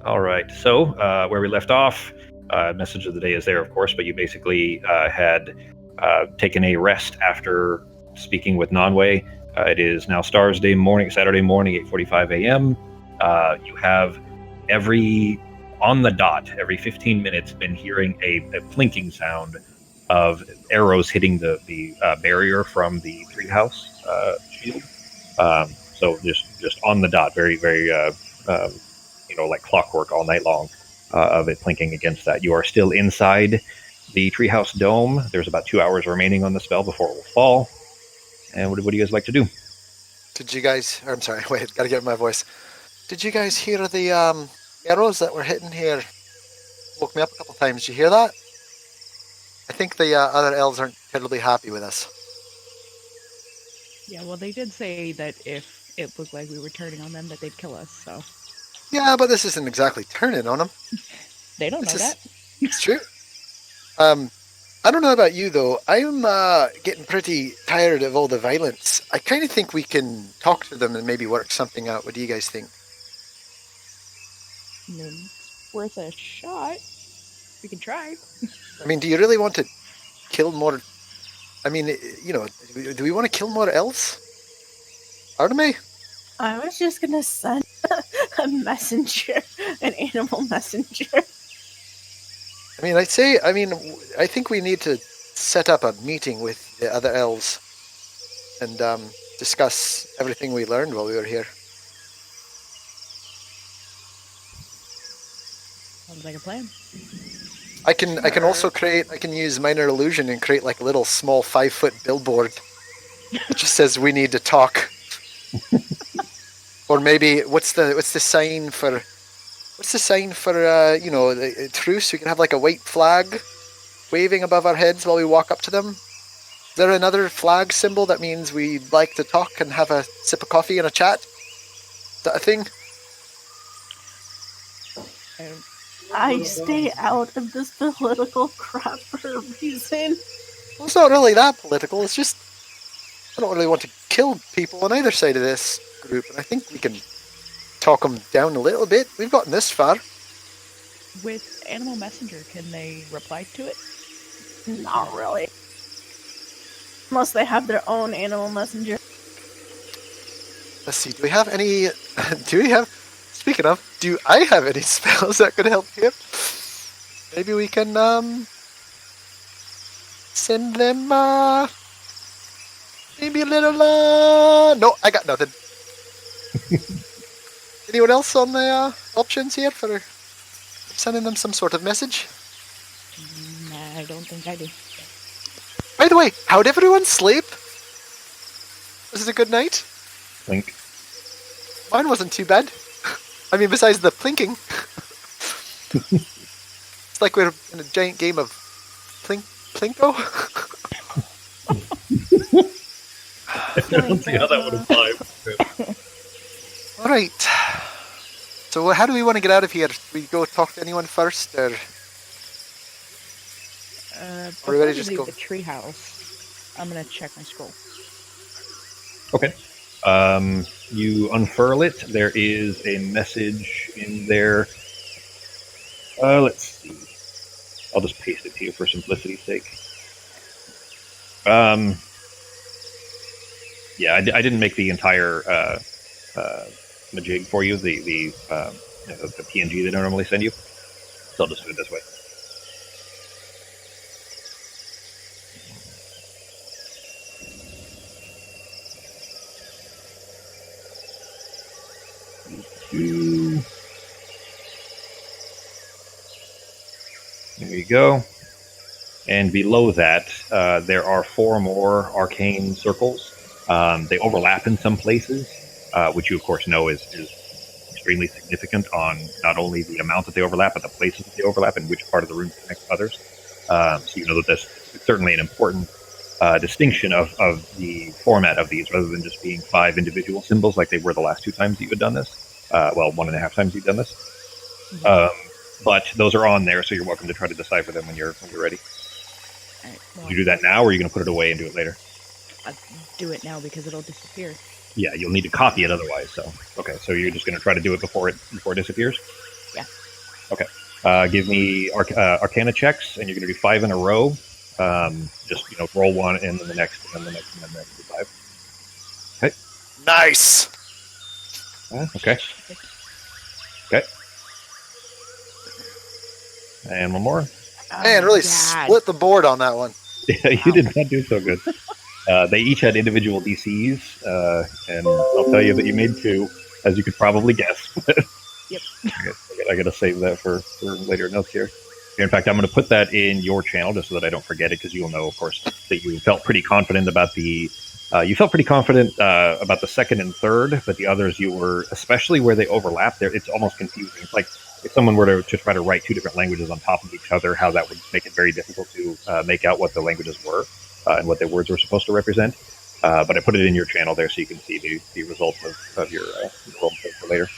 All right. So where we left off, message of the day is there, of course, but you basically had taken a rest after speaking with Nonway. It is now Saturday morning, 8:45 a.m. You have on the dot, every 15 minutes, been hearing a plinking sound of arrows hitting the barrier from the treehouse shield. So just on the dot, very, very, like clockwork all night long of it plinking against that. You are still inside the treehouse dome. There's about 2 hours remaining on the spell before it will fall. And what do you guys like to do? Did you guys... I'm sorry, wait, gotta get my voice. Did you guys hear the arrows that were hitting here? Woke me up a couple times. Did you hear that? I think the other elves aren't terribly happy with us. Yeah, well, they did say that if it looked like we were turning on them, that they'd kill us, so... Yeah, but this isn't exactly turning on them. They don't know that. It's true. I don't know about you, though. I'm getting pretty tired of all the violence. I kind of think we can talk to them and maybe work something out. What do you guys think? Worth a shot. We can try. I mean, do you really want to kill more... I mean, do we want to kill more elves? Artemis? I was just going to send a messenger, an animal messenger. I think we need to set up a meeting with the other elves and discuss everything we learned while we were here. Sounds like a plan. I can use minor illusion and create like a little small 5-foot billboard that just says we need to talk. Or maybe what's the sign for the truce? We can have like a white flag waving above our heads while we walk up to them. Is there another flag symbol that means we'd like to talk and have a sip of coffee and a chat? Is that a thing? I stay out of this political crap for a reason. Well, it's not really that political. It's just I don't really want to kill people on either side of this group, and I think we can talk them down a little bit. We've gotten this far. With Animal Messenger, can they reply to it? Not really. Unless they have their own Animal Messenger. Let's see, speaking of, do I have any spells that could help here? Maybe we can send them maybe a little no, I got nothing. Anyone else on the options here for sending them some sort of message? I don't think I do. By the way, how'd everyone sleep? Was it a good night? Plink. Mine wasn't too bad. I mean, besides the plinking. It's like we're in a giant game of Plinko? I don't see how that would apply. Alright. So how do we want to get out of here? We go talk to anyone first, or... Before we just leave the treehouse, I'm going to check my scroll. Okay. You unfurl it. There is a message in there. Let's see. I'll just paste it to you for simplicity's sake. Yeah, I didn't make the entire majig for you, the PNG that I normally send you. So I'll just do it this way. There you go. And below that, there are 4 more arcane circles. They overlap in some places, which you, of course, know is extremely significant on not only the amount that they overlap, but the places that they overlap and which part of the room connects others. So you know that that's certainly an important distinction of the format of these, rather than just being 5 individual symbols like they were the last 2 times that you had done this. 1.5 times you've done this. Mm-hmm. But those are on there, so you're welcome to try to decipher them when you're ready. All right, well, Did you do that now, or are you going to put it away and do it later? I'll do it now because it'll disappear. Yeah, you'll need to copy it otherwise. So okay, so you're just going to try to do it before it disappears. Yeah. Okay. Give me Arcana checks, and you're going to do 5 in a row. Just roll one, and then the next, and then the next, and then the next. 5. Okay. Nice. Okay. Okay. And one more. Man, really split the board on that one. Yeah, you did not do so good. They each had individual DCs, and I'll tell you that you made 2, as you could probably guess. Yep. I gotta save that for later notes here. In fact, I'm going to put that in your channel just so that I don't forget it, because you'll know, of course, that you felt pretty confident about the. You felt pretty confident about the second and third, but the others you were, especially where they overlap. There, it's almost confusing. It's like if someone were to try to write 2 different languages on top of each other, how that would make it very difficult to make out what the languages were and what the words were supposed to represent. But I put it in your channel there so you can see the results of your roll for later.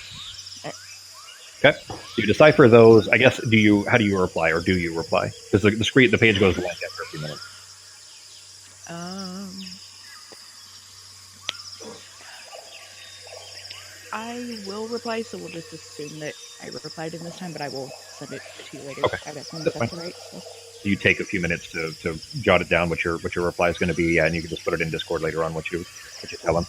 Okay, so you decipher those. I guess how do you reply, or do you reply? Because the page goes blank after a few minutes. I will reply, so we'll just assume that I replied in this time, but I will send it to you later. Okay, that's fine. right. So. You take a few minutes to jot it down what your reply is going to be, and you can just put it in Discord later on what you tell them.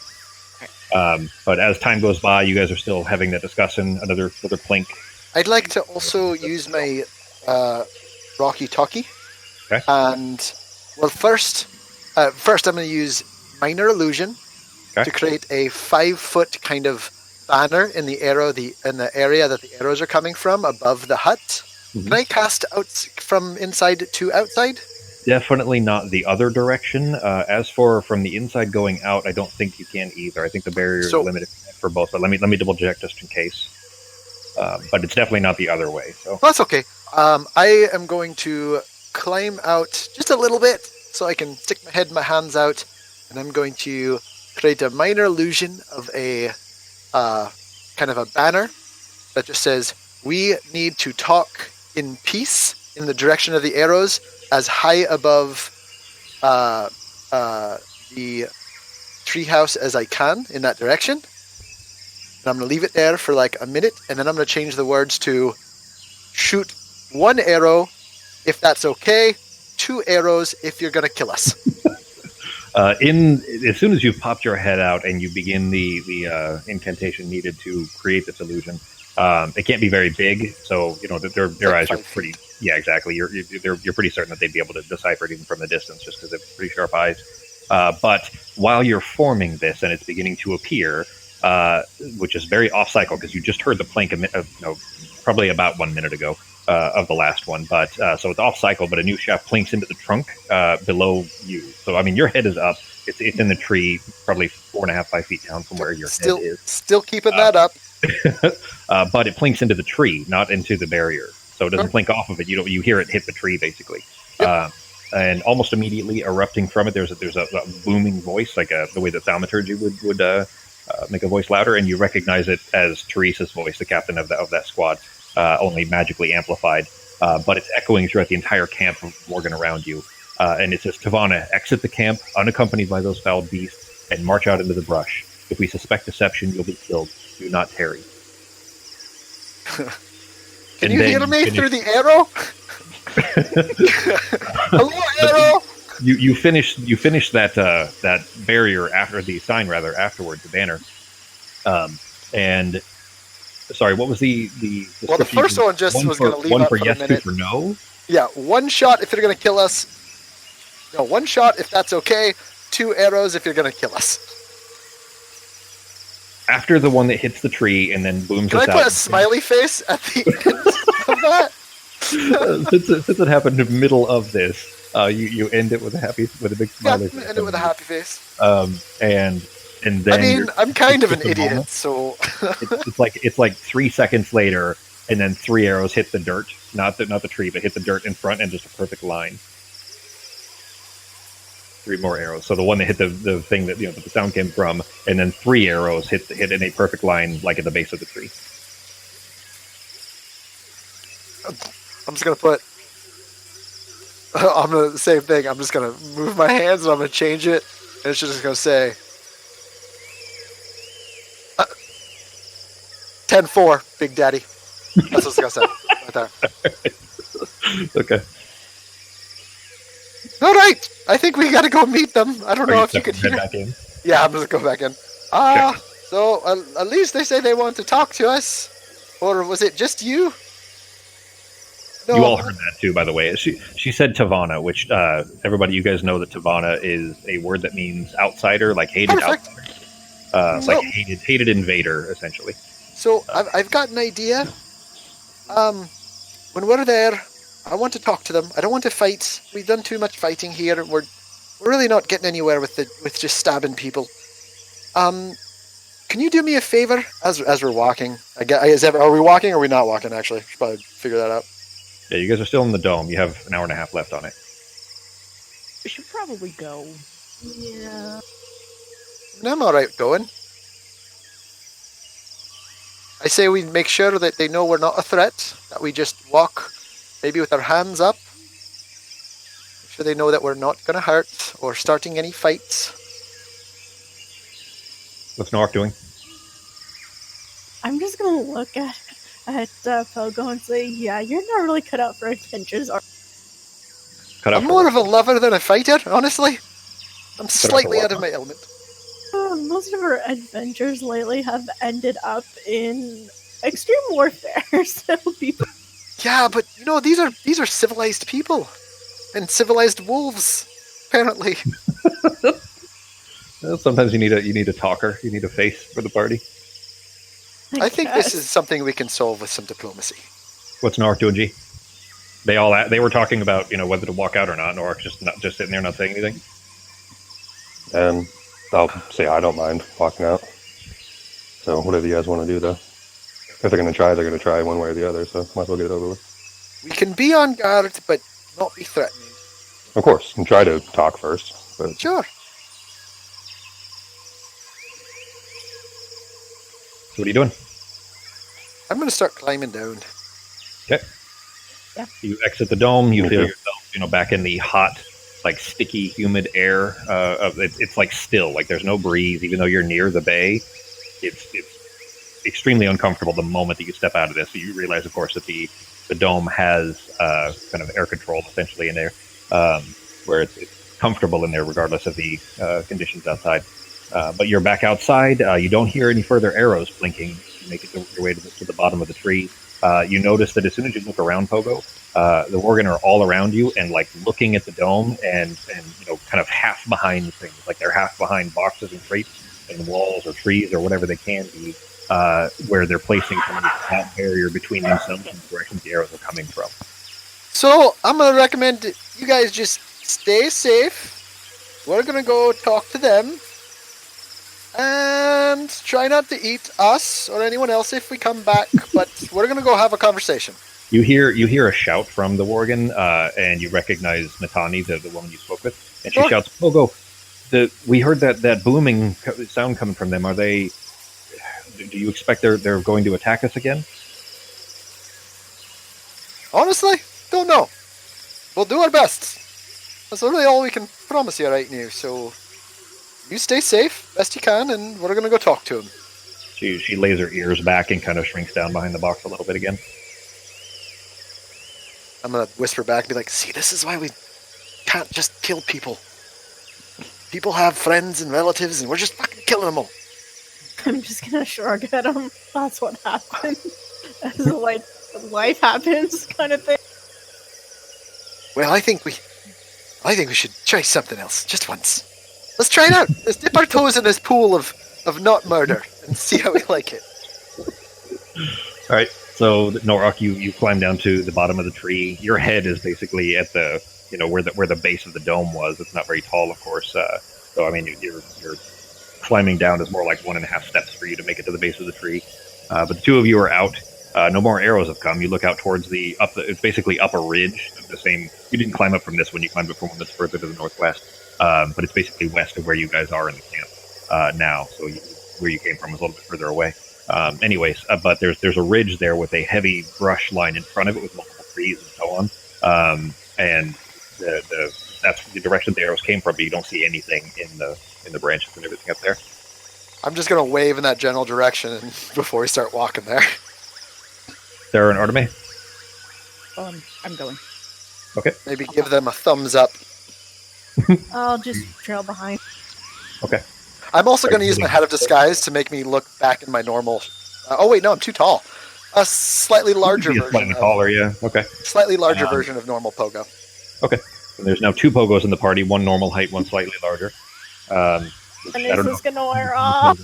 But as time goes by, you guys are still having that discussion. Another plink. I'd like to also use my Rocky Talkie. Okay. And first I'm going to use Minor Illusion to create a 5-foot kind of banner in the area that the arrows are coming from above the hut. Mm-hmm. Can I cast out from inside to outside? Definitely not the other direction. As for from the inside going out, I don't think you can either. I think the barrier is limited for both. But let me double check just in case. But it's definitely not the other way. So that's okay. I am going to climb out just a little bit so I can stick my head and my hands out, and I'm going to create a minor illusion of a kind of a banner that just says, "We need to talk in peace in the direction of the arrows, as high above the treehouse as I can in that direction." And I'm going to leave it there for like a minute, and then I'm going to change the words to "shoot 1 arrow if that's okay, 2 arrows if you're going to kill us." As soon as you've popped your head out and you begin the incantation needed to create this illusion, it can't be very big, so their eyes are pretty. Yeah, exactly. You're pretty certain that they'd be able to decipher it even from the distance, just because they have pretty sharp eyes. But while you're forming this and it's beginning to appear, which is very off cycle because you just heard the plank probably about 1 minute ago of the last one, but so it's off cycle. But a new shaft plinks into the trunk below you. So I mean, your head is up. It's in the tree, probably 4.5, 5 feet down from where your head is. Still keeping that up. But it plinks into the tree, not into the barrier. So it doesn't plink off of it. You hear it hit the tree basically. Yep. And almost immediately erupting from it, there's a booming voice, like the way that thaumaturgy would make a voice louder, and you recognize it as Teresa's voice, the captain of that squad, only magically amplified. But it's echoing throughout the entire camp of Morgan around you. And it says, "Tavana, exit the camp unaccompanied by those foul beasts and march out into the brush. If we suspect deception, you'll be killed. Do not tarry." Can you hear me through the arrow? Hello, arrow. You finish that barrier after the sign, rather afterwards, the banner. And sorry, what was the well, the first one just was going to leave up for yes, a minute. 2 for no. Yeah, 1 shot if you're going to kill us. No, 1 shot if that's okay. 2 arrows if you're going to kill us. After the one that hits the tree and then booms us out. Can I put a smiley face at the end of that? Since it happened in the middle of this, you end it with a big smiley face. End it with a happy face. And then I mean, I'm kind of an idiot, so it's like 3 seconds later, and then 3 arrows hit the dirt, not the tree, but hit the dirt in front, and just a perfect line. 3 more arrows. So the one that hit the thing that that the sound came from, and then 3 arrows hit in a perfect line, like at the base of the tree. I'm just gonna put. I'm gonna the same thing. I'm just gonna move my hands and I'm gonna change it, and it's just gonna say 10-4, Big Daddy. That's what I was gonna say. Right there. Okay. All right. I think we gotta go meet them. I don't Are know you if you could stepping hear. back in? Yeah, I'm gonna go back in. So at least they say they want to talk to us, or was it just you? No. You all heard that too, by the way. She said Tavana, which everybody, you guys know that Tavana is a word that means outsider, like hated Perfect. outsider, So- like hated invader, essentially. So I've got an idea. When we're there, I want to talk to them. I don't want to fight. We've done too much fighting here. We're really not getting anywhere with just stabbing people. Can you do me a favor as we're walking? Are we walking or are we not walking? Actually, should probably figure that out. Yeah, you guys are still in the dome. You have an hour and a half left on it. We should probably go. Yeah. I'm all right going. I say we make sure that they know we're not a threat. That we just walk, maybe with our hands up. Make sure they know that we're not going to hurt or starting any fights. What's Nork doing? I'm just gonna look at Pogo and say, yeah, you're not really cut out for adventures. Cut out I'm for more what? of a lover than a fighter, honestly. I'm slightly out of my element. Most of our adventures lately have ended up in extreme warfare. So people. Yeah, but you know these are civilized people, and civilized wolves, apparently. Well, sometimes you need a talker. You need a face for the party. I think this is something we can solve with some diplomacy. What's Nork doing, G? They were talking about whether to walk out or not. Nork just sitting there not saying anything. And I'll say I don't mind walking out. So whatever you guys want to do, though. If they're going to try one way or the other, so might as well get it over with. We can be on guard, but not be threatening. Of course, and try to talk first. But Sure. So what are you doing? I'm going to start climbing down. Okay. Yeah. You exit the dome. You Me feel too. yourself, back in the hot, like sticky, humid air. It's like still, like there's no breeze, even though you're near the bay. It's extremely uncomfortable the moment that you step out of this. So you realize, of course, that the dome has kind of air control essentially in there, where it's comfortable in there regardless of the conditions outside. But you're back outside. You don't hear any further arrows blinking. You make it your way to the bottom of the tree. You notice that as soon as you look around, Pogo, the Worgen are all around you and like looking at the dome and kind of half behind things, like they're half behind boxes and crates and walls or trees or whatever they can be, where they're placing kind of that barrier between themselves and the direction the arrows are coming from. So I'm going to recommend that you guys just stay safe. We're going to go talk to them. And try not to eat us or anyone else if we come back, but we're going to go have a conversation. You hear a shout from the Worgen, and you recognize Natani, the woman you spoke with, and she Sure. shouts, "Pogo, we heard that booming sound coming from them. Are they? Do you expect they're going to attack us again?" Honestly, don't know. We'll do our best. That's really all we can promise you right now, so you stay safe, best you can, and we're going to go talk to him. She lays her ears back and kind of shrinks down behind the box a little bit again. I'm going to whisper back and be like, see, this is why we can't just kill people. People have friends and relatives, and we're just fucking killing them all. I'm just gonna shrug at him. That's what happens. As life happens, kind of thing. Well, I think we should try something else, just once. Let's try it out. Let's dip our toes in this pool of not murder and see how we like it. All right. So Norok, you climb down to the bottom of the tree. Your head is basically at the where the base of the dome was. It's not very tall, of course. So I mean, you're climbing down is more like 1.5 steps for you to make it to the base of the tree. But the two of you are out. No more arrows have come. You look out towards it's basically up a ridge of the same. You didn't climb up from this one. You climbed up from one that's further to the northwest. But it's basically west of where you guys are in the camp now. So where you came from is a little bit further away. But there's a ridge there with a heavy brush line in front of it with multiple trees and so on. And that's the direction the arrows came from, but you don't see anything in the branches and everything up there. I'm just going to wave in that general direction before we start walking there. Sarah and Arteme? I'm going. Okay. Maybe give them a thumbs up. I'll just trail behind. Okay. I'm also going to use my Head of Disguise to make me look back in my normal... oh, wait, no, I'm too tall. A slightly larger version. Slightly taller, yeah. Okay. Slightly larger version of normal Pogo. Okay. And there's now 2 Pogos in the party, one normal height, one slightly larger. And this is going to wear off.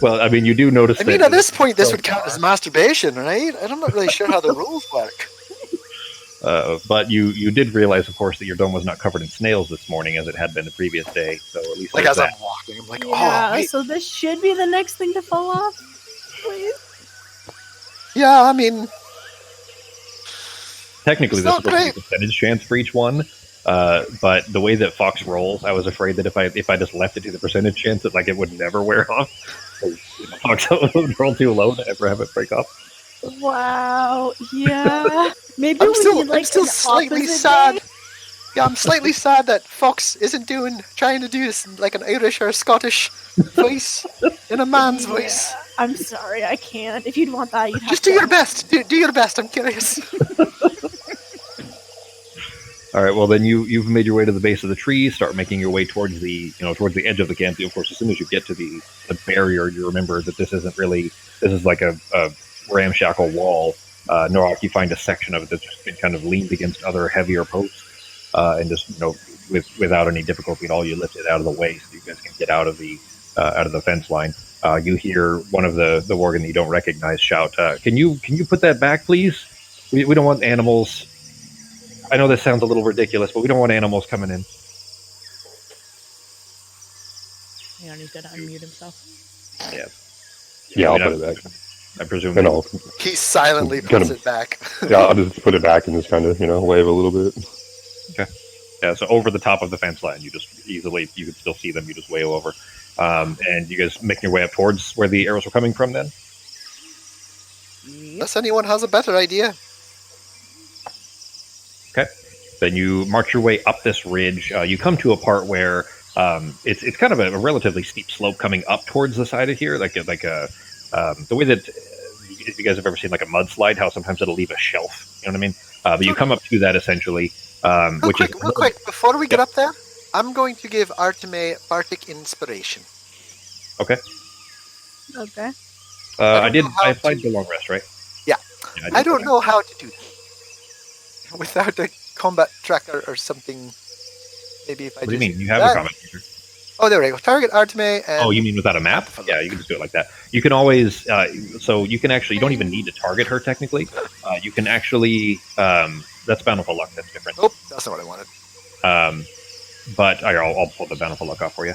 Well, I mean, you do notice I mean, at this point, this would count as masturbation, right? I'm not really sure how the rules work. But you did realize, of course, that your dome was not covered in snails this morning as it had been the previous day. So at least Like, there's as I'm that. walking, I'm like, Yeah, oh, wait. so this should be the next thing to fall off. Please. Yeah, I mean, Technically, It's there's not supposed to be great. a percentage chance for each one. But the way that Fox rolls, I was afraid that if I just left it to the percentage chance, that like it would never wear off. Fox would roll too low to ever have it break off. Wow. Yeah. Maybe I'm we still, need like I'm still an slightly opposite sad. day. Yeah, I'm slightly sad that Fox isn't trying to do this like an Irish or a Scottish voice in a man's Yeah, voice. I'm sorry, I can't. If you'd want that, you'd have Just to. do your best. Do your best. I'm curious. All right. Well, then you've made your way to the base of the tree. Start making your way towards the edge of the camp. Of course, as soon as you get to the barrier, you remember that this isn't really. This is like a ramshackle wall. Norak, you find a section of it that's just been kind of leaned against other heavier posts, and just without any difficulty at all, you lift it out of the way so you guys can get out of the fence line. You hear one of the Worgen that you don't recognize shout, "Can you put that back, please? We don't want animals." I know this sounds a little ridiculous, but we don't want animals coming in. Hang on, he's gonna unmute himself. Yeah, I mean, I'll put it back. I presume. And I'll, He silently Gonna- puts it back. yeah, I'll just put it back and just kind of, wave a little bit. Yeah, so over the top of the fence line, you just easily, you can still see them, you just wave over. And you guys making your way up towards where the arrows were coming from then? Unless anyone has a better idea. Okay. Then you march your way up this ridge. You come to a part where it's kind of a relatively steep slope coming up towards the side of here, like a the way that if you guys have ever seen like a mudslide, how sometimes it'll leave a shelf. You know what I mean? But you come up to that essentially, Real quick, before we get up there, I'm going to give Arteme Bardic Inspiration. Okay. Okay. I did. know how I applied to- the long rest, right? Yeah. did. I don't know how to do that without a combat tracker or something. Maybe if I What do you just mean? You have that. a comment feature. Oh, there we go. Target Arteme and Oh, you mean without a map? Yeah, you can just do it like that. You can always, so you can actually, you don't even need to target her technically. You can actually, that's Bountiful Luck, that's different. Oh, that's not what I wanted. But I'll pull the Bountiful Luck off for you.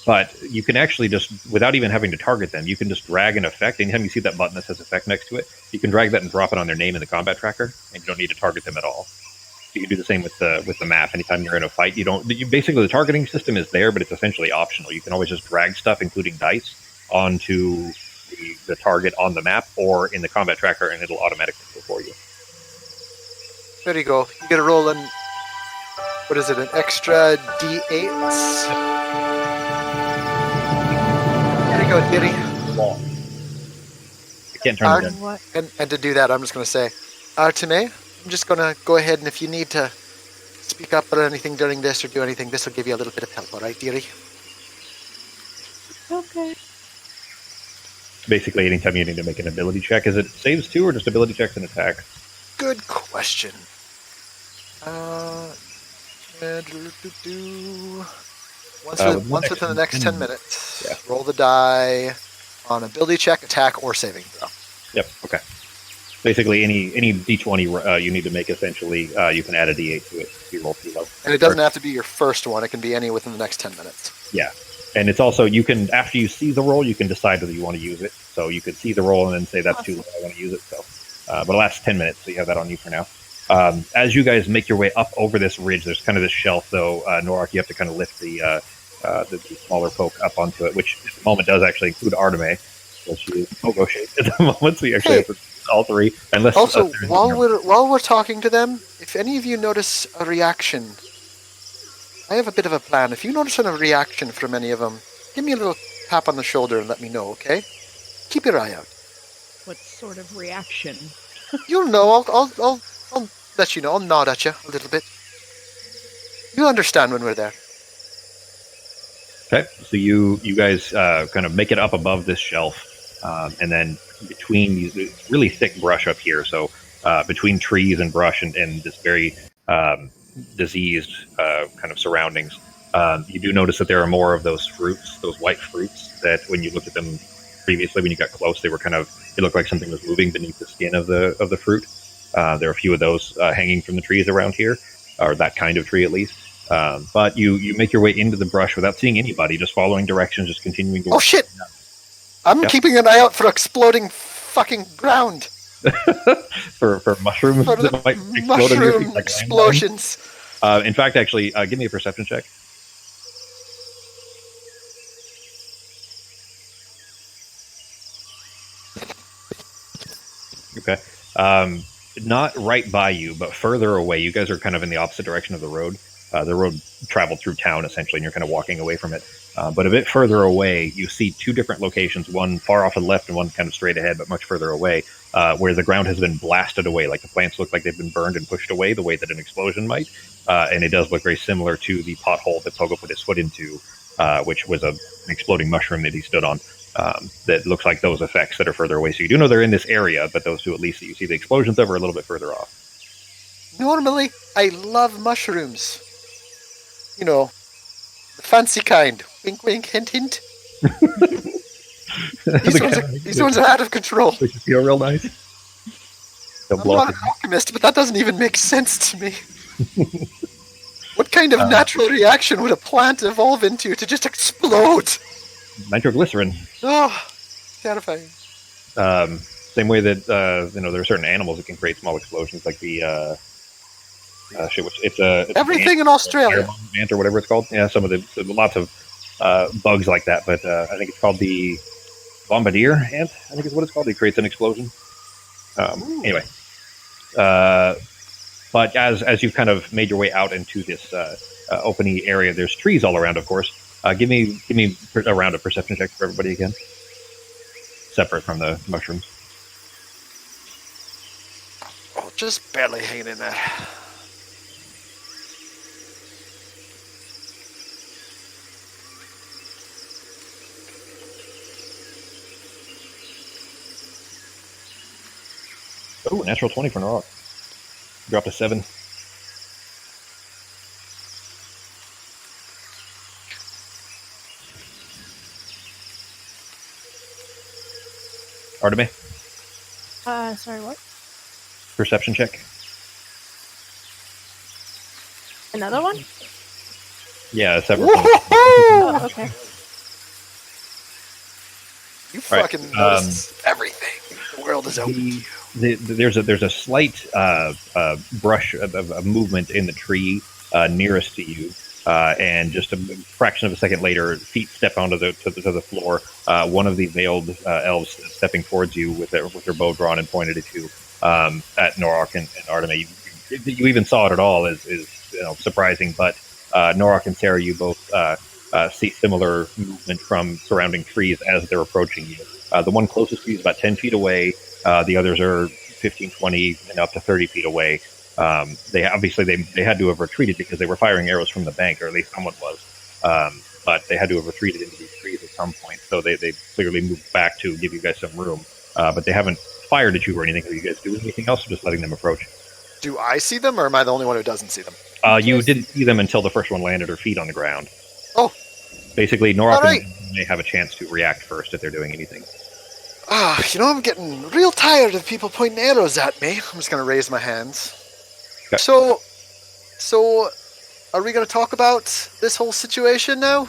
But you can actually just, without even having to target them, you can just drag an effect. Anytime you see that button that says effect next to it, you can drag that and drop it on their name in the combat tracker, and you don't need to target them at all. You can do the same with the map. Anytime you're in a fight, basically the targeting system is there, but it's essentially optional. You can always just drag stuff, including dice, onto the target on the map or in the combat tracker, and it'll automatically go for you. There you go. You get a roll in. What is it? An extra D8. There you go, Diddy. I can't turn it in. What? And to do that, I'm just going to say, Arteme, I'm just going to go ahead, and if you need to speak up or anything during this or do anything, this will give you a little bit of help, all right, dearie? Okay. Basically, anytime you need to make an ability check, is it saves too, or just ability checks and attack? Good question. Once within the next 10 minutes, Yeah. roll the die on ability check, attack, or saving throw. Yep. Okay. Basically, any D20 you need to make, essentially, you can add a D8 to it if you roll too low. And it doesn't have to be your first one. It can be any within the next 10 minutes. Yeah. And it's also, you can, after you see the roll, you can decide whether you want to use it. So you could see the roll and then say, that's too low, I want to use it. So, but it lasts 10 minutes, so you have that on you for now. As you guys make your way up over this ridge, there's kind of this shelf, though, Norak, you have to kind of lift the smaller poke up onto it, which at the moment does actually include Arteme. So she is pogo shaped at the moment, so you actually have to all three. Unless, Also, there's while we're talking to them, if any of you notice a reaction, I have a bit of a plan. If you notice a reaction from any of them, give me a little tap on the shoulder and let me know, okay? Keep your eye out. What sort of reaction? You'll know. I'll let you know. I'll nod at you a little bit. You understand when we're there. Okay, so you guys kind of make it up above this shelf, and then between these really thick brush up here. So between trees and brush and this very diseased kind of surroundings, you do notice that there are more of those fruits, those white fruits that when you looked at them previously, when you got close, they were kind of, it looked like something was moving beneath the skin of the fruit. There are a few of those hanging from the trees around here, or that kind of tree at least. But you make your way into the brush without seeing anybody, just following directions, just continuing to. Oh shit! I'm keeping an eye out for exploding fucking ground. for mushrooms For that might explode on your feet, mushroom like explosions. in fact, actually, give me a perception check. Okay. Not right by you, but further away. You guys are kind of in the opposite direction of the road. The road traveled through town, essentially, and you're kind of walking away from it. But a bit further away, you see two different locations, one far off to the left and one kind of straight ahead, but much further away, where the ground has been blasted away. Like the plants look like they've been burned and pushed away the way that an explosion might. And it does look very similar to the pothole that Pogo put his foot into, which was an exploding mushroom that he stood on. That looks like those effects that are further away. So you do know they're in this area, but those two, at least, that you see the explosions of, are a little bit further off. Normally, I love mushrooms. You know, the fancy kind. Wink, wink, hint, hint. These ones are out of control. They just feel real nice. I'm not an alchemist, but that doesn't even make sense to me. What kind of natural reaction would a plant evolve into to just explode? Nitroglycerin. Oh, terrifying. Same way that there are certain animals that can create small explosions, like the it's everything in Australia, ant or whatever it's called. Yeah, lots of bugs like that, but I think it's called the bombardier ant. I think is what it's called. It creates an explosion. Anyway, but as you've kind of made your way out into this open area, there's trees all around, of course. Give me a round of perception check for everybody again, separate from the mushrooms. Oh, just barely hanging in there. Oh, natural 20 for Norok. Dropped to 7. Arteme? Sorry, what? Perception check. Another one? Yeah, separate. Oh, okay. You fucking notice everything. The world is open. There's a slight brush of movement in the tree nearest to you, and just a fraction of a second later, feet step onto the floor. One of the veiled elves stepping towards you with their bow drawn and pointed at you, at Norok and Arteme. You even saw it at all is surprising, but Norok and Sarah, you both see similar movement from surrounding trees as they're approaching you. The one closest to you is about 10 feet away. The others are 15, 20, and up to 30 feet away. They had to have retreated because they were firing arrows from the bank, or at least someone was. But they had to have retreated into these trees at some point, so they clearly moved back to give you guys some room. But they haven't fired at you or anything. Are you guys doing anything else, or just letting them approach? Do I see them, or am I the only one who doesn't see them? You didn't see them until the first one landed her feet on the ground. Oh. Basically, Norok may have a chance to react first if they're doing anything. I'm getting real tired of people pointing arrows at me. I'm just going to raise my hands. Okay. So, are we going to talk about this whole situation now?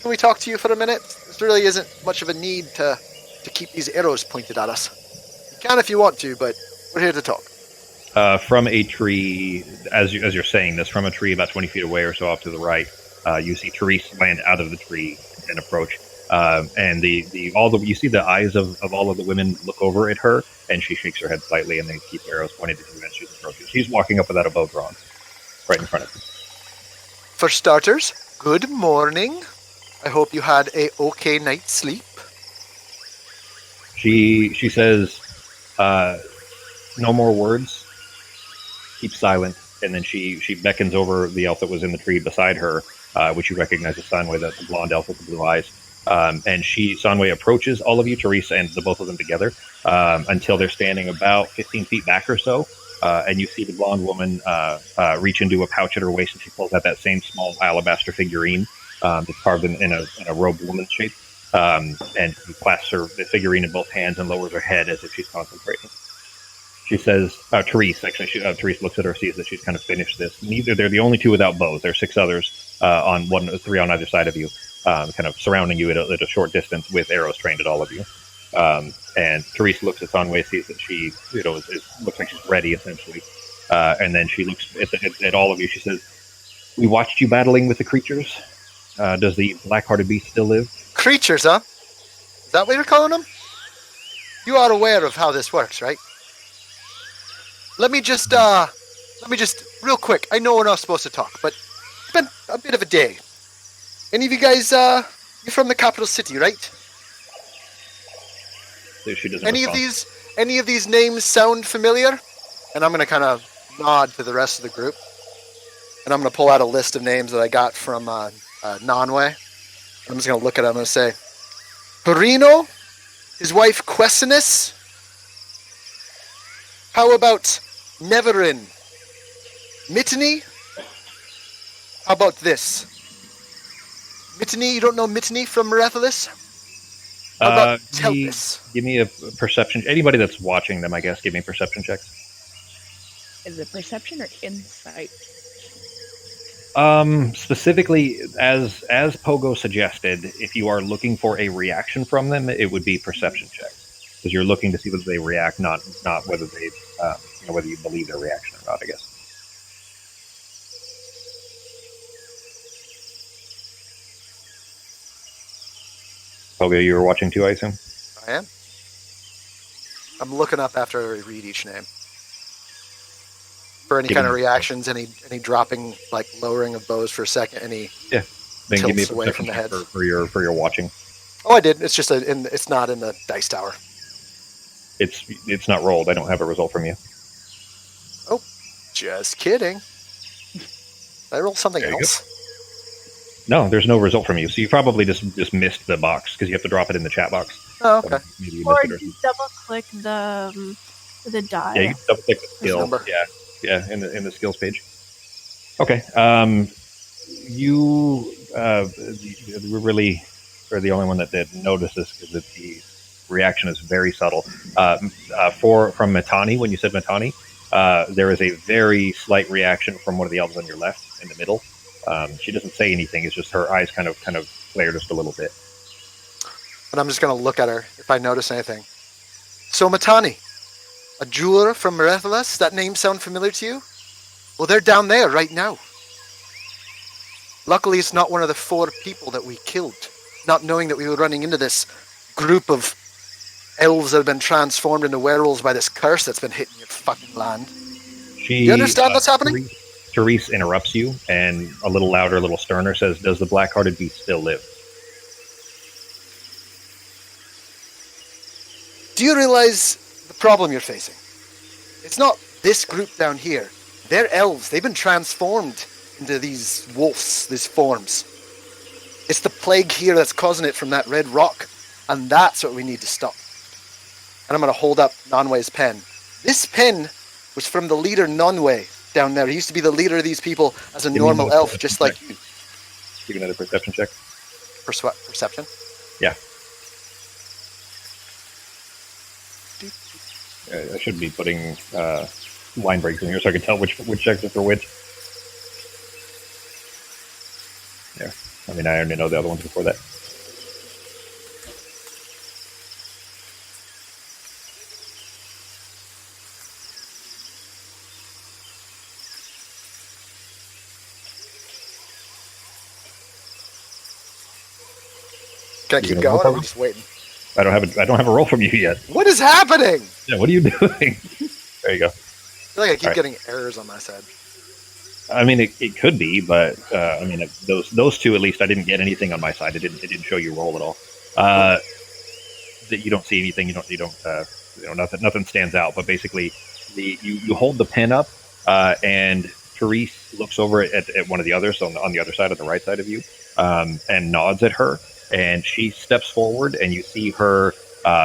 Can we talk to you for a minute? There really isn't much of a need to keep these arrows pointed at us. You can if you want to, but we're here to talk. From a tree, as you're saying this, from a tree about 20 feet away or so off to the right, you see Therese land out of the tree and approach. And you see the eyes of all of the women look over at her, and she shakes her head slightly, and they keep arrows pointed at you as she's approaching. She's walking up without a bow drawn, right in front of you. For starters, good morning. I hope you had a okay night's sleep. She says, No more words. Keep silent. And then she beckons over the elf that was in the tree beside her, which you recognize as Sanway, the blonde elf with the blue eyes. And Sanway approaches all of you, Teresa and the both of them together, until they're standing about 15 feet back or so. And you see the blonde woman reach into a pouch at her waist, and she pulls out that same small alabaster figurine that's carved in a robed woman's shape. And she clasps the figurine in both hands and lowers her head as if she's concentrating. She says, Therese, actually, Therese looks at her, sees that she's kind of finished this. They're the only two without bows. There are 6 others three on either side of you, kind of surrounding you at a short distance with arrows trained at all of you. And Therese looks at Sanway, sees that she, looks like she's ready, essentially. And then she looks at all of you. She says, "We watched you battling with the creatures. Does the black-hearted beast still live?" Creatures, huh? Is that what you're calling them? You are aware of how this works, right? Let me just real quick. I know we're not supposed to talk, but it's been a bit of a day. Any of you guys, you're from the capital city, right? She doesn't Any of these names sound familiar? And I'm gonna kind of nod to the rest of the group, and I'm gonna pull out a list of names that I got from Nonway. I'm just gonna look at it. I'm gonna say, Perino, his wife Quesinus. How about Neverin? Mittany? How about this? Mittany, you don't know Mittany from Merethalis? How about Telpis? Give me a perception. Anybody that's watching them, I guess, give me perception checks. Is it perception or insight? Specifically, as Pogo suggested, if you are looking for a reaction from them, it would be perception checks, because you're looking to see whether they react, not whether they, whether you believe their reaction or not, I guess. Pogo, you were watching too, I assume? I am. I'm looking up after I read each name. For any kind of reactions, any dropping, like lowering of bows for a second, any then give me a away from the head for your watching. Oh, I did. It's just it's not in the dice tower. It's not rolled. I don't have a result from you. Oh, just kidding. I rolled something else. No, there's no result from you. So you probably just missed the box because you have to drop it in the chat box. Oh, okay. So maybe you Or missed it you double click the die. Yeah, you can double click the skill. Number. Yeah, in the skills page. Okay. You really are the only one that notices, because the reaction is very subtle. From Matani, when you said Matani, there is a very slight reaction from one of the elves on your left in the middle. She doesn't say anything. It's just her eyes kind of flare just a little bit. And I'm just going to look at her if I notice anything. So Matani, a jeweler from Merethalis, that name sound familiar to you? Well, they're down there right now. Luckily, it's not one of the 4 people that we killed, not knowing that we were running into this group of elves that have been transformed into werewolves by this curse that's been hitting your fucking land. Do you understand what's happening? Therese interrupts you, and a little louder, a little sterner, says, "Does the black-hearted beast still live?" Do you realize the problem you're facing? It's not this group down here. They're elves. They've been transformed into these wolves, these forms. It's the plague here that's causing it from that red rock, and that's what we need to stop. And I'm going to hold up Nonway's pen. This pen was from the leader Nonway down there. He used to be the leader of these people as a normal elf, just like you. Give me another perception check. Perception? Yeah. I should be putting line breaks in here so I can tell which checks are for which. Yeah. I mean, I already know the other ones before that. Can I keep going? I'm just waiting. I don't have a roll from you yet. What is happening? Yeah, what are you doing? There you go. I feel like I keep getting errors on my side. I mean, it could be, but I mean, those 2 at least, I didn't get anything on my side. It didn't show you roll at all. you don't see anything. Nothing stands out. But basically, you hold the pen up, and Therese looks over at one of the others on the other side, on the right side of you, and nods at her. And she steps forward, and you see her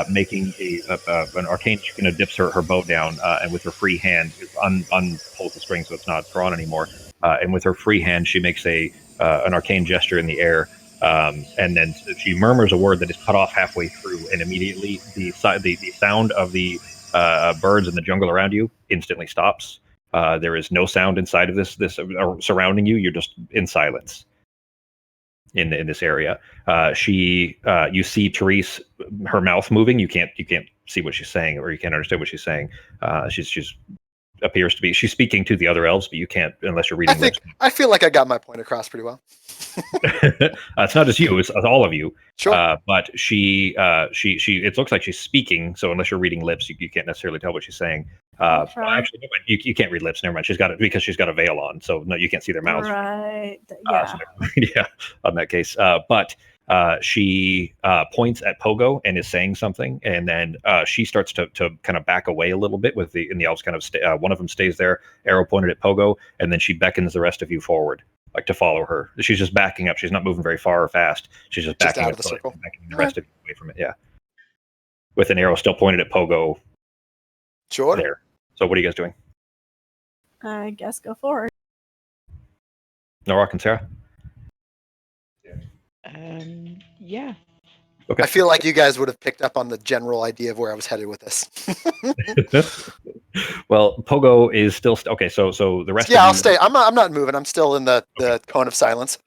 making an arcane. She kind of dips her bow down, and with her free hand, unpulls the string so it's not drawn anymore. And with her free hand, she makes an arcane gesture in the air, and then she murmurs a word that is cut off halfway through, and immediately the sound of the birds in the jungle around you instantly stops. There is no sound inside of this surrounding you. You're just in silence in this area. You see Therese, her mouth moving. You can't see what she's saying, or you can't understand what she's saying. She's appears to be, she's speaking to the other elves, but you can't unless you're reading lips. I feel like I got my point across pretty well. It's not just you; it's all of you. Sure. But she it looks like she's speaking. So unless you're reading lips, you can't necessarily tell what she's saying. Actually, you can't read lips. Never mind. She's got it because she's got a veil on, so no, you can't see their mouths. Right. Yeah. Yeah. On that case, but she points at Pogo and is saying something, and then she starts to kind of back away a little bit and the elves kind of one of them stays there, arrow pointed at Pogo, and then she beckons the rest of you forward, like to follow her. She's just backing up. She's not moving very far or fast. She's just backing out up of the circle, backing the rest of you away from it. Yeah, with an arrow still pointed at Pogo. Sure. There. So what are you guys doing? I guess go forward. Norok and Sarah. Yeah. Okay. I feel like you guys would have picked up on the general idea of where I was headed with this. Well, Pogo is still okay. So the rest. Yeah, of I'll stay. I'm not moving. I'm still in the cone of silence.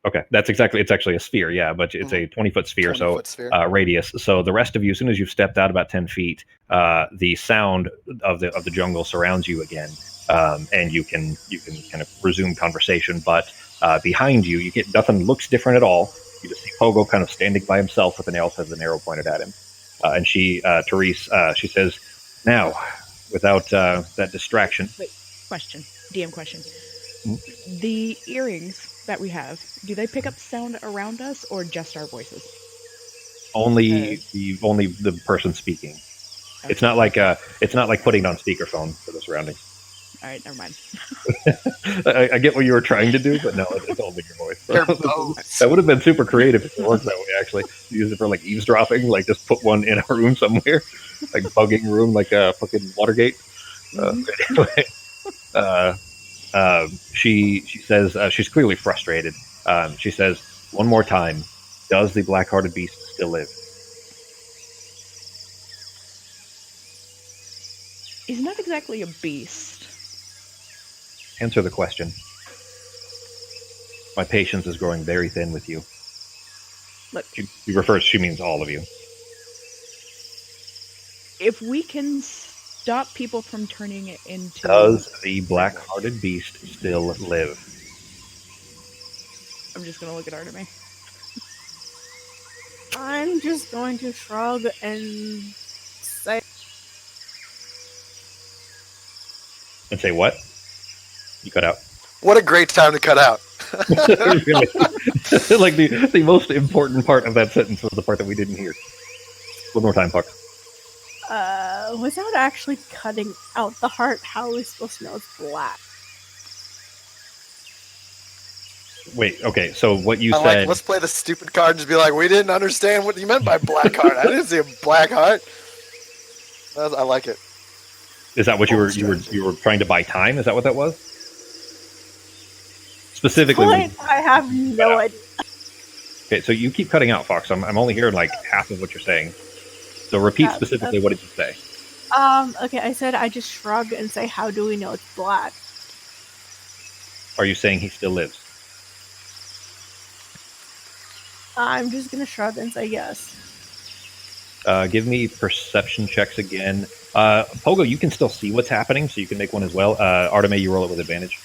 Okay, it's actually a sphere, yeah, but it's a 20-foot sphere, 20-foot sphere. Radius. So the rest of you, as soon as you've stepped out about 10 feet, the sound of the jungle surrounds you again, and you can kind of resume conversation. But behind you, nothing looks different at all. You just see Pogo kind of standing by himself with an elf has an arrow pointed at him, and Therese, she says, "Now, without that distraction." Wait, DM question. Hmm? The earrings that we have, do they pick up sound around us or just our voices? Only the person speaking. Okay. It's not like putting it on speakerphone for the surroundings. All right, never mind. I get what you were trying to do, but no, it's only your voice. That would have been super creative if it worked that way. Actually, use it for like eavesdropping, like just put one in a room somewhere, like bugging room, like a fucking Watergate. Anyway, she says she's clearly frustrated. She says one more time, does the black-hearted beast still live? He's not exactly a beast. Answer the question. My patience is growing very thin with you. Look, she means all of you. If we can stop people from turning it into... Does the black-hearted beast still live? I'm just going to look at Artemis. I'm just going to shrug and say... And say what? You cut out. What a great time to cut out. Really? Like the most important part of that sentence was the part that we didn't hear. One more time, Puck. Without actually cutting out the heart, how are we supposed to know it's black? Wait, okay, so what you said... Like, let's play the stupid card and just be like, we didn't understand what you meant by black heart. I didn't see a black heart. I like it. Is that what you were trying to buy time? Is that what that was? Specifically... I have no idea. Okay, so you keep cutting out, Fox. I'm only hearing like half of what you're saying. So repeat specifically what did you say? Okay, I said I just shrug and say, how do we know it's black? Are you saying he still lives? I'm just gonna shrug and say yes. Give me perception checks again. Pogo, you can still see what's happening, so you can make one as well. Artemis, you roll it with advantage.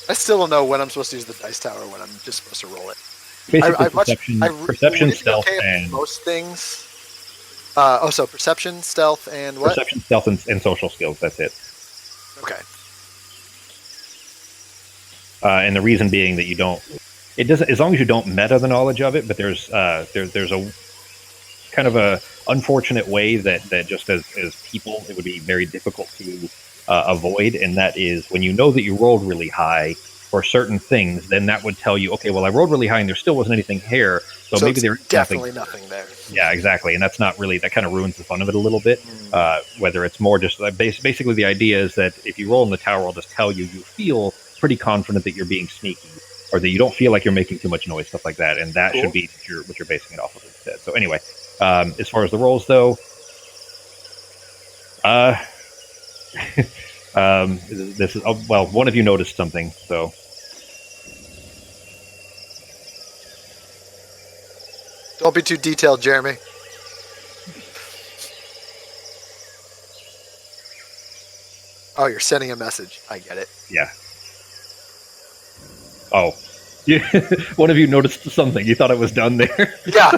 I still don't know when I'm supposed to use the dice tower, when I'm just supposed to roll it. Basically, perception, stealth, and... most things. So perception, stealth, and what? Perception, stealth, and social skills, that's it. Okay. And the reason being that you don't... it doesn't, as long as you don't meta the knowledge of it. But there's a kind of a unfortunate way that just as people, it would be very difficult to avoid, and that is when you know that you rolled really high for certain things, then that would tell you, okay, well, I rolled really high and there still wasn't anything here, so maybe there's definitely nothing there. Yeah, exactly, and that's not really, that kind of ruins the fun of it a little bit. Whether it's more just basically the idea is that if you roll in the tower, I'll just tell you, you feel pretty confident that you're being sneaky, or that you don't feel like you're making too much noise, stuff like that, and that should be what you're basing it off of instead. So anyway, as far as the rolls though, this is well, one of you noticed something, so. Don't be too detailed, Jeremy. Oh, you're sending a message. I get it. Yeah. Oh. Yeah. One of you noticed something. You thought it was done there. Yeah.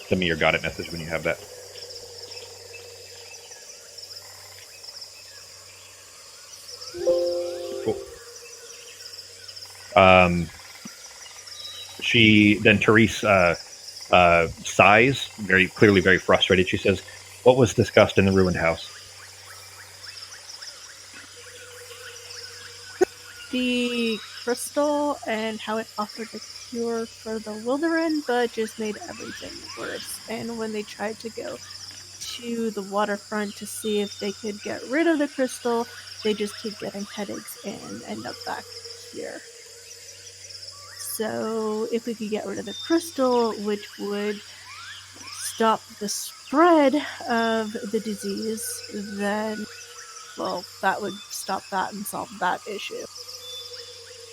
Send me your got it message when you have that. Therese sighs, very clearly very frustrated. She says, "What was discussed in the ruined house?" The crystal and how it offered a cure for the Wilderin, but just made everything worse. And when they tried to go to the waterfront to see if they could get rid of the crystal, they just keep getting headaches and end up back here. So if we could get rid of the crystal, which would stop the spread of the disease, then, well, that would stop that and solve that issue.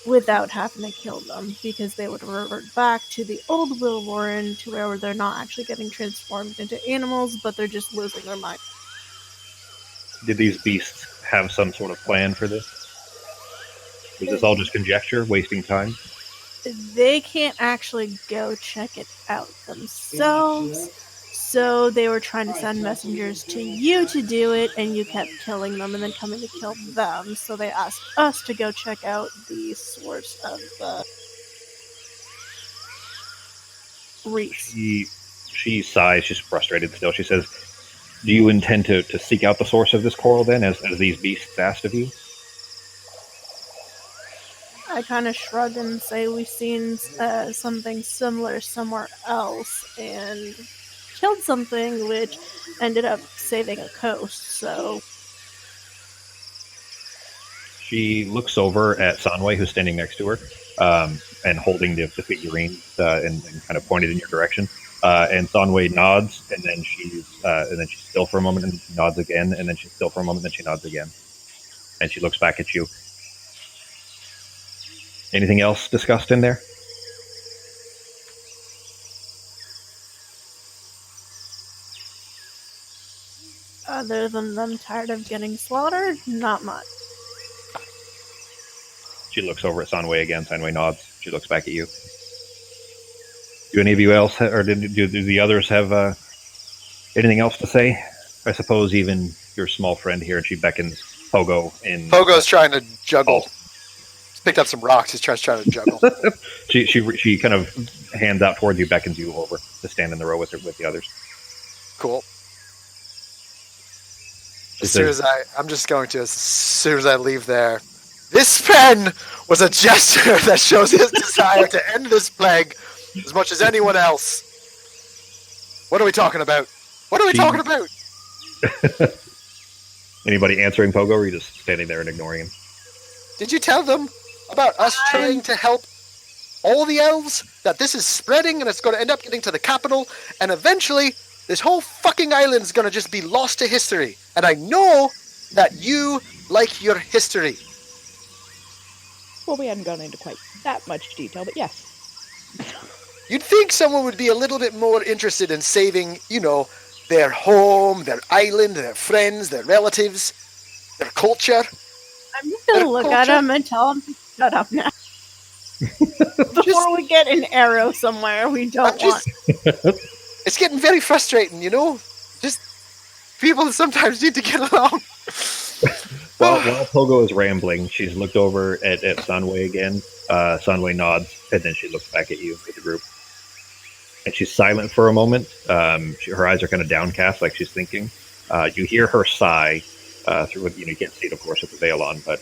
Without having to kill them, because they would revert back to the old Will Warren, to where they're not actually getting transformed into animals, but they're just losing their mind. Did these beasts have some sort of plan for this? Was this all just conjecture, wasting time? They can't actually go check it out themselves, so they were trying to send messengers to you to do it, and you kept killing them and then coming to kill them, so they asked us to go check out the source of the reefs. She sighs, she's frustrated still. She says, "Do you intend to seek out the source of this coral then, as these beasts asked of you?" I kind of shrug and say we've seen something similar somewhere else and killed something which ended up saving a coast, so... She looks over at Sanwei, who's standing next to her, and holding the figurine and kind of pointed in your direction. And Sanwei nods, and then she's still for a moment, and she nods again, and then she's still for a moment, and then she nods again. And she looks back at you. Anything else discussed in there? Other than them tired of getting slaughtered, not much. She looks over at Sanwei again. Sanwei nods. She looks back at you. Do any of you else, or do the others have anything else to say? I suppose even your small friend here, and she beckons Pogo in. Pogo's trying to juggle. He's picked up some rocks. He's trying to juggle. she kind of hands out towards you, beckons you over to stand in the row with the others. Cool. As soon as I leave there, this pen was a gesture that shows his desire to end this plague as much as anyone else. What are we talking about? What are we talking about? Anybody answering Pogo, or are you just standing there and ignoring him? Did you tell them about us trying to help all the elves? That this is spreading and it's going to end up getting to the capital, and eventually this whole fucking island is going to just be lost to history. And I know that you like your history. Well, we hadn't gone into quite that much detail, but yes. You'd think someone would be a little bit more interested in saving, their home, their island, their friends, their relatives, their culture. I'm just going to look at him and tell him to shut up now. Before we get an arrow somewhere we don't want. It's getting very frustrating, you know? Just people sometimes need to get along. While Pogo is rambling, she's looked over at Sunway again. Sunway nods, and then she looks back at you, at the group. And she's silent for a moment. Her eyes are kind of downcast, like she's thinking. You hear her sigh through what you can't see it, of course, with the veil on, but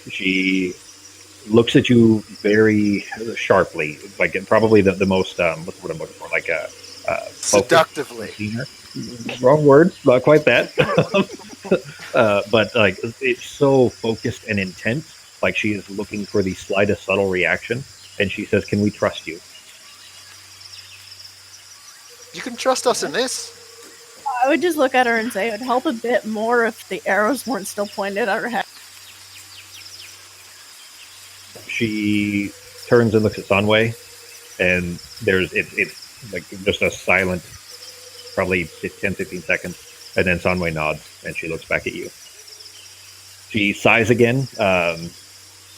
she looks at you very sharply, like probably the most what's the word I'm looking for, like seductively. Wrong word, not quite that. But like it's so focused and intense, like she is looking for the slightest subtle reaction, and she says, "Can we trust you?" You can trust us in this. I would just look at her and say it would help a bit more if the arrows weren't still pointed at her head. She turns and looks at Sunway, and it's like just a silent, probably 10, 15 seconds, and then Sunway nods, and she looks back at you. She sighs again,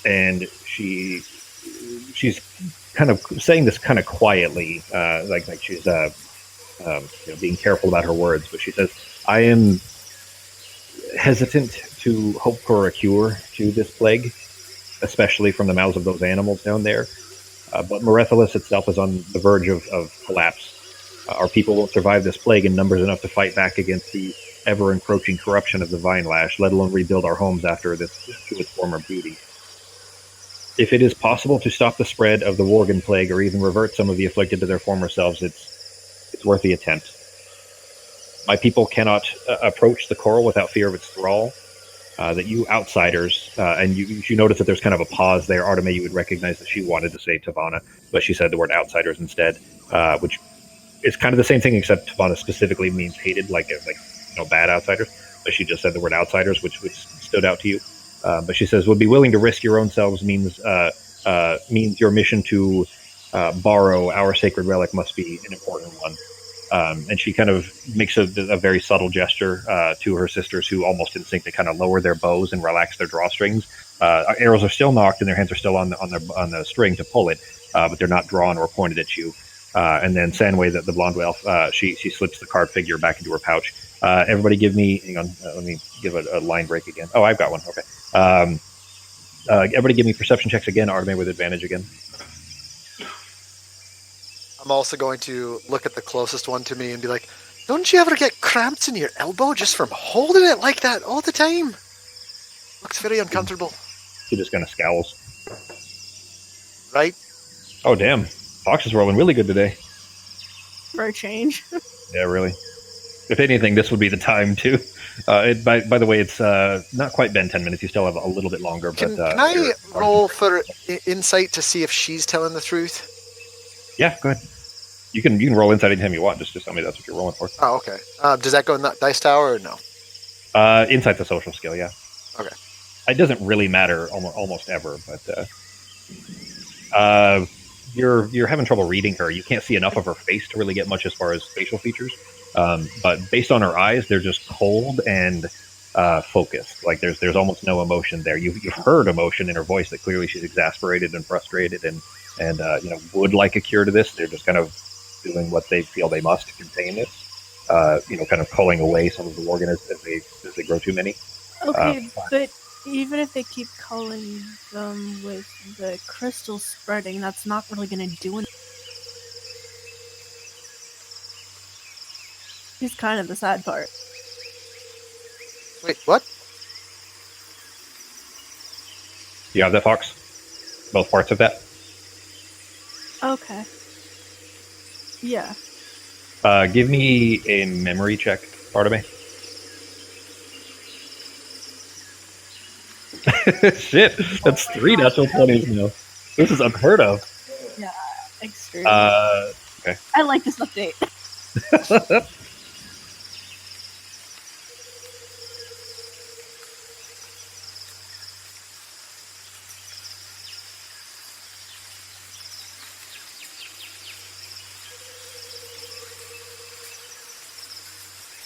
and she's kind of saying this kind of quietly, like she's being careful about her words, but she says, "I am hesitant to hope for a cure to this plague, especially from the mouths of those animals down there. But Merethalis itself is on the verge of collapse. Our people won't survive this plague in numbers enough to fight back against the ever-encroaching corruption of the Vine Lash, let alone rebuild our homes after this to its former beauty. If it is possible to stop the spread of the Worgen plague or even revert some of the afflicted to their former selves, it's worth the attempt. My people cannot approach the coral without fear of its thrall. That you outsiders, and you notice that there's kind of a pause there. Arteme, you would recognize that she wanted to say Tavana, but she said the word outsiders instead, which is kind of the same thing, except Tavana specifically means hated, like bad outsiders. But she just said the word outsiders, which stood out to you. But she says, would be willing to risk your own selves means your mission to borrow our sacred relic must be an important one. And she kind of makes a very subtle gesture to her sisters, who almost instinct to kind of lower their bows and relax their drawstrings. Arrows are still knocked, and their hands are still on the string to pull it, but they're not drawn or pointed at you. And then Sandway, the blonde elf, she slips the card figure back into her pouch. Everybody, give me. Hang on, let me give a line break again. Oh, I've got one. Okay. Everybody, give me perception checks again. Arteme with advantage again. I'm also going to look at the closest one to me and be like, don't you ever get cramps in your elbow just from holding it like that all the time? Looks very uncomfortable. She just kind of scowls. Right? Oh, damn. Fox is rolling really good today. For a change. Yeah, really. If anything, this would be the time, too. By the way, it's not quite been 10 minutes. You still have a little bit longer. Can I roll for insight to see if she's telling the truth? Yeah, go ahead. You can roll insight anytime you want. Just tell me that's what you're rolling for. Oh, okay. Does that go in that dice tower or no? Insight's a social skill, yeah. Okay. It doesn't really matter almost ever, but you're having trouble reading her. You can't see enough of her face to really get much as far as facial features. But based on her eyes, they're just cold and focused. Like there's almost no emotion there. You've heard emotion in her voice that clearly she's exasperated and frustrated and would like a cure to this. They're just kind of doing what they feel they must to contain this. Kind of culling away some of the organ as they grow too many. Okay, but even if they keep culling them with the crystal spreading, that's not really going to do anything. He's kind of the sad part. Wait, what? You have that, Fox? Both parts of that? Okay. Yeah. Give me a memory check, Arteme. Shit, that's 3 natural 20s now. This is unheard of. Yeah, extremely. Okay. I like this update.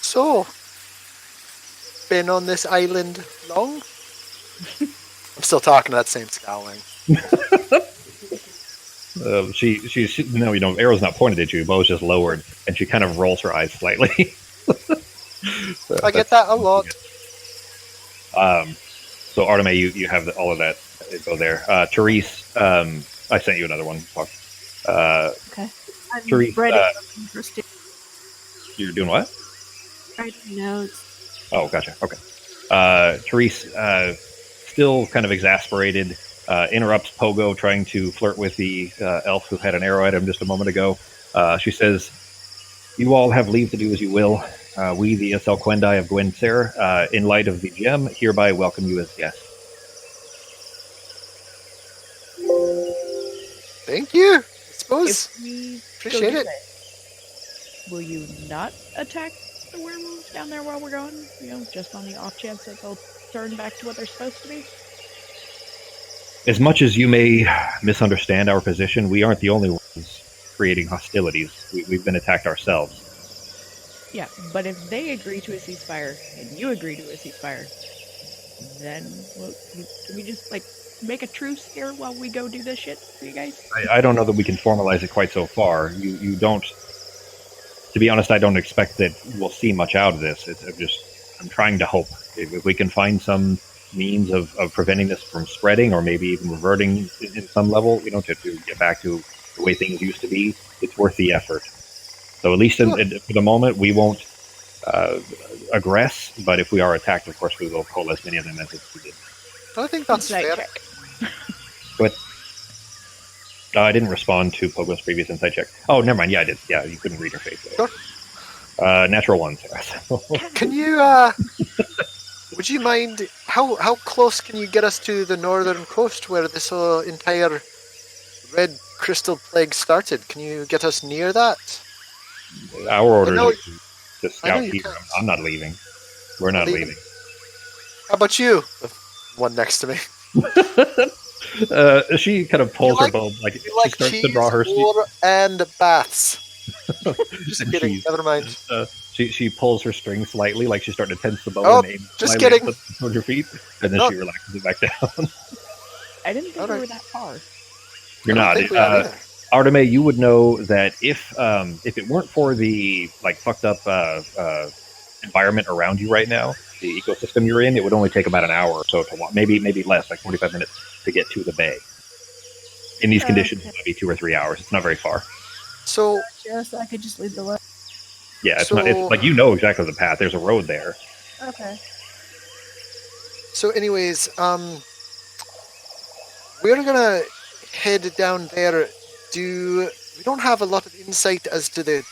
So, been on this island long? I'm still talking to that same scowling. No, arrow's not pointed at you. Bow's just lowered, and she kind of rolls her eyes slightly. I get that a lot. So Arteme, you have all of that go there. Therese, I sent you another one. Okay. I'm Therese, writing first. you're doing what? Writing notes. Oh, gotcha. Okay. Therese, still kind of exasperated, interrupts Pogo trying to flirt with the elf who had an arrow at him just a moment ago. She says, "You all have leave to do as you will. We, the SL Quendi of Gwenser, in light of the gem, hereby welcome you as guests." Thank you. I suppose. If we Appreciate go do it. that, will you not attack the werewolves down there while we're gone? Just on the off chance that they'll turn back to what they're supposed to be? As much as you may misunderstand our position, we aren't the only ones creating hostilities. We've been attacked ourselves. Yeah, but if they agree to a ceasefire and you agree to a ceasefire, then can we just make a truce here while we go do this shit for you guys? I don't know that we can formalize it quite so far. You don't. To be honest, I don't expect that we'll see much out of this. I'm trying to hope if we can find some means of preventing this from spreading, or maybe even reverting in some level, to get back to the way things used to be. It's worth the effort. So at least for the moment, we won't aggress. But if we are attacked, of course, we will pull as many of them as we did. I think that's Insight fair. check. But I didn't respond to Pogo's previous insight check. Oh, never mind. Yeah, I did. Yeah, you couldn't read her face. Sure. Natural one, Sarah. Can you, would you mind, how close can you get us to the northern coast where this whole entire red crystal plague started? Can you get us near that? Our order know- is to scout you here. can't. I'm not leaving. We're not leaving. How about you? The one next to me. She kind of pulls her bow, You she like starts cheese to draw her. and baths. Just And kidding. cheese. Never mind. She pulls her string slightly, like she's starting to tense the bow Oh, and aim just slightly kidding. towards her feet, and then No. she relaxes it back down. I didn't think Alright. we were that far. You're I don't not. think we are either. Arteme, you would know that if it weren't for the fucked up environment around you right now, the ecosystem you're in, it would only take about an hour or so to walk, maybe less, like 45 minutes to get to the bay. In these conditions, it might be 2 or 3 hours. It's not very far. So, Yes, I could just leave the way. Yeah, it's not. It's So- like exactly the path. There's a road there. Okay. anyways, we're gonna head down there. We don't have a lot of insight as to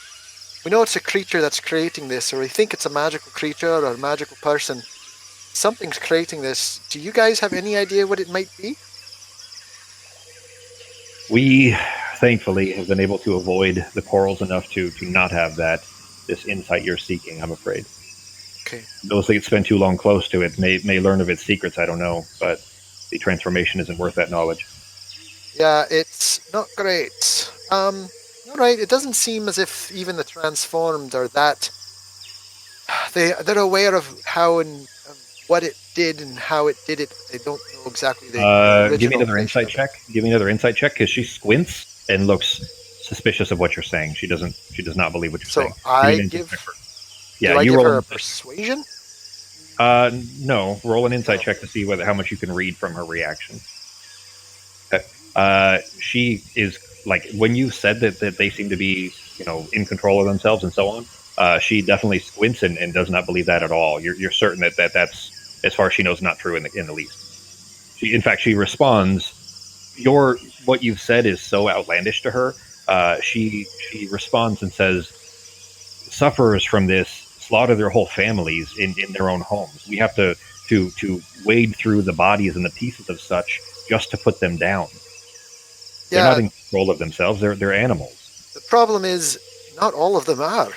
we know it's a creature that's creating this, or we think it's a magical creature or a magical person. Something's creating this. Do you guys have any idea what it might be? We, thankfully, have been able to avoid the corals enough to not have this insight you're seeking, I'm afraid. Okay. Those that spend too long close to it may learn of its secrets, I don't know, but the transformation isn't worth that knowledge. Yeah, it's not great. Alright, it doesn't seem as if even the transformed are that... They're aware of how and what it did and how it did it, but they don't know exactly the original Give me another creation insight of it. check. Give me another insight check, because she squints and looks suspicious of what you're saying. She does not believe what you're So saying. I me an insight give... check first. Do Yeah, I you give roll. her a persuasion? No, roll an insight check to see how much you can read from her reaction. Okay. She is when you said that they seem to be in control of themselves and so on. She definitely squints and does not believe that at all. You're certain that's, as far as she knows, not true in the least. In fact, she responds. What you've said is so outlandish to her. She responds and says, "Sufferers from this slaughter their whole families in their own homes. We have to wade through the bodies and the pieces of such just to put them down. They're not in control of themselves. They're animals." The problem is, not all of them are.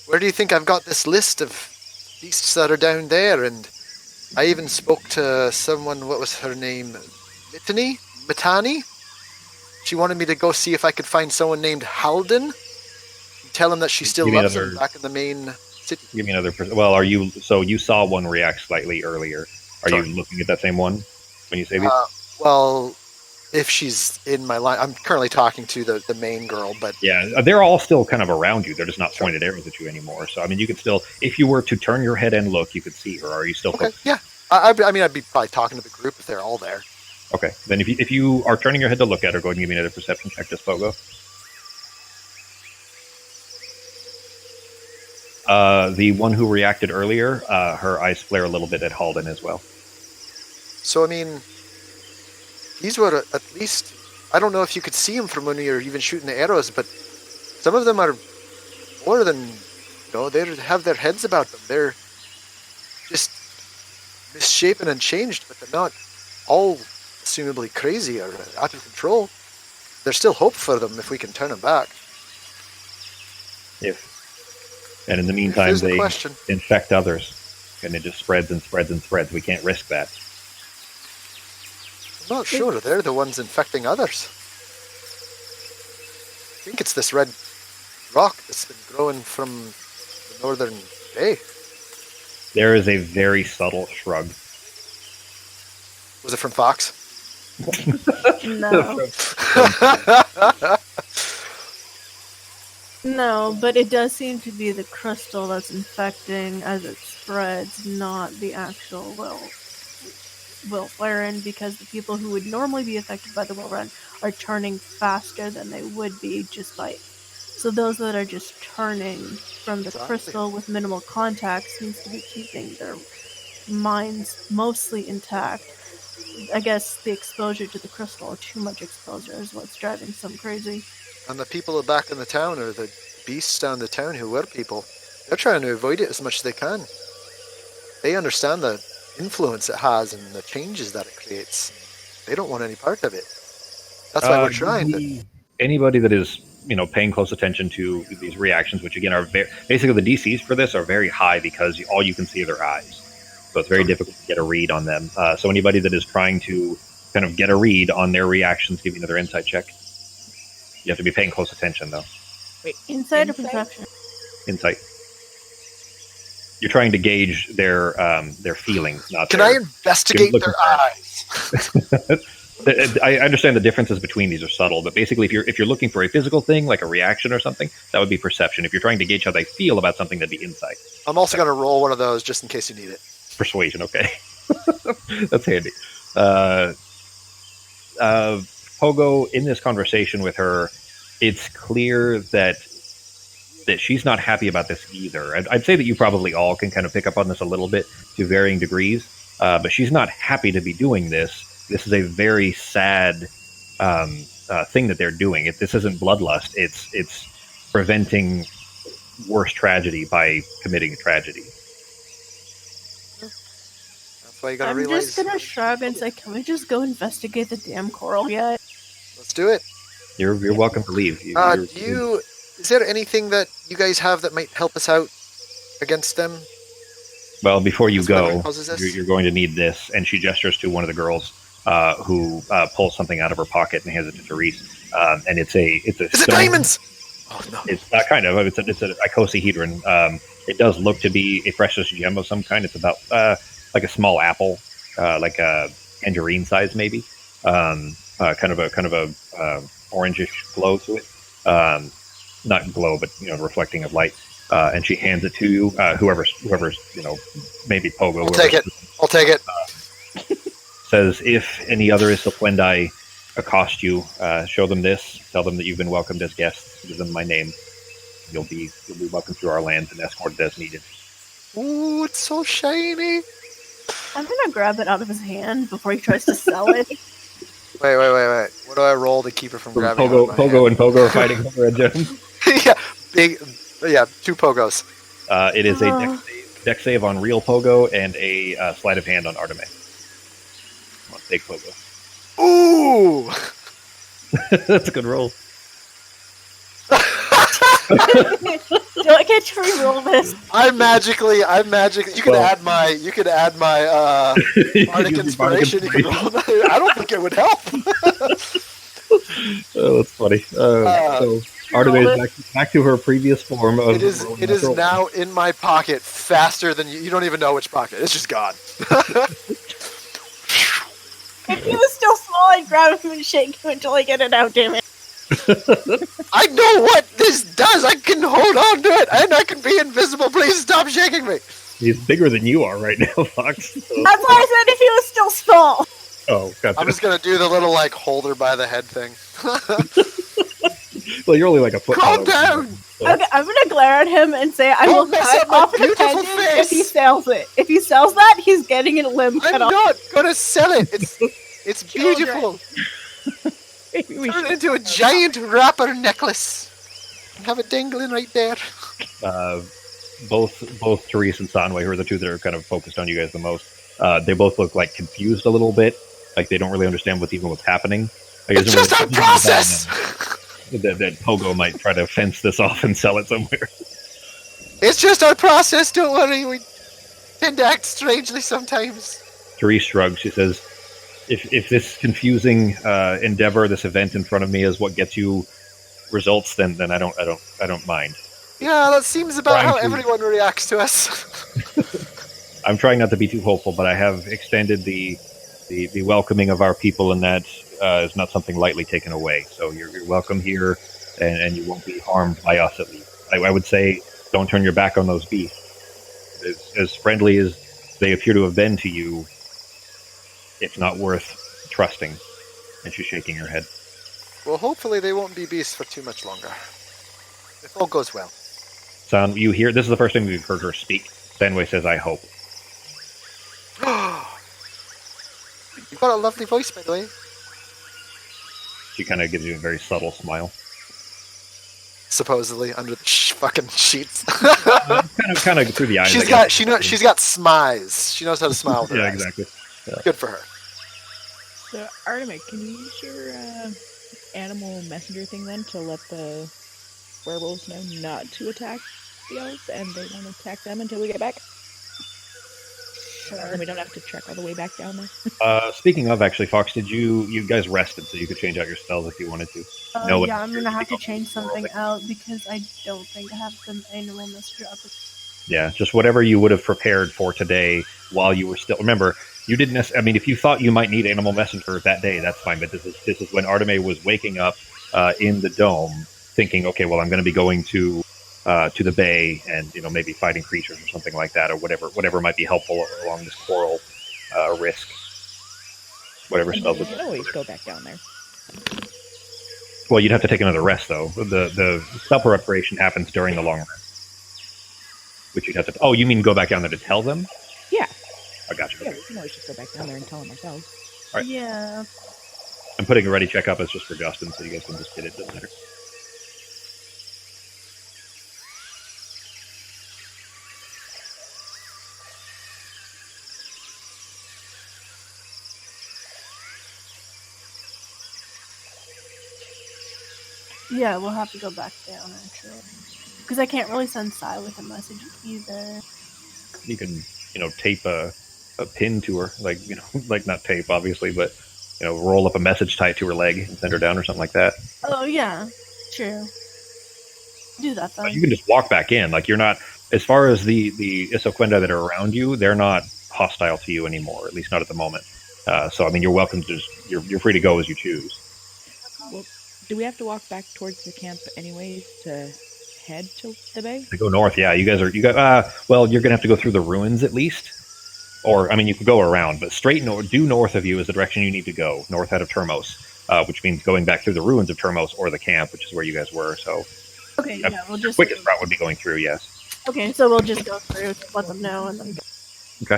Where do you think I've got this list of beasts that are down there? And I even spoke to someone, what was her name? Mitani? She wanted me to go see if I could find someone named Halden. And tell him that she still Give me loves another- him back in the main city. Give me another. Well, are you? So you saw one react slightly earlier. Are Sorry. you looking at that same one when you say these? Well, if she's in my line. I'm currently talking to the main girl, but Yeah, they're all still kind of around you. They're just not pointed arrows at you anymore. So I mean, you could still, if you were to turn your head and look, you could see her. Are you still okay, focused? yeah. I mean, I'd be probably talking to the group if they're all there. Okay, then if you are turning your head to look at her, go ahead and give me another perception check, just Pogo. The one who reacted earlier, her eyes flare a little bit at Halden as well. So I mean, these were at least. I don't know if you could see them from when you're even shooting the arrows, but some of them are more than, they have their heads about them. They're just misshapen and changed, but they're not all assumably crazy or out of control. There's still hope for them if we can turn them back. And in the meantime, they question. infect others, and it just spreads and spreads and spreads. We can't risk that. I'm not sure. They're the ones infecting others. I think it's this red rock that's been growing from the northern bay. There is a very subtle shrug. Was it from Fox? No. No, but it does seem to be the crystal that's infecting as it spreads, not the actual Will Flaren, because the people who would normally be affected by the Will Run are turning faster than they would be just by. So those that are just turning from the crystal with minimal contact seems to be keeping their minds mostly intact. I guess the exposure to the crystal, or too much exposure, is what's driving some crazy. And the people back in the town, or the beasts down the town who were people, they're trying to avoid it as much as they can. They understand the influence it has and the changes that it creates. They don't want any part of it. That's why we're trying. Anybody that is, paying close attention to these reactions, which again are basically the DCs for this are very high because all you can see are their eyes. So it's very difficult to get a read on them. So anybody that is trying to kind of get a read on their reactions, give you another insight check. You have to be paying close attention, though. Wait, Insight or perception? Insight. You're trying to gauge their feelings, not. Can I investigate their eyes? I understand the differences between these are subtle, but basically, if you're looking for a physical thing like a reaction or something, that would be perception. If you're trying to gauge how they feel about something, that'd be insight. I'm also going to roll one of those just in case you need it. Persuasion, okay. That's handy. Pogo, in this conversation with her, it's clear that she's not happy about this either. I'd say that you probably all can kind of pick up on this a little bit to varying degrees, but she's not happy to be doing this. This is a very sad thing that they're doing. This isn't bloodlust. It's preventing worse tragedy by committing tragedy. That's why you gotta I'm realize. just gonna shrug and say, "Can we just go investigate the damn coral yet?" Let's do it. You're welcome to leave. Is there anything that you guys have that might help us out against them? Well, before you go, Causes this? you're going to need this. And she gestures to one of the girls who pulls something out of her pocket and hands it to Therese. And it's a Is it stone. diamonds? Oh no! It's kind of. It's an icosahedron. It does look to be a precious gem of some kind. It's about like a small apple, like a tangerine size maybe. Kind of a orangish glow to it. Not glow, but reflecting of light. And she hands it to you. Whoever's maybe Pogo. I'll take it. Says, if any other Isoplendi accost you, show them this. Tell them that you've been welcomed as guests. Give them my name. You'll be welcomed through our lands and escorted as needed. Ooh, it's so shiny. I'm gonna grab it out of his hand before he tries to sell it. Wait. What do I roll to keep it from grabbing? Pogo and Pogo are fighting over a gem. Yeah, two Pogos. It is a dex save on real Pogo and a sleight of hand on Arteme. Come on, take Pogo. Ooh! That's a good roll. Do I get to re-roll this? I'm magically. You could add my bardic inspiration. You could roll that. I don't think it would help. Oh, that's funny. So Arteme is back to her previous form of. It is now in my pocket faster than you don't even know which pocket. It's just gone. He was still small like grab him and shake him until I get it out, damn it. I know what this does. I can hold on to it, and I can be invisible. Please stop shaking me. He's bigger than you are right now, Fox. That's why I said if he was still small. Oh, gotcha. I'm just gonna do the little like holder by the head thing. Well, you're only like a foot. Calm down. Okay, I'm gonna glare at him and say I will Don't mess cut up my off an beautiful appendage face. if he sells it. If he sells that, he's getting a limb I'm cut off. not gonna sell it. It's beautiful. Maybe we Turn it should. into a giant wrapper necklace. Have it dangling right there. Both Therese and Sanway, who are the two that are kind of focused on you guys the most, they both look like confused a little bit. Like they don't really understand what's happening. Like, It's just our process. That Pogo might try to fence this off and sell it somewhere. It's just our process. Don't worry. We tend to act strangely sometimes. Therese shrugs. She says, "If this confusing endeavor, this event in front of me, is what gets you results, then I don't mind. Yeah, that seems about Trying how to- everyone reacts to us. I'm trying not to be too hopeful, but I have extended the welcoming of our people, and that is not something lightly taken away. So you're welcome here, and you won't be harmed by us at least. I would say don't turn your back on those beasts. As friendly as they appear to have been to you, it's not worth trusting." And she's shaking her head. Well, hopefully they won't be beasts for too much longer. If all goes well. Sound you hear? This is the first time we've heard her speak. Fenway says, "I hope." You've got a lovely voice, by the way. She kind of gives you a very subtle smile. Supposedly under the fucking sheets. kind of through the eyes. I she's guess. got smiles. She knows how to smile with her Yeah, eyes. exactly. Good for her. So, Artemis, can you use your animal messenger thing then to let the werewolves know not to attack the elves, and they won't attack them until we get back? And we don't have to trek all the way back down there. Speaking of, actually, Fox, did you guys rested so you could change out your spells if you wanted to? No, Yeah, I'm gonna have to change something out because I don't think I have the animal messenger up. Yeah, just whatever you would have prepared for today while you were still. Remember, you didn't necessarily. I mean, if you thought you might need animal messenger that day, that's fine. But this is when Artemis was waking up in the dome, thinking, okay, well, I'm going to be going to the bay and maybe fighting creatures or something like that, or whatever might be helpful along this coral risk. Whatever And spells. you can always go back down there. Well, you'd have to take another rest though. The spell preparation happens during the long rest, which you'd have to. Oh, you mean go back down there to tell them? Yeah. I got you. Yeah, we can always just go back down there and tell them ourselves. Right. Yeah. I'm putting a ready check up as just for Justin, so you guys can just get it. Doesn't matter. Yeah, we'll have to go back down actually. Because I can't really send Sai with a message either. You can, tape a pin to her, like like not tape, obviously, but roll up a message tied to her leg and send her down or something like that. Oh yeah, true. Do that then. You can just walk back in. Like you're not, as far as the Isoquenda that are around you, they're not hostile to you anymore, at least not at the moment. So I mean, you're welcome to just you're free to go as you choose. Well, do we have to walk back towards the camp anyways to head to the bay? To go north, yeah. Well, you're gonna have to go through the ruins at least. Or, I mean, you could go around, but straight due north of you is the direction you need to go, north out of Termos, which means going back through the ruins of Termos or the camp, which is where you guys were. So, Okay, yeah, we'll just. quickest route would be going through, yes. Okay, so we'll just go through, let them know, and then. Okay.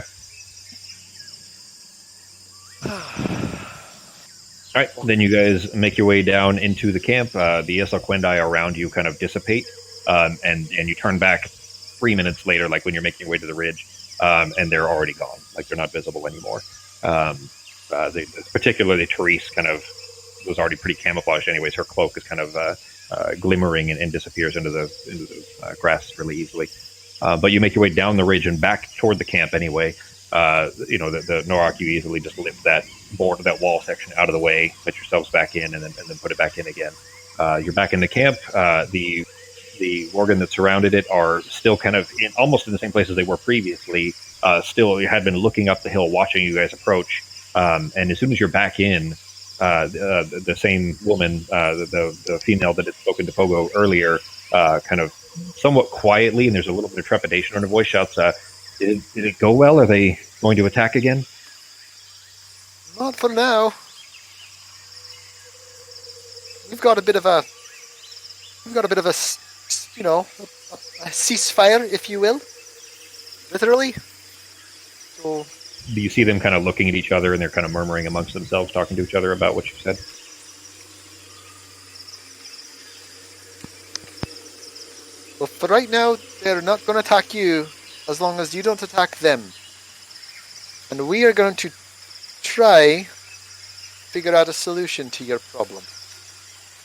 All right, then you guys make your way down into the camp. The Isoquendi around you kind of dissipate, and you turn back 3 minutes later, like when you're making your way to the ridge. And they're already gone. Like they're not visible anymore. Particularly Therese kind of was already pretty camouflaged anyways. Her cloak is kind of glimmering and disappears into the grass really easily. But you make your way down the ridge and back toward the camp anyway. The Norak, you easily just lift that wall section out of the way, put yourselves back in, and then put it back in again. You're back in the camp. The Worgen that surrounded it are still kind of almost in the same place as they were previously. Still, you had been looking up the hill, watching you guys approach. And as soon as you're back in, the same woman, the female that had spoken to Pogo earlier, kind of somewhat quietly, and there's a little bit of trepidation in her voice, shouts, did it go well? Are they going to attack again? Not for now. We've got a bit of a, you know, a ceasefire, if you will, literally. So Do you see them kind of looking at each other and they're kind of murmuring amongst themselves, talking to each other about what you said? well, for right now, they're not going to attack you as long as you don't attack them. And we are going to try figure out a solution to your problem.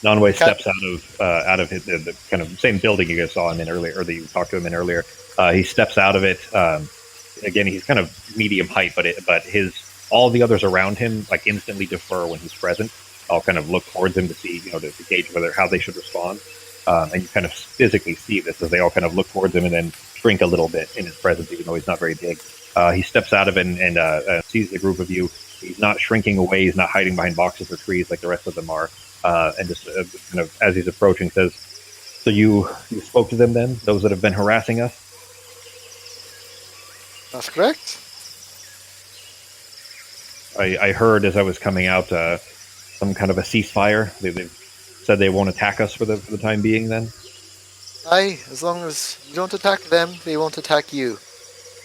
Nonway steps out of the kind of same building you guys saw him in earlier, or that you talked to him in earlier. He steps out of it. Again, he's kind of medium height, but all the others around him like instantly defer when he's present. I'll kind of look towards him to see, to gauge how they should respond. And you kind of physically see this as they all kind of look towards him and then shrink a little bit in his presence, even though he's not very big. He steps out of it and sees the group of you. He's not shrinking away. He's not hiding behind boxes or trees like the rest of them are. And just kind of as he's approaching says, so you spoke to them then, those that have been harassing us? That's correct. I heard as I was coming out some kind of a ceasefire. They've said they won't attack us for the time being then? Aye, as long as you don't attack them, they won't attack you.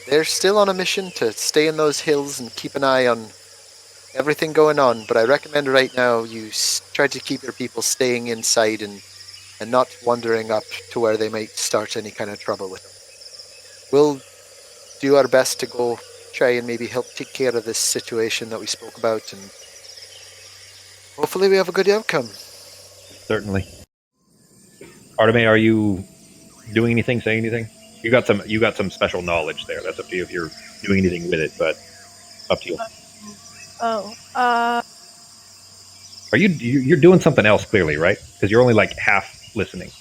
They're still on a mission to stay in those hills and keep an eye on everything going on, but I recommend right now you try to keep your people staying inside and not wandering up to where they might start any kind of trouble with them. We'll do our best to go try and maybe help take care of this situation that we spoke about, and hopefully we have a good outcome. Certainly. Arteme, are you doing anything, saying anything? You got some special knowledge there. That's up to you if you're doing anything with it, but up to you. Are you're doing something else clearly, right? Because you're only like half listening.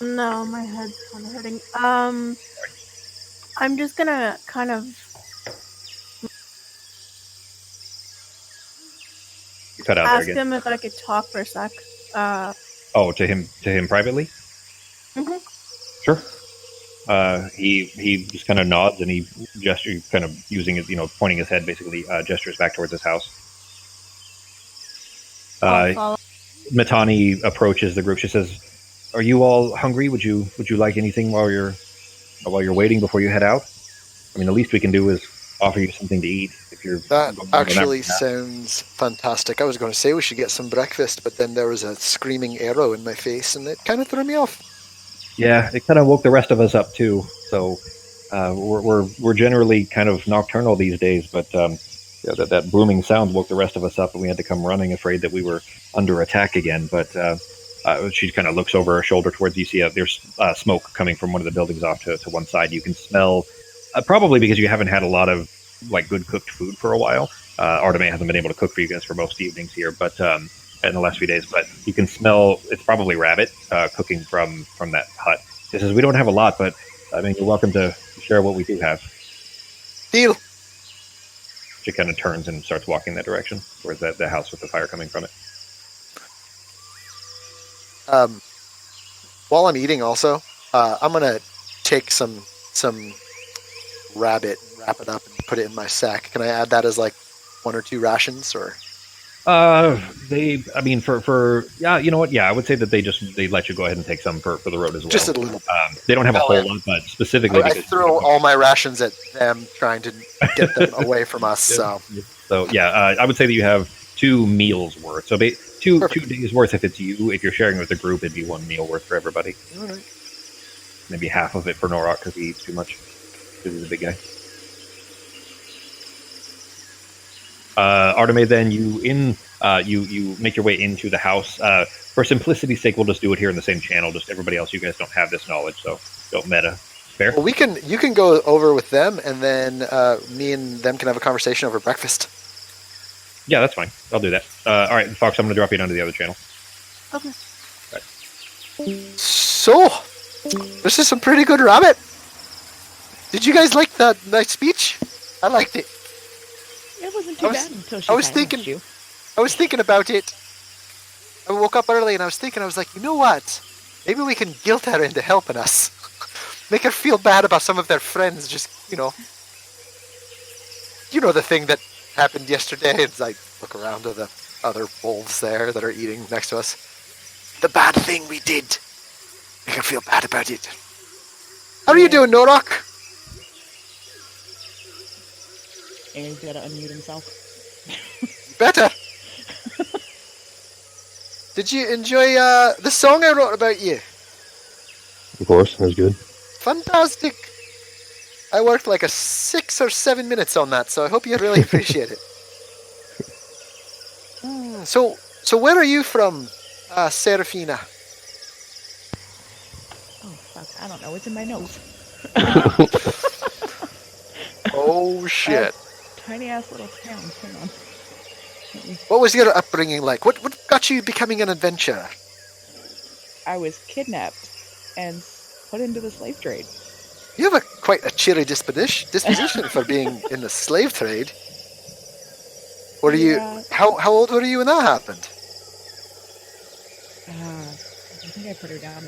No, my head's kind of hurting. I'm just gonna kind of. You cut out ask there again. him if I could talk for a sec. To him privately? Mm-hmm. Sure. He just kind of nods and he gestures, kind of using it, pointing his head, basically gestures back towards his house. Matani approaches the group. She says, "Are you all hungry? Would you like anything while you're waiting before you head out? I mean, the least we can do is offer you something to eat if you're." That actually sounds fantastic. I was going to say we should get some breakfast, but then there was a screaming arrow in my face, and it kind of threw me off. Yeah, it kind of woke the rest of us up too. So we're generally kind of nocturnal these days, but that booming sound woke the rest of us up, and we had to come running, afraid that we were under attack again. But she kind of looks over her shoulder towards you. See, there's smoke coming from one of the buildings off to one side. You can smell, probably because you haven't had a lot of good cooked food for a while. Arteme hasn't been able to cook for you guys for most evenings here, but in the last few days. But you can smell, it's probably rabbit cooking from that hut. She says, "We don't have a lot, but I mean, you're welcome to share what we do have." Deal. She kind of turns and starts walking that direction, towards the house with the fire coming from it. While I'm eating, also, I'm gonna take some rabbit, wrap it up, and put it in my sack. Can I add that as 1 or 2 rations, or? You know what? Yeah, I would say that they let you go ahead and take some for the road as well. Just a little. They don't have a whole lot, but specifically, I throw all my rations at them, trying to get them away from us. So yeah, I would say that you have 2 meals worth. So two days worth if it's you. If you're sharing with the group, it'd be 1 meal worth for everybody. All right. Maybe half of it for Norok because he eats too much. Because he's a big guy. Arteme, then you make your way into the house. For simplicity's sake, we'll just do it here in the same channel. Just everybody else, you guys don't have this knowledge, so don't meta. Fair? Well, you can go over with them, and then me and them can have a conversation over breakfast. Yeah, that's fine. I'll do that. All right, Fox, I'm going to drop you down to the other channel. Okay. Right. So, this is some pretty good rabbit. Did you guys like that speech? I liked it. It wasn't too bad until she I was silenced thinking- you. I was thinking about it. I woke up early and I was thinking, I was like, you know what? Maybe we can guilt her into helping us. Make her feel bad about some of their friends just, you know, the thing that happened yesterday. And I look around to the other wolves there that are eating next to us. The bad thing we did. Make her feel bad about it. How are you doing, Norok? And he's gotta unmute himself. Better. Did you enjoy the song I wrote about you? Of course, that's good. Fantastic. I worked like 6 or 7 minutes on that, so I hope you really appreciate it. So where are you from, Serafina? Oh fuck, I don't know. It's in my nose. Oh shit. Tiny ass little town. Hang on. What was your upbringing like? What got you becoming an adventurer? I was kidnapped and put into the slave trade. You have quite a cheery disposition for being in the slave trade. Were you? How old were you when that happened? I think I put her down.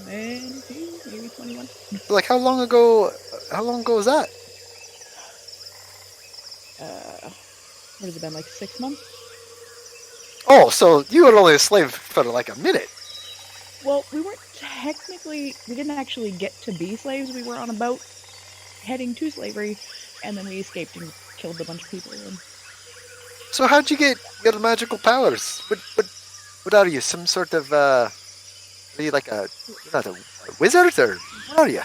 Maybe 21. Like how long ago? How long ago was that? What has it been, like 6 months? Oh, so you were only a slave for like a minute. Well, we didn't actually get to be slaves. We were on a boat heading to slavery, and then we escaped and killed a bunch of people. And So how'd you get your magical powers? What are you? Some sort of are you like you're not a wizard, or what are you?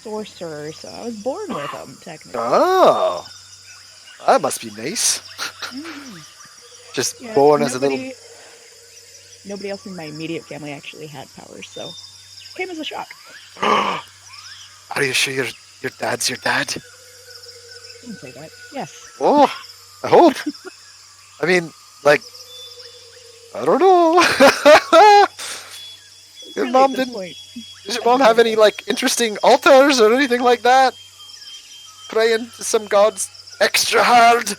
sorcerer, so I was born with them, technically. Oh, that must be nice. Just Yeah, born as a little. Nobody else in my immediate family actually had powers, so came as a shock. Are you sure your dad's your dad? Didn't say that. Yes. Oh, I hope. I mean, like, I don't know. Your Really, mom at this didn't. point, Does your mom have any like interesting altars or anything like that? Praying to some gods extra hard?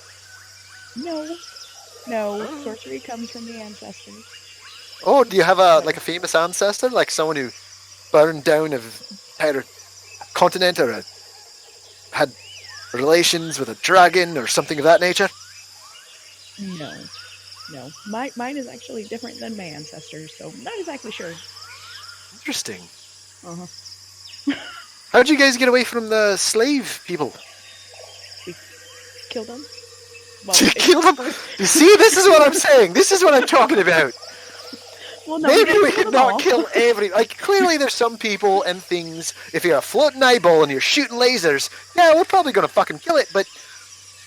No, sorcery comes from the ancestors. Oh, do you have a famous ancestor, like someone who burned down an entire continent or had relations with a dragon or something of that nature? No. Mine is actually different than my ancestors, so I'm not exactly sure. Interesting. Uh-huh. How'd you guys get away from the slave people? Killed them? Well, You killed them? You see, this is what I'm saying. This is what I'm talking about. Well, no, Maybe we didn't could kill them not all. kill every. Like, clearly there's some people and things. If you're a floating eyeball and you're shooting lasers, yeah, we're probably gonna fucking kill it. But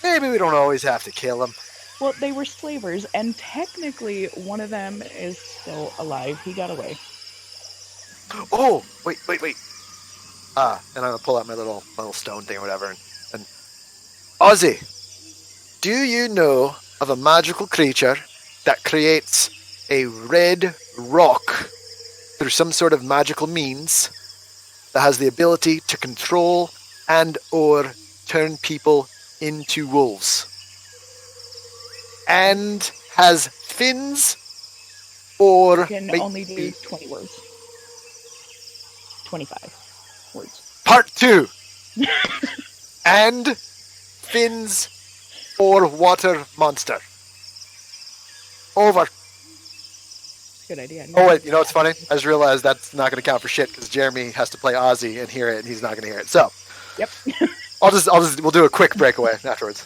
maybe we don't always have to kill them. Well, they were slavers, and technically one of them is still alive. He got away. Oh, wait. And I'm gonna pull out my little stone thing or whatever. And Ozzy, do you know of a magical creature that creates a red rock through some sort of magical means that has the ability to control and or turn people into wolves? And has fins or Can only do 20 words. 25 words. Part 2. And fins or water monster. Over. Good idea. Oh wait, you know what's funny? I just realized that's not going to count for shit because Jeremy has to play Ozzy and hear it, and he's not going to hear it. So, Yep. we'll do a quick breakaway afterwards.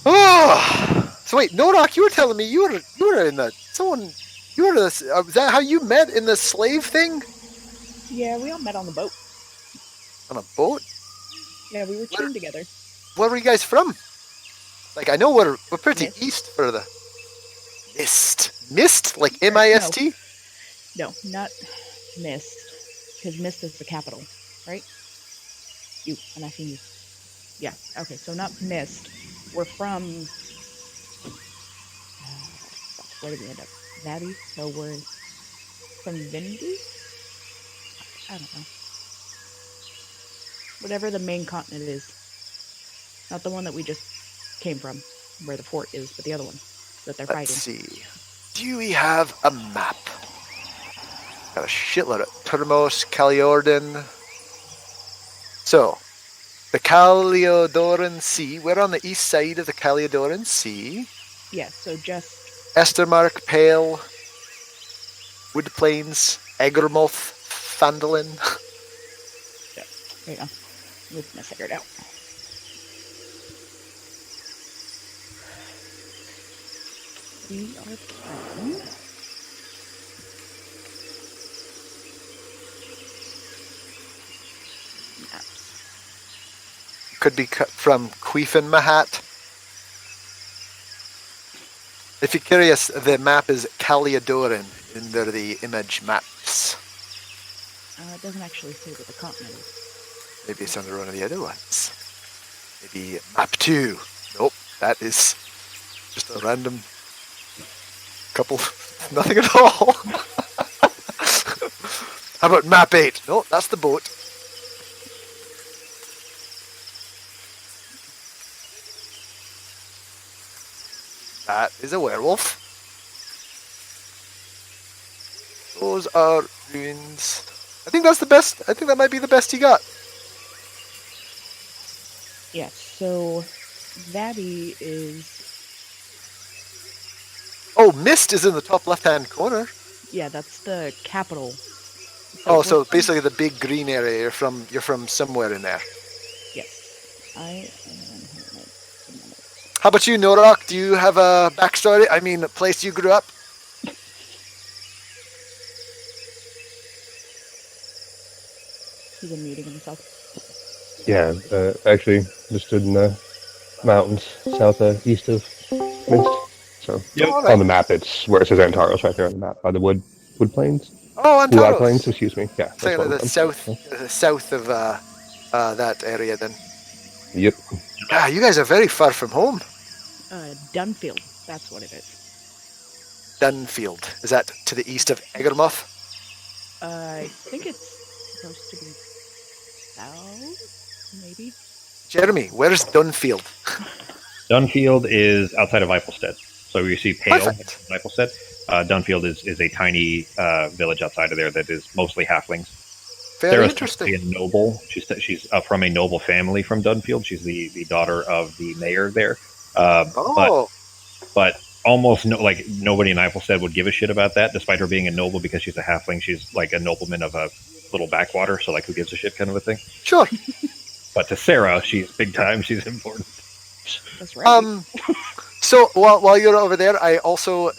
Oh, so wait, Norok, you were telling me you were in the is that how you met in the slave thing? Yeah, we all met on the boat. On a boat? Yeah, we were chained together. Where were you guys from? Like, I know we're pretty Mist. east for the Mist, like M-I-S-T. No, not Mist, because Mist is the capital, right? I'm asking you. Yeah. Okay, so not Mist. We're from. Where did we end up? Navi. So we're from Vindy. I don't know. Whatever the main continent is. Not the one that we just came from, where the fort is, but the other one that they're Let's fighting. see. Do we have a map? Got a shitload of Termos, Caliordan. So, the Caliodoran Sea. We're on the east side of the Caliodoran Sea. Yeah, so just Estermark, Pale, Wood Plains, Egermoth, Fandolin. there you go. Let's figure it out. We are from maps. Could be from Queefin Mahat. If you're curious, the map is Caliodoran under the image maps. It doesn't actually say what the continent is. Maybe it's under one of the other ones. Maybe map 2. Nope, that is just a random couple. Nothing at all. How about map 8? No, that's the boat. That is a werewolf. Those are ruins. I think that's the best. I think that might be the best you got. Yeah, so Vabby is... Oh, Mist is in the top left-hand corner. Yeah, that's the capital. So basically the big green area. You're from somewhere in there. Yes. I am... How about you, Norok? Do you have a backstory? I mean, a place you grew up? He's unmuting himself. Yeah, actually, just in the mountains southeast of Minsk. So Yep. on the map, it's where it says Antaros right there on the map by the wood plains. Oh, Blue Antaros. Plains, excuse me. Yeah, that's So where the I'm from. south of that area then. Yep. Ah, you guys are very far from home. Dunfield, that's what it is. Dunfield. Is that to the east of Egermoth? I think it's supposed to be south, maybe? Jeremy, where's Dunfield? Dunfield is outside of Eifelstead. So you see Pale Perfect. in Eifelstead. Dunfield is a tiny village outside of there that is mostly halflings. Very Sarah's interesting. technically a noble. She's from a noble family from Dunfield. She's the daughter of the mayor there. But almost nobody in Eifelstead would give a shit about that, despite her being a noble, because she's a halfling. She's like a nobleman of a little backwater, so like who gives a shit kind of a thing. Sure. But to Sarah, she's big time. She's important. That's right. So while you're over there, I also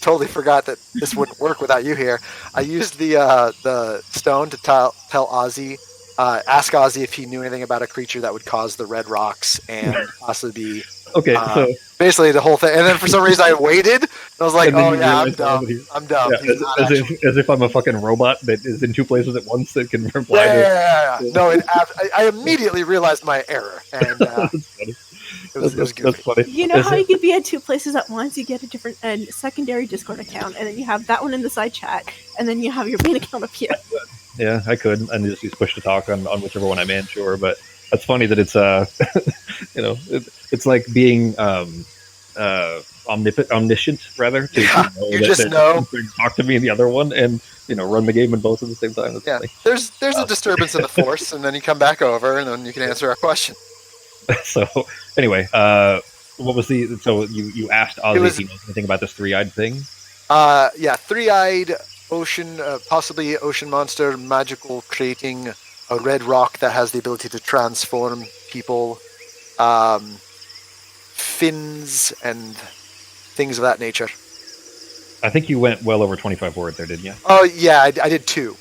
totally forgot that this wouldn't work without you here. I used the stone to tell Ozzy, ask Ozzy if he knew anything about a creature that would cause the red rocks and possibly be Okay, so basically the whole thing. And then for some reason I waited. And I was like, oh yeah, I'm dumb. I'm dumb. yeah, as if I'm a fucking robot that is in two places at once that can reply. Yeah. No, I immediately realized my error, and That's funny. it was That's goofy. funny. You know how you could be at two places at once? You get a different secondary Discord account, and then you have that one in the side chat, and then you have your main account up here. Yeah, I could, and just use push to talk on whichever one I'm in, sure. But that's funny that it's it's like being omniscient rather. To, Yeah, you just know. Talk to me in the other one, and run the game in both at the same time. That's Yeah, funny. there's a disturbance in the force, and then you come back over, and then you can answer our question. So anyway, what was so you asked Ozzy if he knows anything about this three-eyed thing? Yeah, three-eyed ocean, possibly ocean monster, magical, creating a red rock that has the ability to transform people, fins and things of that nature. I think you went well over 25 words there, didn't you? Oh yeah, I did 2.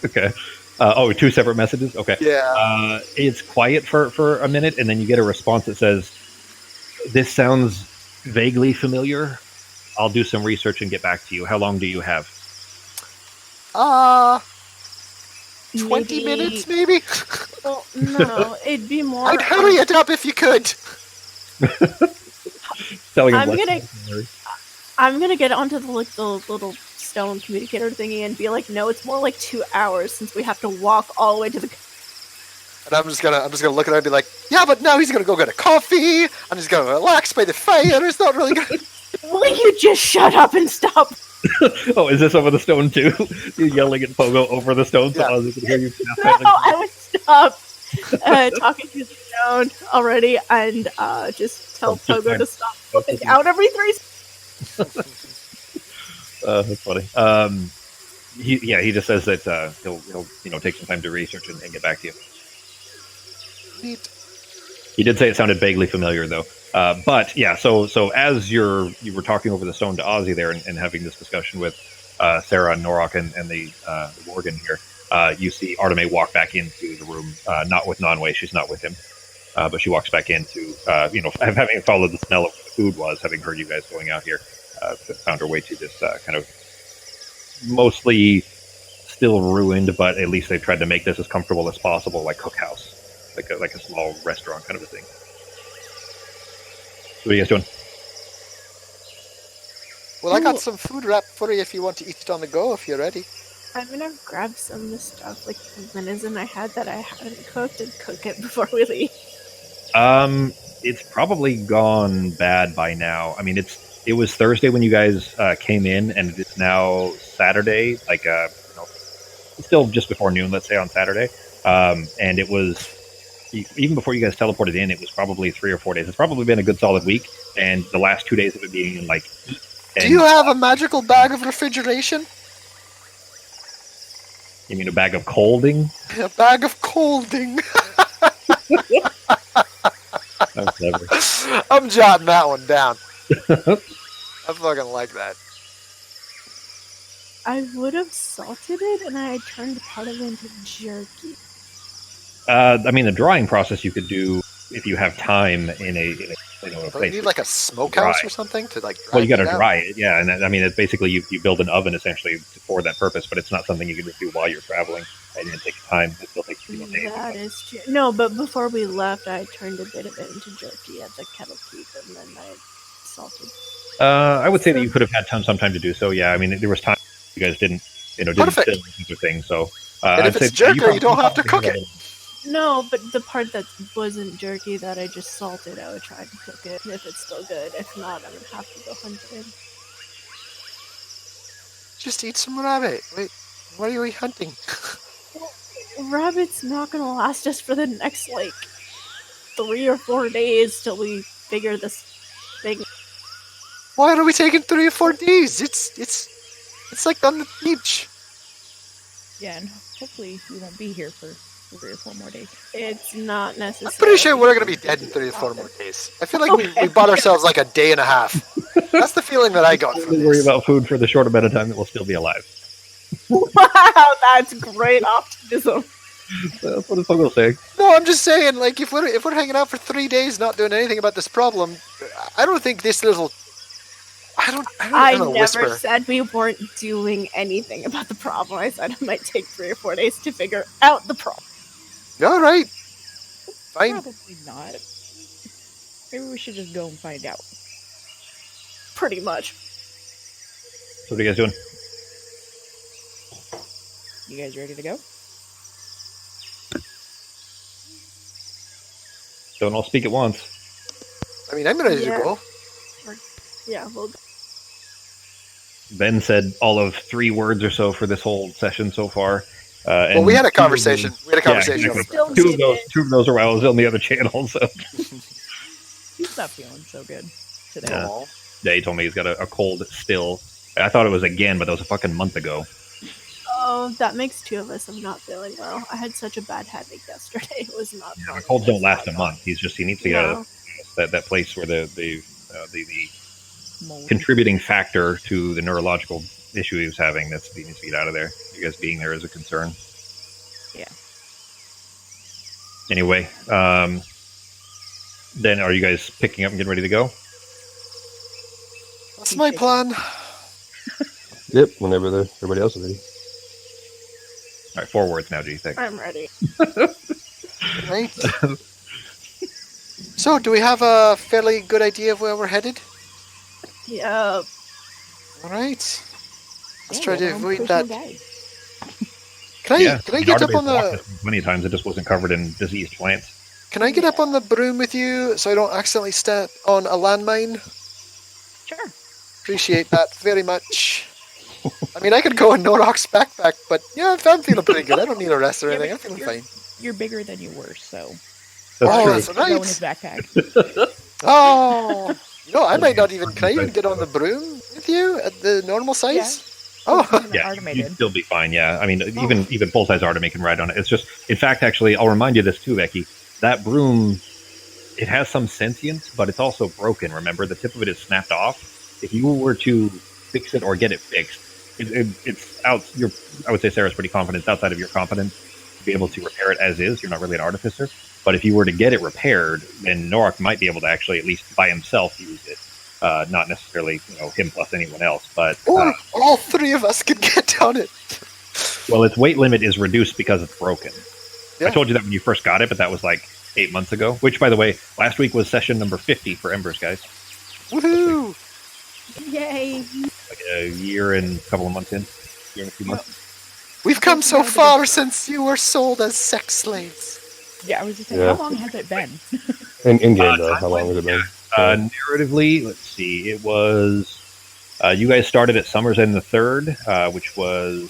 Okay. 2 separate messages? Okay. Yeah. It's quiet for a minute, and then you get a response that says, "This sounds vaguely familiar. I'll do some research and get back to you. How long do you have?" 20 minutes, maybe? Well, no, it'd be more. I'd hurry it up if you could. Telling him I'm what- gonna get onto the little stone communicator thingy and be like, no, it's more like 2 hours since we have to walk all the way to the. And I'm just gonna look at her and be like, yeah, but now he's gonna go get a coffee. I'm just gonna relax by the fire. It's not really gonna. Will you just shut up and stop? Oh, is this over the stone too? You're yelling at Pogo over the stone so Yeah. Ozzy can hear you. No, I would stop talking to the stone already and just tell Pogo to stop looking out every 3 seconds. That's funny. He just says that he'll take some time to research and get back to you. Neat. He did say it sounded vaguely familiar though. But yeah, so as you were talking over the stone to Ozzy there and having this discussion with Sarah and Norok and the Morgan here, you see Arteme walk back into the room, not with Nonway, she's not with him, but she walks back into, having followed the smell of what the food was, having heard you guys going out here, found her way to this kind of mostly still ruined, but at least they tried to make this as comfortable as possible, like cookhouse, like a small restaurant kind of a thing. What are you guys doing? Well, I got some food wrapped for you if you want to eat it on the go if you're ready. I'm gonna grab some of the stuff, like the venison I had that I hadn't cooked, and cook it before we leave. It's probably gone bad by now. I mean, it was Thursday when you guys came in, and it's now Saturday, still just before noon, let's say on Saturday. And it was even before you guys teleported in. It was probably 3 or 4 days. It's probably been a good solid week, and the last 2 days of it being like. Do you have a magical bag of refrigeration? You mean a bag of colding? A bag of colding. That's clever. I'm jotting that one down. I fucking like that. I would have salted it, and I turned part of it into jerky. I mean, the drying process you could do if you have time in a Don't place. you need like a smokehouse dry. or something to like dry Well, you got to it out? dry it, yeah. And I mean, it's basically you build an oven essentially for that purpose, but it's not something you can just do while you're traveling. And it takes time. It still takes days. That is true. No, but before we left, I turned a bit of it into jerky at the kettle keep, and then I salted. I would say that you could have had some time to do so. Yeah, I mean, there was time you guys didn't Perfect. film these other things. So, And if I'd it's say jerky, you don't have to cook it. No, but the part that wasn't jerky that I just salted, I would try to cook it if it's still good. If not, I would have to go hunt it. Just eat some rabbit. Wait, what are we hunting? Rabbit's not gonna last us for the next, 3 or 4 days till we figure this thing. Why are we taking 3 or 4 days? It's like on the beach. Yeah, and hopefully we won't be here for 3 or 4 more days. It's not necessary. I'm pretty sure we're gonna be dead in 3 or 4 more days. I feel like we bought ourselves like a day and a half. That's the feeling that I got from Don't worry this. about food for the short amount of time that we'll still be alive. Wow, that's great optimism. That's what Pogo's saying. No, I'm just saying, like, if we're hanging out for 3 days not doing anything about this problem, I don't think this little. I don't know, never whisper. said we weren't doing anything about the problem. I said it might take 3 or 4 days to figure out the problem. All right, fine. Probably not. Maybe we should just go and find out. Pretty much. So what are you guys doing? You guys ready to go? Don't all speak at once. I mean, I'm ready Yeah. to go. Yeah, well, Ben said all of 3 words or so for this whole session so far. Well, we had a conversation. We had a Yeah, conversation. exactly. Still Two of those are while I was on the other channel. So He's not feeling so good today. Yeah. Aw. yeah, he told me he's got a cold still. I thought it was again, but that was a fucking month ago. oh, that makes 2 of us. I'm not feeling well. I had such a bad headache yesterday. It was not. Yeah, fun. colds don't last a month. He needs to get out No. of that place where the Mold. contributing factor to the neurological issue he was having. He needs to get out of there. You guys being there is a concern. Yeah. Anyway, then are you guys picking up and getting ready to go? That's my plan. Yep, whenever everybody else is ready. All right, 4 words now. Do you think? I'm ready. Right. So, do we have a fairly good idea of where we're headed? Yeah. All right. Let's Yeah, try to we're on avoid personal that guide. Can I get up on the? Many times it just wasn't covered in diseased plants. Can I get up on the broom with you so I don't accidentally step on a landmine? Sure. Appreciate that very much. I mean, I could go in Norok's backpack, but yeah, I'm feeling pretty good. I don't need a rest or anything. I'm feeling fine. You're bigger than you were, so. That's Go in right. his backpack. Oh, I might not even. Can I even get on the broom with you at the normal size? Oh, yeah, you'd still be fine. Yeah, I mean, even full size Artemis can ride on it. It's just, in fact, actually, I'll remind you this too, Becky. That broom, it has some sentience, but it's also broken. Remember, the tip of it is snapped off. If you were to fix it or get it fixed, it's out. I would say Sarah's pretty confident. It's outside of your competence to be able to repair it as is. You're not really an artificer. But if you were to get it repaired, then Norok might be able to actually, at least by himself, use it. Not necessarily, him plus anyone else, but or all three of us could get on it. Well, its weight limit is reduced because it's broken. Yeah. I told you that when you first got it, but that was like 8 months ago. Which, by the way, last week was session number 50 for Embers, guys. Woohoo! Yay! Like a year and a couple of months in. Year and a few months. We've come so far since you were sold as sex slaves. Yeah, I was just saying, Yeah. how long has it been? In game though, how long has it been? Narratively, let's see. It was you guys started at Summer's End the 3rd, which was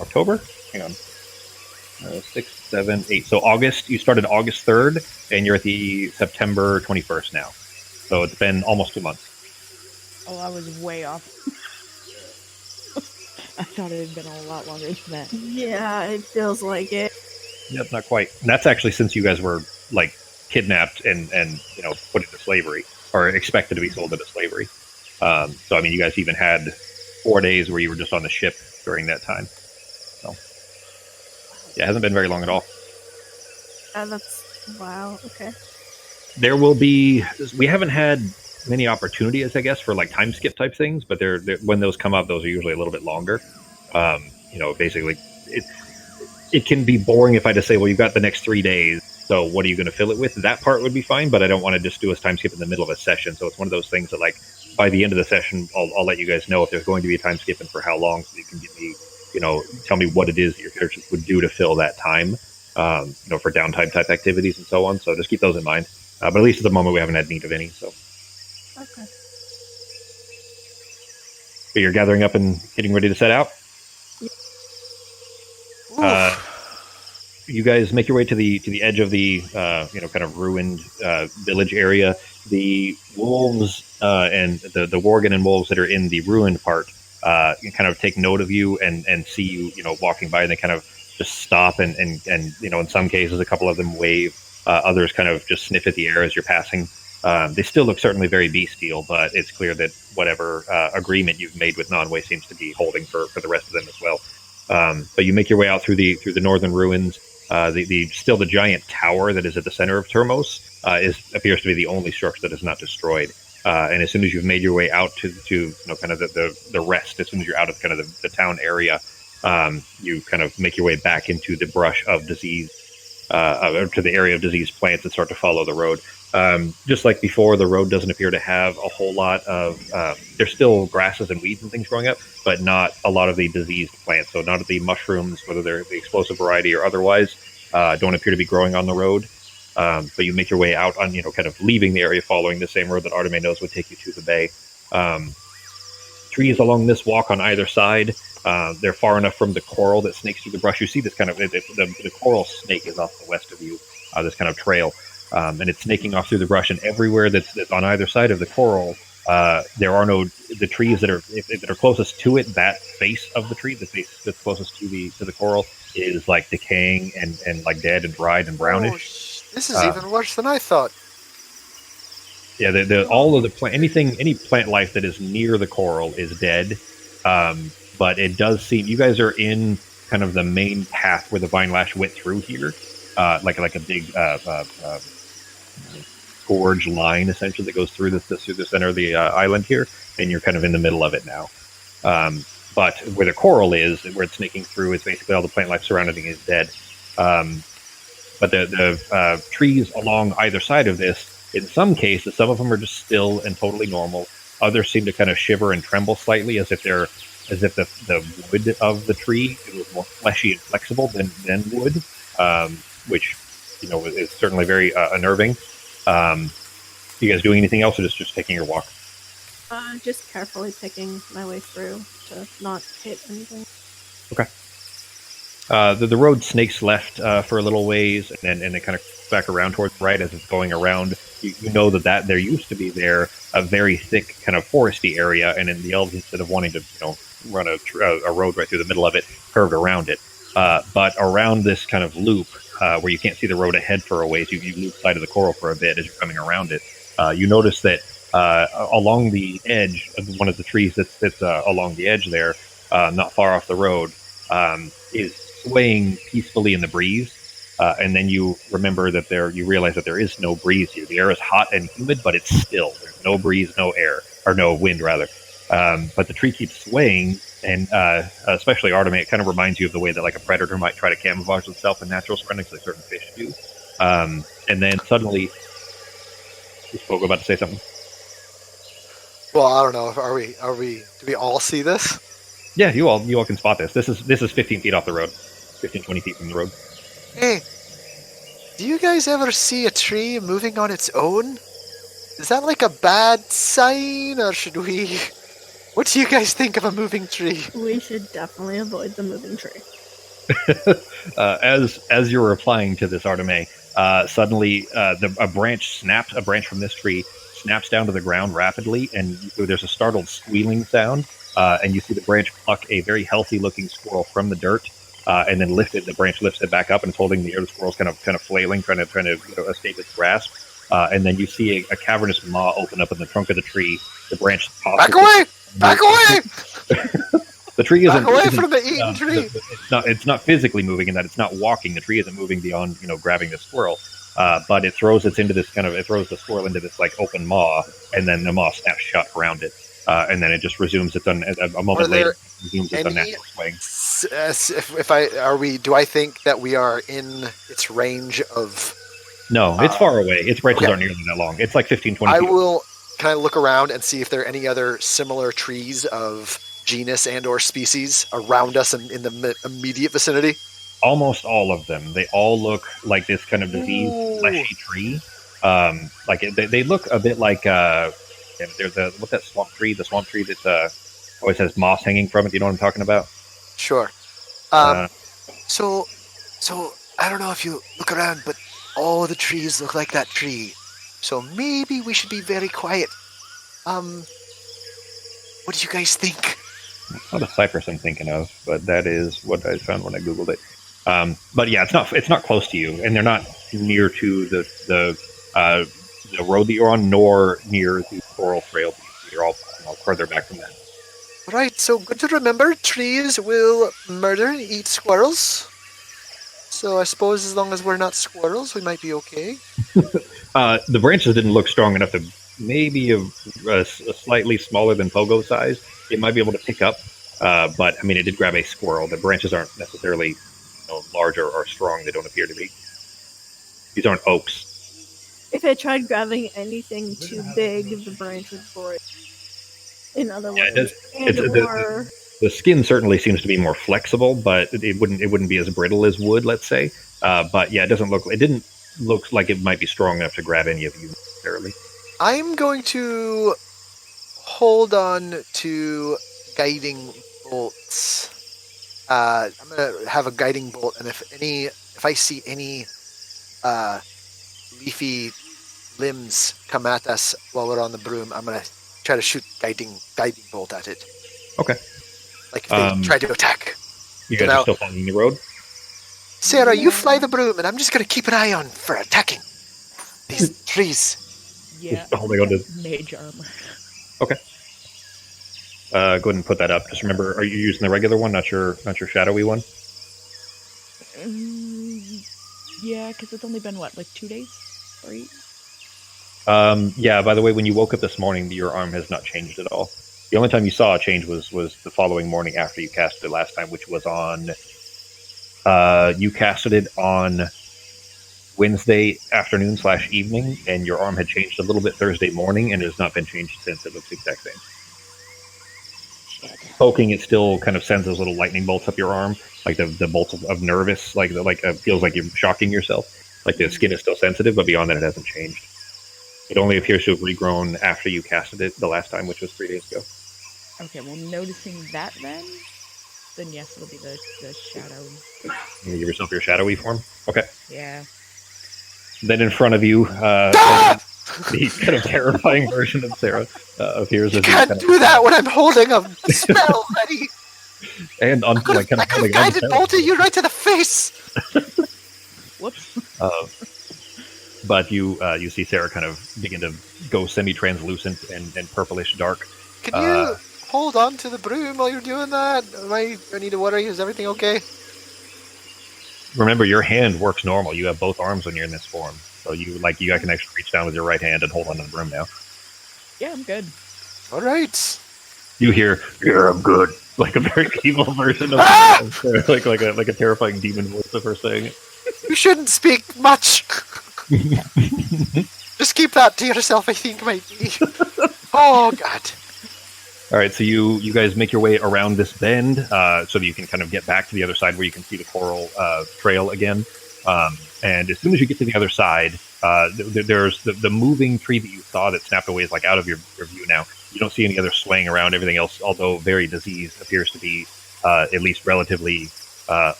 October. Hang on, 6, 7, 8. So August. You started August 3rd, and you're at the September 21st now. So it's been almost 2 months. Oh, I was way off. I thought it had been a lot longer than that. Yeah, it feels like it. Yep, not quite. And that's actually since you guys were like kidnapped and put into slavery, or expected to be sold into slavery. So I mean, you guys even had 4 days where you were just on the ship during that time. So yeah, it hasn't been very long at all. That's wow. Okay. There will be. We haven't had many opportunities, I guess, for like time skip type things, but they're when those come up, those are usually a little bit longer. Basically, it can be boring if I just say, well, you've got the next 3 days, so what are you going to fill it with? That part would be fine, but I don't want to just do a time skip in the middle of a session. So it's one of those things that, like, by the end of the session, I'll let you guys know if there's going to be a time skip and for how long, so you can give me, tell me what it is that your characters would do to fill that time, for downtime type activities and so on. So just keep those in mind. But at least at the moment, we haven't had need of any. So. Okay. But you're gathering up and getting ready to set out. You guys make your way to the edge of the kind of ruined village area. The wolves and the worgen and wolves that are in the ruined part kind of take note of you and see you walking by, and they kind of just stop and in some cases a couple of them wave. Others kind of just sniff at the air as you're passing. They still look certainly very bestial, but it's clear that whatever agreement you've made with Nonway seems to be holding for the rest of them as well. But you make your way out through the northern ruins. The giant tower that is at the center of Termos appears to be the only structure that is not destroyed. And as soon as you've made your way out to kind of the rest, as soon as you're out of kind of the town area, you kind of make your way back into the brush of disease, or to the area of diseased plants that start to follow the road. Just like before, the road doesn't appear to have a whole lot of. There's still grasses and weeds and things growing up, but not a lot of the diseased plants. So none of the mushrooms, whether they're the explosive variety or otherwise, don't appear to be growing on the road. But you make your way out on, kind of leaving the area, following the same road that Artemis knows would take you to the bay. Trees along this walk on either side. They're far enough from the coral that snakes through the brush. You see this kind of the coral snake is off the west of you. This kind of trail. And it's snaking off through the brush, and everywhere that's on either side of the coral, there are the trees that are closest to it. That face of the tree, the face that's closest to the coral, is like decaying and like dead and dried and brownish. This is even worse than I thought. Yeah, all of the plant, any plant life that is near the coral is dead. But it does seem you guys are in kind of the main path where the vine lash went through here, like a big gorge line essentially that goes through the center of the island here, and you're kind of in the middle of it now. But where the coral is, where it's snaking through, is basically all the plant life surrounding it is dead. But the trees along either side of this, in some cases, some of them are just still and totally normal. Others seem to kind of shiver and tremble slightly, as if they're as if the wood of the tree was more fleshy and flexible than wood, which is certainly very unnerving. You guys doing anything else, or just taking your walk? Just carefully picking my way through to not hit anything. Okay. The road snakes left for a little ways, and it kind of back around towards the right as it's going around. You know that there used to be there a very thick kind of foresty area, and in the elves, instead of wanting to run a road right through the middle of it, curved around it. But around this kind of loop where you can't see the road ahead for a ways, you loop side of the coral for a bit as you're coming around it. You notice that along the edge of one of the trees that's along the edge there, not far off the road, is swaying peacefully in the breeze. And then you remember that you realize that there is no breeze here. The air is hot and humid, but it's still. There's no breeze, no air, or no wind, rather. But the tree keeps swaying, and especially Artemis, it kind of reminds you of the way that like a predator might try to camouflage itself in natural surroundings, like certain fish do. And then suddenly, is Fogo about to say something? Well, I don't know. Do we all see this? Yeah, you all can spot this. This is 15 feet off the road, 15, 20 feet from the road. Hey, do you guys ever see a tree moving on its own? Is that like a bad sign, or should we... What do you guys think of a moving tree? We should definitely avoid the moving tree. As you're replying to this, Artemis, suddenly a branch from this tree snaps down to the ground rapidly, and there's a startled squealing sound, and you see the branch pluck a very healthy-looking squirrel from the dirt, and then the branch lifts it back up and it's holding the air. The squirrel's kind of flailing, trying to escape its grasp. And then you see a cavernous maw open up in the trunk of the tree. The branch back away! Back away! The tree isn't back away from the eaten tree. It's not physically moving in that it's not walking. The tree isn't moving beyond grabbing the squirrel. But it throws the squirrel into this like open maw, and then the maw snaps shut around it. And then it just resumes its a moment later. Resumes its unnatural swing. Do I think that we are in its range of? No, it's far away. Its branches aren't nearly that long. It's like 15, 20 feet. Can I look around and see if there are any other similar trees of genus and or species around us in the immediate vicinity? Almost all of them. They all look like this kind of diseased, fleshy tree. They look a bit like there's what's that swamp tree? The swamp tree that always has moss hanging from it. Do you know what I'm talking about? Sure. So I don't know if you look around, but all the trees look like that tree. So maybe we should be very quiet. What do you guys think? Not a cypress I'm thinking of, but that is what I found when I googled it. But yeah, it's not close to you, and they're not near to the road that you're on, nor near the coral trail. You're all further back from that. Right. So good to remember: trees will murder and eat squirrels. So I suppose as long as we're not squirrels, we might be okay. The branches didn't look strong enough to maybe a slightly smaller than pogo size. It might be able to pick up, but I mean, it did grab a squirrel. The branches aren't necessarily larger or strong. They don't appear to be. These aren't oaks. If it tried grabbing anything too big, the branch would break. In other words, the skin certainly seems to be more flexible, but it wouldn't be as brittle as wood, let's say. But yeah, it didn't look like it might be strong enough to grab any of you necessarily. I'm going to hold on to guiding bolts. I'm going to have a guiding bolt, and if I see any leafy limbs come at us while we're on the broom, I'm going to try to shoot guiding bolt at it. Okay. Like if they try to attack. You guys are still following the road? Sarah, you fly the broom, and I'm just going to keep an eye on for attacking these trees. Yeah, holding on to mage armor. Okay. Go ahead and put that up. Just remember, are you using the regular one, not your shadowy one? Yeah, because it's only been like 2 days, 3. Yeah. By the way, when you woke up this morning, your arm has not changed at all. The only time you saw a change was the following morning after you casted it last time, which was on. You casted it on Wednesday afternoon / evening, and your arm had changed a little bit Thursday morning, and it has not been changed since. It looks the exact same. Poking it still kind of sends those little lightning bolts up your arm, like the bolts of nervous, feels like you're shocking yourself. Like the skin is still sensitive, but beyond that, it hasn't changed. It only appears to have regrown after you casted it the last time, which was 3 days ago. Okay, well, noticing that then yes, it'll be the shadow. You give yourself your shadowy form? Okay. Yeah. Then in front of you, the kind of terrifying version of Sarah appears. You can't do that when I'm holding a spell ready. And on, I could have guided bolted you right to the face. Whoops. But you see Sarah kind of begin to go semi-translucent and purplish dark. Can you hold on to the broom while you're doing that? Do I need to worry? Is everything okay? Remember, your hand works normal. You have both arms when you're in this form, so you can actually reach down with your right hand and hold onto the broom now. Yeah, I'm good. All right. You hear, "Yeah, I'm good," like a very evil version of like a terrifying demon voice of her saying it. You shouldn't speak much. Just keep that to yourself, I think, might be. Oh, God. All right, so you guys make your way around this bend so that you can kind of get back to the other side where you can see the coral trail again. And as soon as you get to the other side, there's the moving tree that you saw that snapped away is like out of your view now. You don't see any other swaying around. Everything else, although very diseased, appears to be at least relatively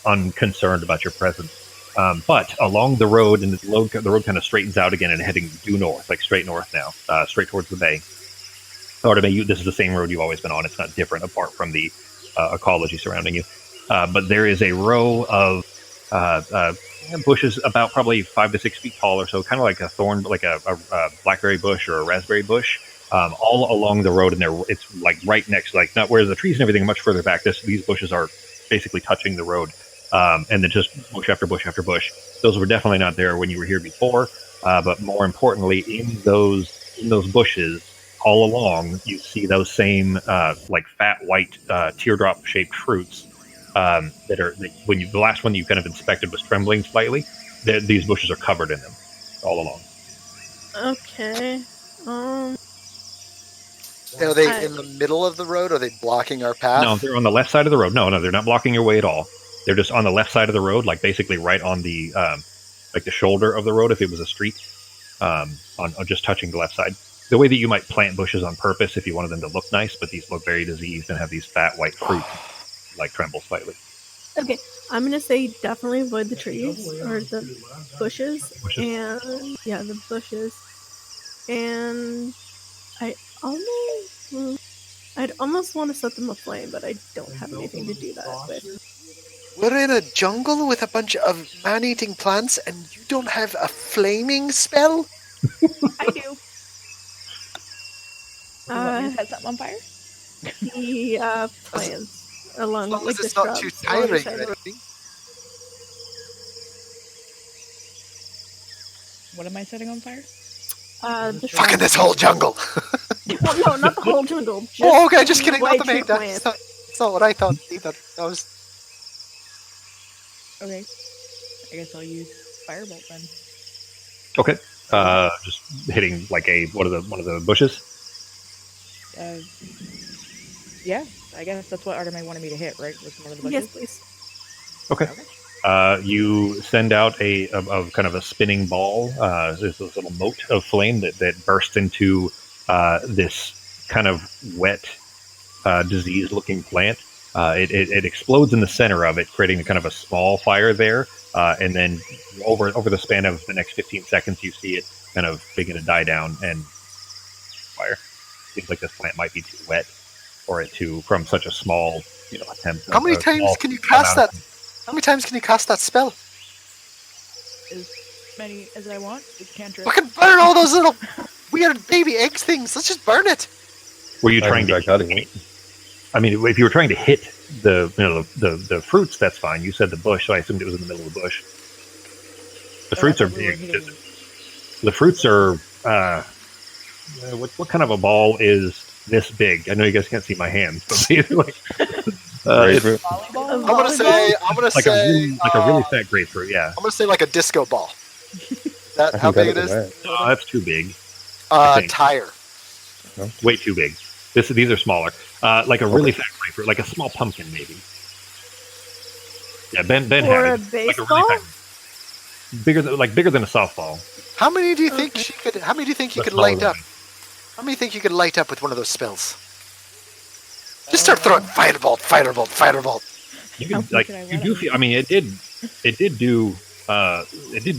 unconcerned about your presence. But along the road, and the road kind of straightens out again and heading due north, like straight north now, straight towards the bay. This is the same road you've always been on. It's not different apart from the ecology surrounding you. But there is a row of bushes about probably 5 to 6 feet tall or so, kind of like a thorn, like a blackberry bush or a raspberry bush, all along the road. And it's like right next, like not where the trees and everything are much further back. These bushes are basically touching the road. And then just bush after bush after bush. Those were definitely not there when you were here before. But more importantly, in those bushes, all along, you see those same like fat white teardrop shaped fruits that are the last one you kind of inspected was trembling slightly. These bushes are covered in them all along. Okay. Are they in the middle of the road? Or are they blocking our path? No, they're on the left side of the road. No, they're not blocking your way at all. They're just on the left side of the road, like basically right on the like the shoulder of the road if it was a street, on just touching the left side. The way that you might plant bushes on purpose if you wanted them to look nice, but these look very diseased and have these fat white fruits like tremble slightly. Okay, I'm gonna say definitely avoid the trees or the bushes. And yeah, the bushes. And I'd almost want to set them aflame, but I don't have anything to do that with. We're in a jungle with a bunch of man-eating plants, and you don't have a flaming spell? I do. Set something on fire? The plants along As long with as the it's not shrubs too tiring or anything. What am I setting on fire? The Fucking this whole jungle! Well, no, not the whole jungle. Oh, okay, just kidding. Not the main. white That's not what I thought either. That was... Okay. I guess I'll use firebolt then. Okay. Just hitting like one of the bushes. Yeah, I guess that's what Artemis wanted me to hit, right? Was one of the bushes? Yes, please. Okay. You send out a kind of a spinning ball. There's this little mote of flame that bursts into this kind of wet, disease-looking plant. It explodes in the center of it, creating kind of a small fire there. And then over the span of the next 15 seconds, you see it kind of begin to die down and fire. Seems like this plant might be too wet for it to, from such a small, attempt. How many times can you cast that? How many times can you cast that spell? As many as I want. It's cantrip. Fucking burn all those little weird baby egg things. Let's just burn it. Were you trying to cutting it? I mean, if you were trying to hit the fruits, that's fine. You said the bush, so I assumed it was in the middle of the bush. The fruits are big. The fruits are what kind of a ball is this big? I know you guys can't see my hands, but like Grapefruit. I'm gonna say like a really fat grapefruit. Yeah, I'm gonna say like a disco ball. Is that how big it is? That's too big. Tire. Way too big. These are smaller. Like a really fat grapefruit, like a small pumpkin, maybe. Yeah, Ben Or had a it. baseball? Like a really fat, bigger than a softball. How many do you think she could? How many do you think you But could smaller light than up? mine. How many do you think you could light up with one of those spells? Just start throwing firebolt, firebolt, firebolt. You How could, like, could I you let do him? feel. I mean, it did do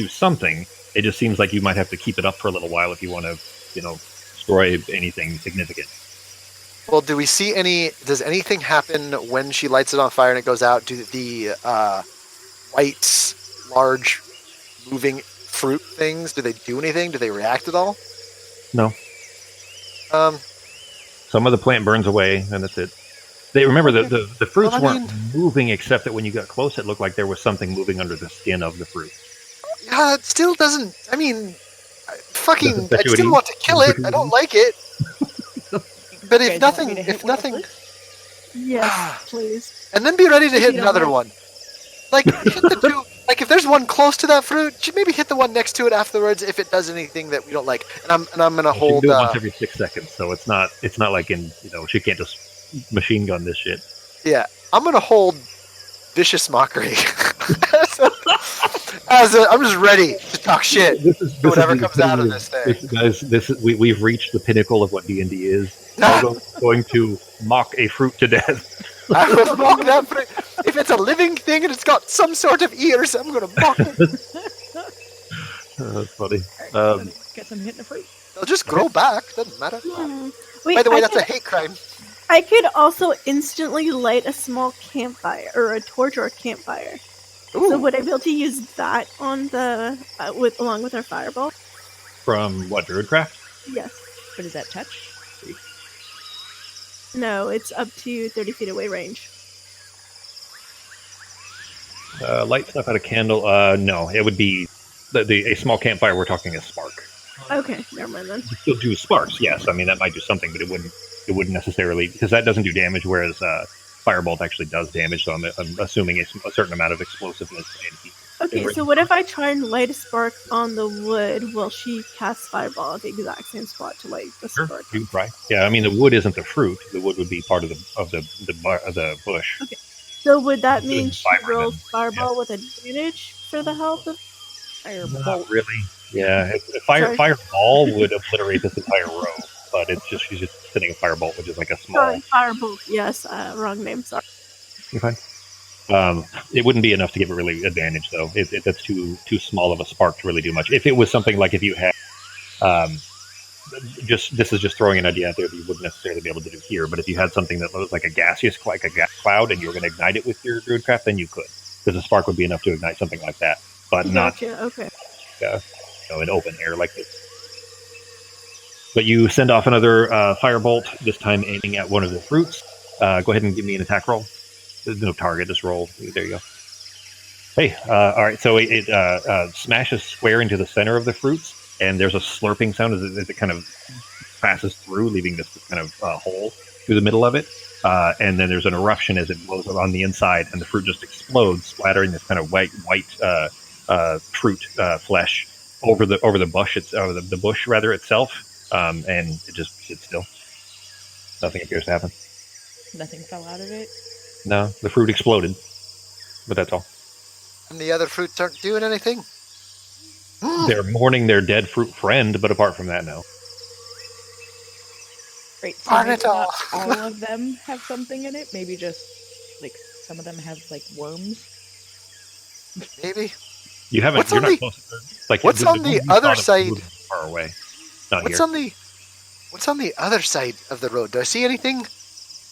something. It just seems like you might have to keep it up for a little while if you want to, destroy anything significant. Well, do we see any? Does anything happen when she lights it on fire and it goes out? Do the white, large, moving fruit things? Do they do anything? Do they react at all? No, Um, some of the plant burns away, and that's it. They remember the fruits Well, I weren't moving, except that when you got close, it looked like there was something moving under the skin of the fruit. yeah, it still doesn't. I mean, I set you at still ease? want to kill it. I don't like it. But You if guys want me nothing, to hit if one of the nothing, fruits? Yes, please. and then be ready to If hit you don't another mind. one. Like hit the two. Like if there's one close to that fruit, maybe hit the one next to it afterwards if it does anything that we don't like. And I'm gonna Well, she can hold. do it once every 6 seconds, so it's not like she can't just machine gun this shit. Yeah, I'm gonna hold vicious mockery. I'm just ready to talk shit. Whatever comes out of this thing. We've reached the pinnacle of what D&D is. I'm going to mock a fruit to death. I will mock that fruit. If it's a living thing and it's got some sort of ears, I'm gonna mock it. That's funny. Alright, get some hitting the fruit. They'll just grow back. Doesn't matter. Wait, By the way, that's a hate crime. I could also instantly light a small campfire, or a torch or a campfire. Ooh. So would I be able to use that on the along with our fireball? From what, Druidcraft? Yes. But is that touch? No, it's up to 30 feet away range. Light stuff out of candle. No, it would be a small campfire. We're talking a spark. Okay, never mind then. You'll do sparks, yes. I mean, that might do something, but it wouldn't necessarily, because that doesn't do damage, whereas firebolt actually does damage. So I'm assuming it's a certain amount of explosiveness and heat. Okay, so what if I try and light a spark on the wood while she casts fireball at the exact same spot to light the Sure, spark? you try. Yeah, I mean, the wood isn't the fruit. The wood would be part of the bush. Okay. So would that mean she Fiber, rolls then. fireball with advantage for the health of Firebolt. Not really. Yeah, Sorry. fireball would obliterate this entire row, but she's just sending a firebolt, which is like a small. Sorry, firebolt. Yes, wrong name. Sorry. You're fine. It wouldn't be enough to give it really advantage, though. That's too small of a spark to really do much. If it was something like if you had, this is just throwing an idea out there that you wouldn't necessarily be able to do here. But if you had something that was like a gas cloud, and you were going to ignite it with your Druidcraft, then you could, because a spark would be enough to ignite something like that, but not Gotcha, okay. in open air like this. But you send off another firebolt, this time aiming at one of the fruits. Go ahead and give me an attack roll. There's no target, just roll. There you go. Hey, all right, so it smashes square into the center of the fruits, and there's a slurping sound as it kind of passes through, leaving this kind of hole through the middle of it. And then there's an eruption as it blows on the inside, and the fruit just explodes, splattering this kind of white fruit flesh over the bush, the bush rather itself, and it just sits still. Nothing appears to happen. Nothing fell out of it. No, the fruit exploded, but that's all. And the other fruits aren't doing anything. They're mourning their dead fruit friend, but apart from that, no. Right, so Darn maybe it all. not all of them have something in it. Maybe just like some of them have like worms. Maybe. You haven't. What's You're on not the- close to, like what's on the you other thought of side? moving Far away. Not What's here. What's on the other side of the road? Do I see anything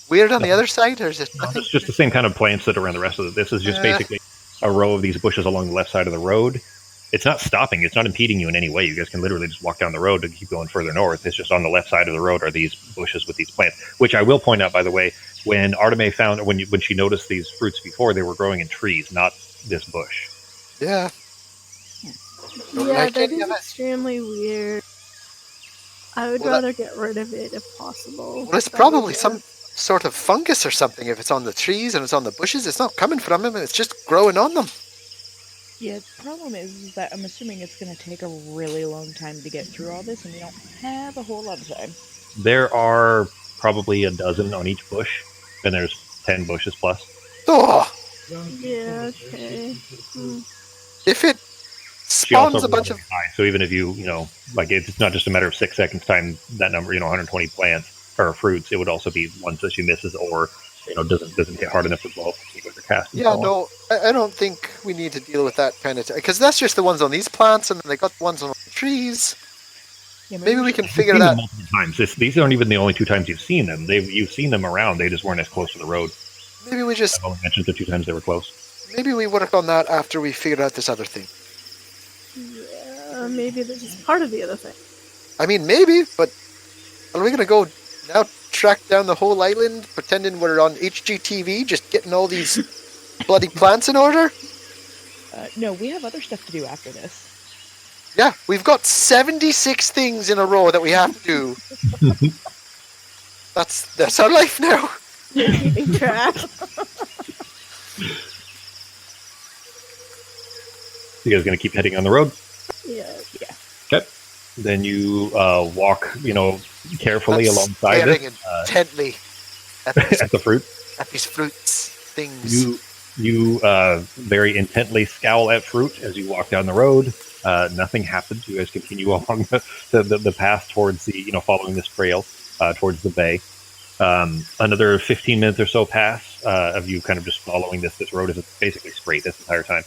weird on the other side, or is it nothing? It's just the same kind of plants that are around the rest of it. This is just basically a row of these bushes along the left side of the road. It's not stopping. It's not impeding you in any way. You guys can literally just walk down the road to keep going further north. It's just on the left side of the road are these bushes with these plants, which I will point out, by the way, when Arteme found, when she noticed these fruits before, they were growing in trees, not this bush. Yeah. Don't Yeah, like that any is of it. extremely weird. I would Well, rather get rid of it if possible. Well, it's That probably would- some sort of fungus or something. If it's on the trees and it's on the bushes, it's not coming from them. It's just growing on them. Yeah, the problem is that I'm assuming it's going to take a really long time to get through all this, and we don't have a whole lot of time. There are probably a dozen on each bush, and there's 10 bushes plus. Oh, Yeah, okay. if it She also spawns a bunch of... rolls high, so even if you know, like it's not just a matter of 6 seconds time that number, 120 plants or fruits, it would also be ones that she misses or doesn't hit hard enough to blow up with her cast. Yeah, no, I don't think we need to deal with that kind of... Because that's just the ones on these plants, and then they got the ones on the trees. Yeah, Maybe we can figure You've seen that... them multiple times. These aren't even the only 2 times you've seen them. You've seen them around. They just weren't as close to the road. Maybe we just... I've only mentioned the 2 times they were close. Maybe we work on that after we figure out this other thing. Yeah, maybe this is part of the other thing. I mean, maybe, but are we going to go now track down the whole island, pretending we're on HGTV, just getting all these bloody plants in order? No, we have other stuff to do after this. Yeah, we've got 76 things in a row that we have to do. That's our life now. You're keeping track. You guys going to keep heading on the road? Yeah. Okay. Then you walk, carefully alongside staring it. Intently at At the fruit. at these fruits things. You very intently scowl at fruit as you walk down the road. Nothing happens. You guys continue along the path towards the, following this trail towards the bay. Another 15 minutes or so pass of you kind of just following this road is basically straight this entire time.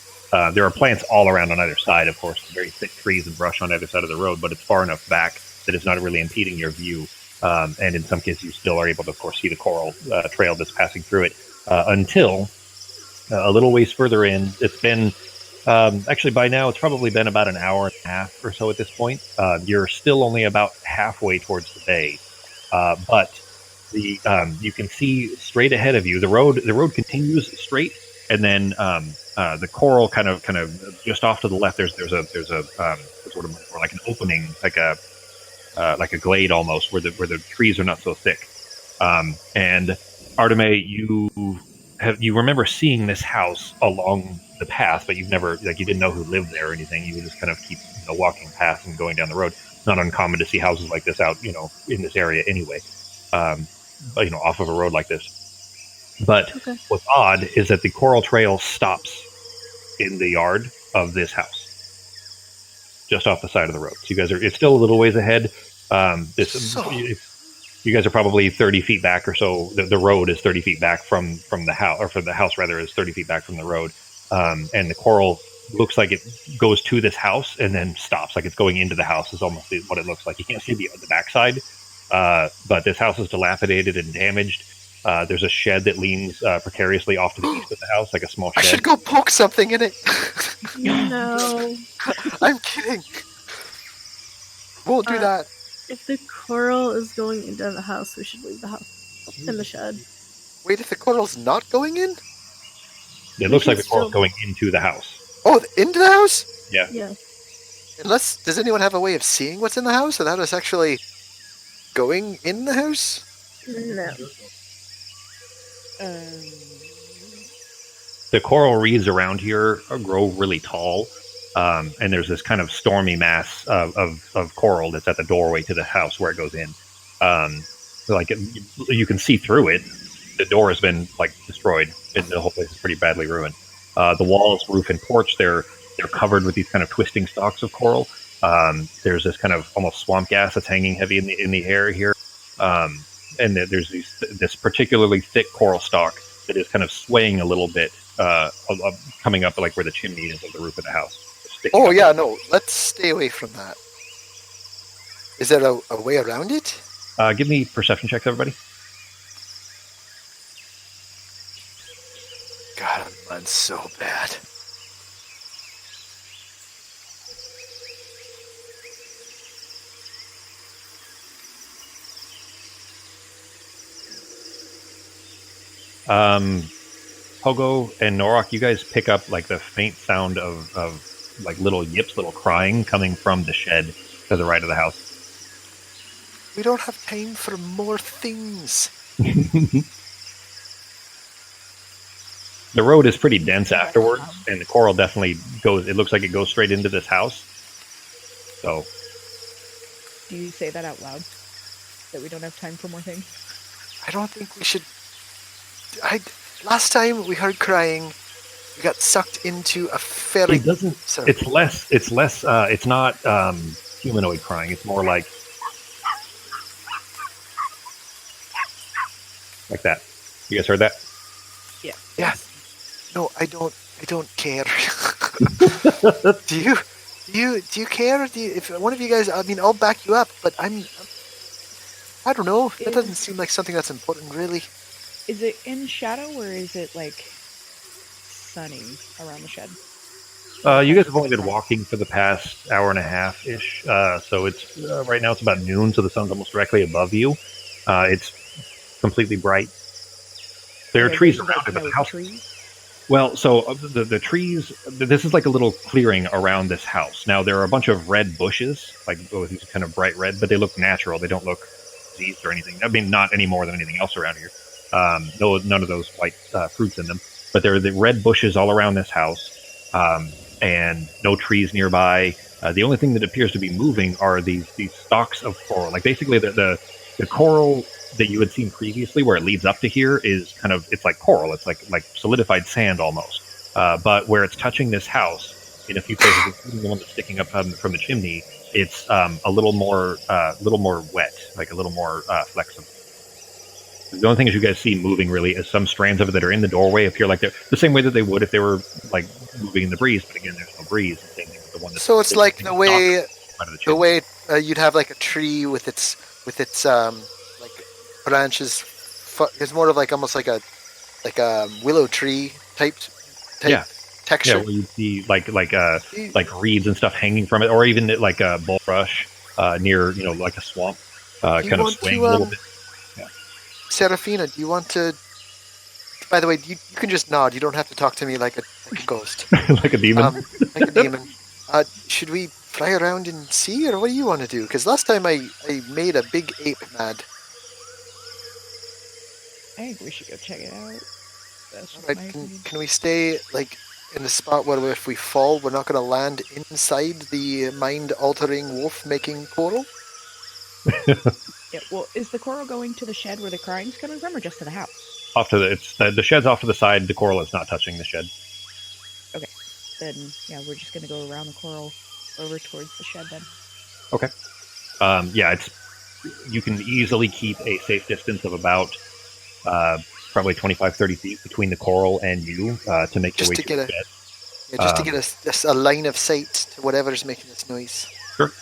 There are plants all around on either side, of course, very thick trees and brush on either side of the road, but it's far enough back that it's not really impeding your view. And in some cases, you still are able to, of course, see the coral trail that's passing through it until a little ways further in. It's been, actually, by now, it's probably been about an hour and a half or so at this point. You're still only about halfway towards the bay, but you can see straight ahead of you. The road continues straight, and then the coral kind of just off to the left. There's a sort of more like an opening, like a glade almost, where the trees are not so thick. And Arteme, you remember seeing this house along the path, but you've never, you didn't know who lived there or anything. You would just kind of keep walking past and going down the road. It's not uncommon to see houses like this out, in this area anyway. Off of a road like this. But Okay. What's odd is that the coral trail stops in the yard of this house, just off the side of the road. So it's still a little ways ahead. You guys are probably 30 feet back or so. The road is 30 feet back from the house, or from the house rather, is 30 feet back from the road. And the coral looks like it goes to this house and then stops, like it's going into the house is almost what it looks like. You can't see the backside. But this house is dilapidated and damaged. There's a shed that leans precariously off to the east of the house, like a small shed. I should go poke something in it. No. I'm kidding. Won't do that. If the coral is going into the house, we should leave the house in the shed. Wait, if the coral's not going in? It looks like the coral's going into the house. Oh, into the house? Yeah. Yeah. Does anyone have a way of seeing what's in the house without us actually going in the house? No. The coral reeds around here grow really tall, and there's this kind of stormy mass of coral that's at the doorway to the house where it goes in. You can see through it. The door has been destroyed, and the whole place is pretty badly ruined. The walls, roof, and porch they're covered with these kind of twisting stalks of coral. There's this kind of almost swamp gas that's hanging heavy in the air here. And there's this particularly thick coral stalk that is kind of swaying a little bit, coming up like where the chimney is of the roof of the house. Oh yeah, no, let's stay away from that. Is there a way around it? Give me perception checks, everybody. God, I'm so bad. Pogo and Norok, you guys pick up the faint sound of little yips, little crying coming from the shed to the right of the house. We don't have time for more things. The road is pretty dense afterwards, and the coral definitely goes. It looks like it goes straight into this house. So, Do you say that out loud? That we don't have time for more things? I don't think we should. Last time we heard crying, we got sucked into a very. It doesn't. Sorry. It's less. It's less. It's not humanoid crying. It's more like that. You guys heard that? Yeah. No, I don't. I don't care. Do you? Do you care? If one of you guys, I mean, I'll back you up, but I don't know. That doesn't seem like something that's important, really. Is it in shadow or is it like sunny around the shed? You guys have only been walking for the past hour and a half ish. So it's right now it's about noon, so the sun's almost directly above you. It's completely bright. There are trees around it, but the house. Trees? Well, so the trees. This is like a little clearing around this house. Now there are a bunch of red bushes, like these kind of bright red, but they look natural. They don't look diseased or anything. I mean, not any more than anything else around here. No, none of those white fruits in them. But there are the red bushes all around this house, and no trees nearby. The only thing that appears to be moving are these stalks of coral. Like basically the coral that you had seen previously, where it leads up to here, is kind of, it's like coral. It's like solidified sand almost. But where it's touching this house, in a few places, including the one that's sticking up from the chimney, it's a little more wet, like a little more flexible. The only thing is you guys see moving really is some strands of it that are in the doorway appear like they're the same way that they would if they were like moving in the breeze. But again, there's no breeze. The same thing with the one that's So it's like the way chimney. you'd have like a tree with its like branches. It's more of like almost like a willow tree type texture. Yeah, where you see like reeds and stuff hanging from it, or even like a bulrush near like a swamp, kind of swaying a little bit. Serafina, do you want to? By the way, you can just nod. You don't have to talk to me like a ghost, like a demon. like a demon. Should we fly around and see, or what do you want to do? Because last time I made a big ape mad. I think we should go check it out. That's Right, can we stay like in the spot where if we fall, we're not going to land inside the mind-altering wolf-making coral? Yeah, well, is the coral going to the shed where the crying's coming from, or just to the house? Off to the shed's off to the side. The coral is not touching the shed. Okay, then yeah, we're just gonna go around the coral over towards the shed then. Okay. You can easily keep a safe distance of about probably 25-30 feet between the coral and you to make your way to the shed. Yeah, just to get a line of sight to whatever's making this noise. Sure.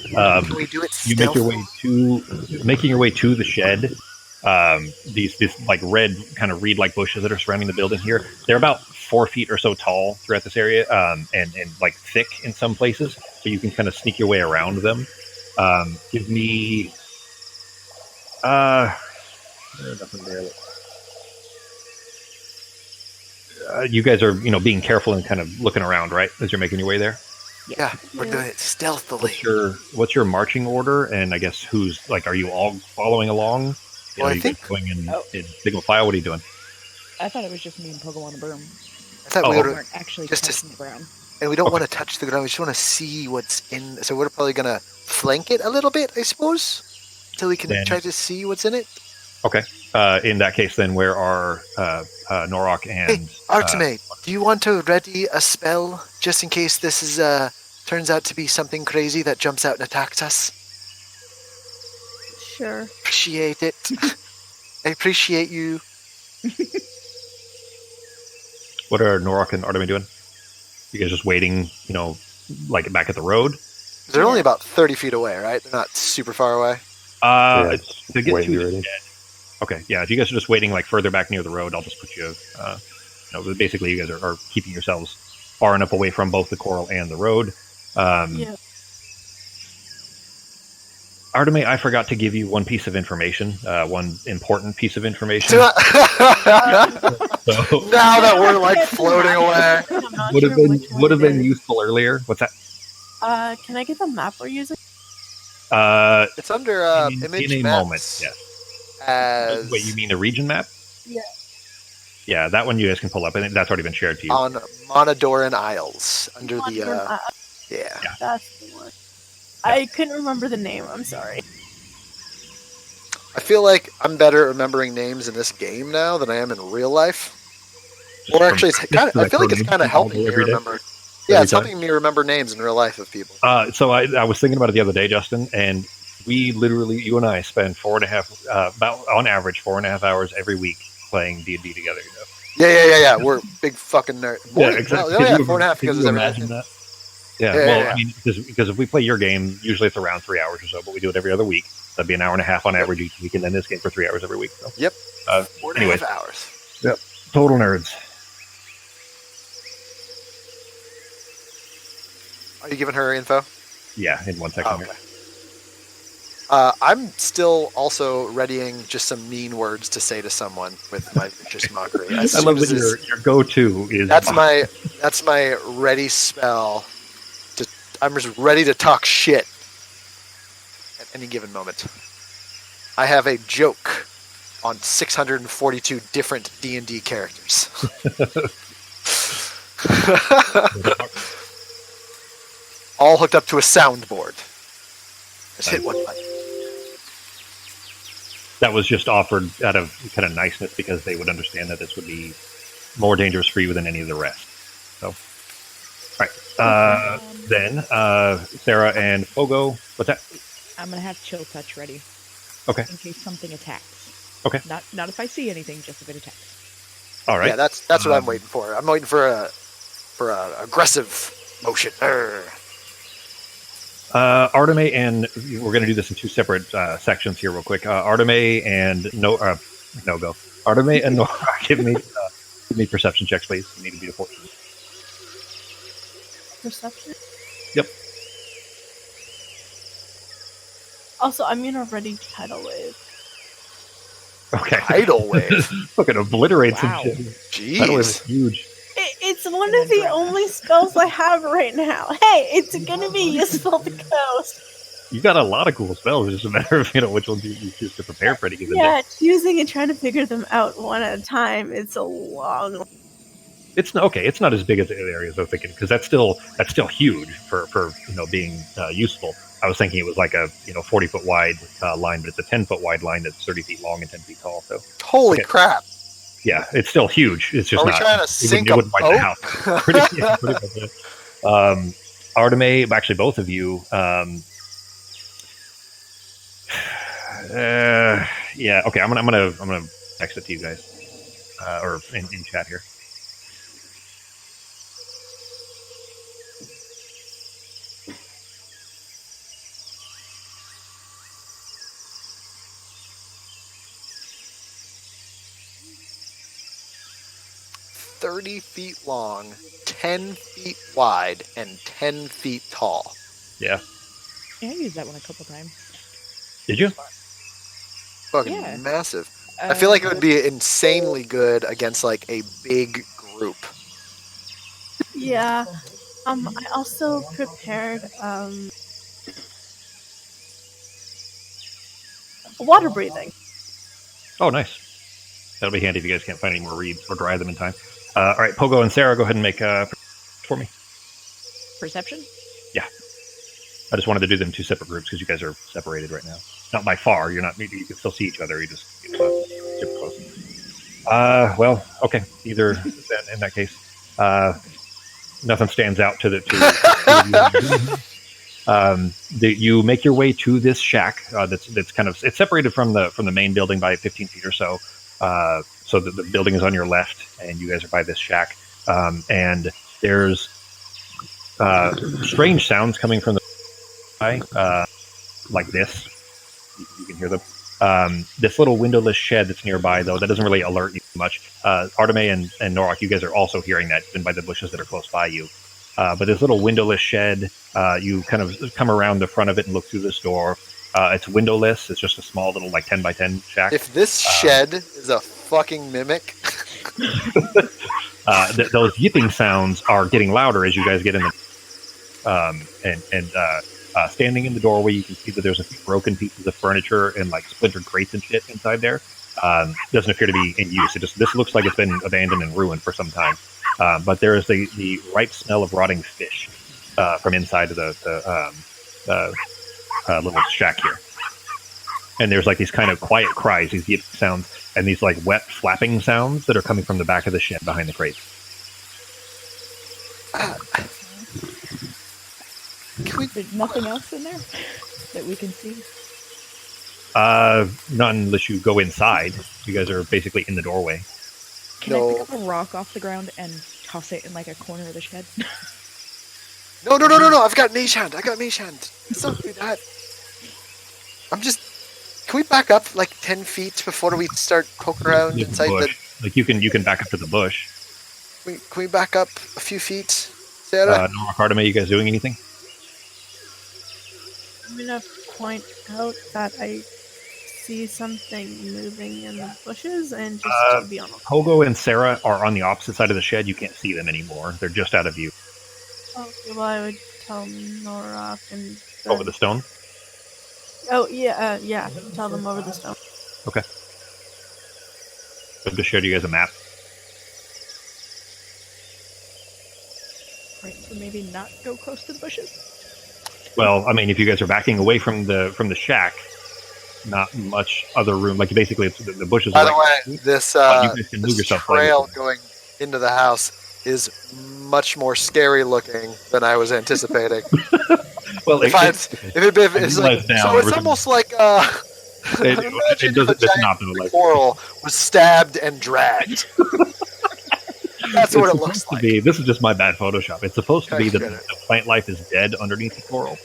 Can we do it you make your way to the shed. These like red kind of reed-like bushes that are surrounding the building here. They're about 4 feet or so tall throughout this area, and like thick in some places, so you can kind of sneak your way around them. Give me nothing there. You guys are being careful and kind of looking around, right, as you're making your way there. Yeah, we're doing it stealthily. What's your marching order? And I guess who's like, are you all following along? Well, I think going in single file. What are you doing? I thought it was just me and Pogo on the broom. I thought we weren't actually just touching the ground. And we don't want to touch the ground. We just want to see what's in. So we're probably going to flank it a little bit, I suppose, until we can try to see what's in it. Okay. In that case, then, where are Norok and... Hey, Arteme, do you want to ready a spell just in case this is turns out to be something crazy that jumps out and attacks us? Sure. Appreciate it. I appreciate you. What are Norok and Arteme doing? You guys just waiting, like back at the road? They're only about 30 feet away, right? They're not super far away. To get to the shed. Okay, yeah. If you guys are just waiting like further back near the road, I'll just put you. Basically, you guys are keeping yourselves far enough away from both the coral and the road. Yeah. Arteme, I forgot to give you one piece of information, one important piece of information. So, now that we're like floating away, would have been useful earlier. What's that? Can I get the map we're using? it's under image in a maps. moment. Yes. Wait, you mean the region map? Yeah. Yeah, that one you guys can pull up. I think that's already been shared to you. On Monodoran Isles, under the Yeah. That's the one. I couldn't remember the name. I'm sorry. I feel like I'm better at remembering names in this game now than I am in real life. Or actually, it's kind of, I feel like it's kind of helping me remember. Yeah, it's helping me remember names in real life of people. So I was thinking about it the other day, Justin, and we literally, you and I, spend 4.5, about on average, 4.5 hours every week playing D&D together. You know? Yeah. We're big fucking nerds. Yeah, exactly. Well, 4.5 because you it's imagine that? Yeah, yeah. I mean, because if we play your game, usually it's around 3 hours or so, but we do it every other week. That'd be an hour and a half on average each week, and then this game for 3 hours every week. So. Yep. 4.5 hours. Yep. Total nerds. Are you giving her info? Yeah, in 1 second here. I'm still also readying just some mean words to say to someone with my vicious mockery. I love that your go-to is... That's my ready spell. I'm just ready to talk shit at any given moment. I have a joke on 642 different D&D characters. All hooked up to a soundboard. Just hit one button. That was just offered out of kind of niceness because they would understand that this would be more dangerous for you than any of the rest. So, all right. Then Sarah and Fogo. What's that? I'm gonna have chill touch ready. Okay. In case something attacks. Okay. Not if I see anything, just if it attacks. All right. Yeah, that's what I'm waiting for. I'm waiting for a aggressive motion. Arteme and we're going to do this in two separate sections here, real quick. Arteme and No-Go. Arteme and Nora, give me perception checks, please. You need to be a 14. Perception? Yep. Also, I'm gonna ready tidal wave. Okay. Tidal wave. Fucking obliterate some shit. Jeez. Tidal wave is huge. It's one of the only spells I have right now. Hey, it's gonna be useful to coast. You got a lot of cool spells. It's just a matter of which ones you choose to prepare for any given day. Yeah, choosing and trying to figure them out one at a time. It's a long. It's okay. It's not as big as the areas I was thinking because that's still huge for being useful. I was thinking it was like a 40-foot wide line, but it's a 10-foot wide line that's 30 feet long and 10 feet tall. So holy crap! Yeah, it's still huge. It's just Are we not. Trying to sink a boat? Pretty much. Arteme, actually, both of you. Yeah. Okay. I'm gonna text it to you guys, or in chat here. $30 feet long, 10 feet wide, and 10 feet tall. Yeah. Yeah, I used that one a couple times. Did you? Fucking massive. I feel like it would be insanely good against like a big group. Yeah. I also prepared water breathing. Oh, nice. That'll be handy if you guys can't find any more reeds or dry them in time. All right, Pogo and Sarah, go ahead and make for me. Perception? Yeah. I just wanted to do them in two separate groups because you guys are separated right now. Not by far. You're not. You can still see each other. You just super close. Well, okay. Either in that case, nothing stands out to you make your way to this shack. That's kind of it's separated from the main building by 15 feet or so. So the building is on your left, and you guys are by this shack. And there's strange sounds coming from the like this. You can hear them. This little windowless shed that's nearby, though, that doesn't really alert you much. Arteme and Norak, you guys are also hearing that, even by the bushes that are close by you. But this little windowless shed, you kind of come around the front of it and look through this door. It's windowless. It's just a small little 10 by 10 shack. If this shed is a fucking mimic, those yipping sounds are getting louder as you guys get in the standing in the doorway. You can see that there's a few broken pieces of furniture and splintered crates and shit inside there. Doesn't appear to be in use. This looks like it's been abandoned and ruined for some time. But there is the ripe smell of rotting fish from inside of the little shack here. and there's like these kind of quiet cries, these yipping sounds, and these like wet flapping sounds that are coming from the back of the shed behind the crates. There's nothing else in there that we can see. Not unless you go inside. You guys are basically in the doorway. Can I pick up a rock off the ground and toss it in like a corner of the shed? No! I've got mage hand. Let's not do that. Can we back up like 10 feet before we start poking around inside the bush? Like you can back up to the bush. Can we back up a few feet, Sarah? Nora, Cardame, you guys doing anything? I'm gonna point out that I see something moving in the bushes and just to be on the Pogo and Sarah are on the opposite side of the shed. You can't see them anymore. They're just out of view. Okay, well, I would tell Nora and Over the stone? Oh, yeah, tell them over the stone. Okay. I've just showed you guys a map. Right, so maybe not go close to the bushes? Well, I mean, if you guys are backing away from the shack, not much other room. Like basically, it's the bushes. By are the right way, this trail going into the house is much more scary looking than I was anticipating. Well, it's almost like it doesn't. It's not like coral was stabbed and dragged. That's what it looks like. This is just my bad Photoshop. It's supposed to be that the plant life is dead underneath the coral,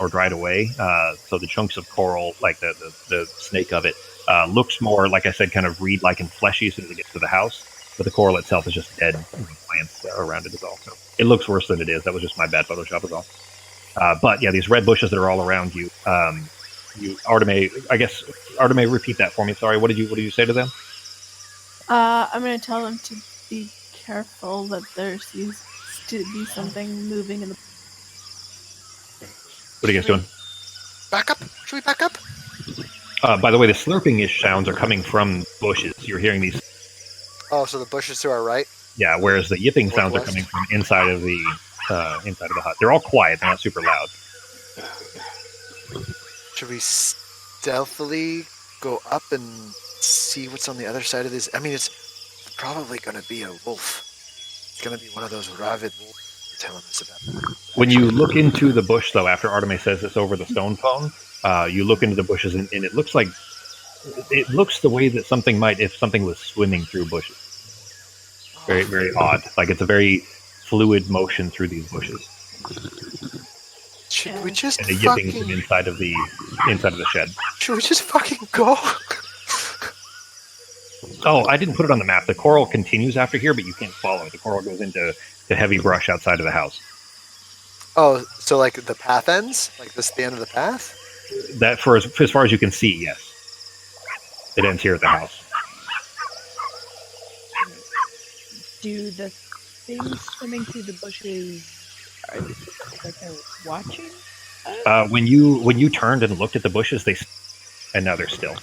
or dried away. So the chunks of coral, like the snake of it, looks more, like I said, kind of reed-like and fleshy as soon as it gets to the house. But the coral itself is just dead plants around it is all. So it looks worse than it is. That was just my bad Photoshop is all. But yeah, these red bushes that are all around you, Arteme, repeat that for me. Sorry, what did you say to them? I'm going to tell them to be careful that there seems to be something moving in the... What are you guys doing? Back up? Should we back up? By the way, the slurping-ish sounds are coming from bushes. You're hearing these. Oh, so the bushes to our right? Yeah, whereas the yipping sounds are coming from inside of the hut. They're all quiet. They're not super loud. Should we stealthily go up and see what's on the other side of this? I mean, it's probably going to be a wolf. It's going to be one of those rabid wolves you're telling us about. When you look into the bush, though, after Arteme says this over the stone phone, you look into the bushes, and it looks like it looks the way that something might if something was swimming through bushes. Very, very odd. Like it's a very fluid motion through these bushes. Should we just and the yipping from inside of the shed. Should we just fucking go? Oh, I didn't put it on the map. The coral continues after here, but you can't follow it. The coral goes into the heavy brush outside of the house. Oh, so like the path ends? Like this is the end of the path? That for as far as you can see, yes. It ends here at the house. Do the things swimming through the bushes like they're watching us? When you turned and looked at the bushes, and now they're still.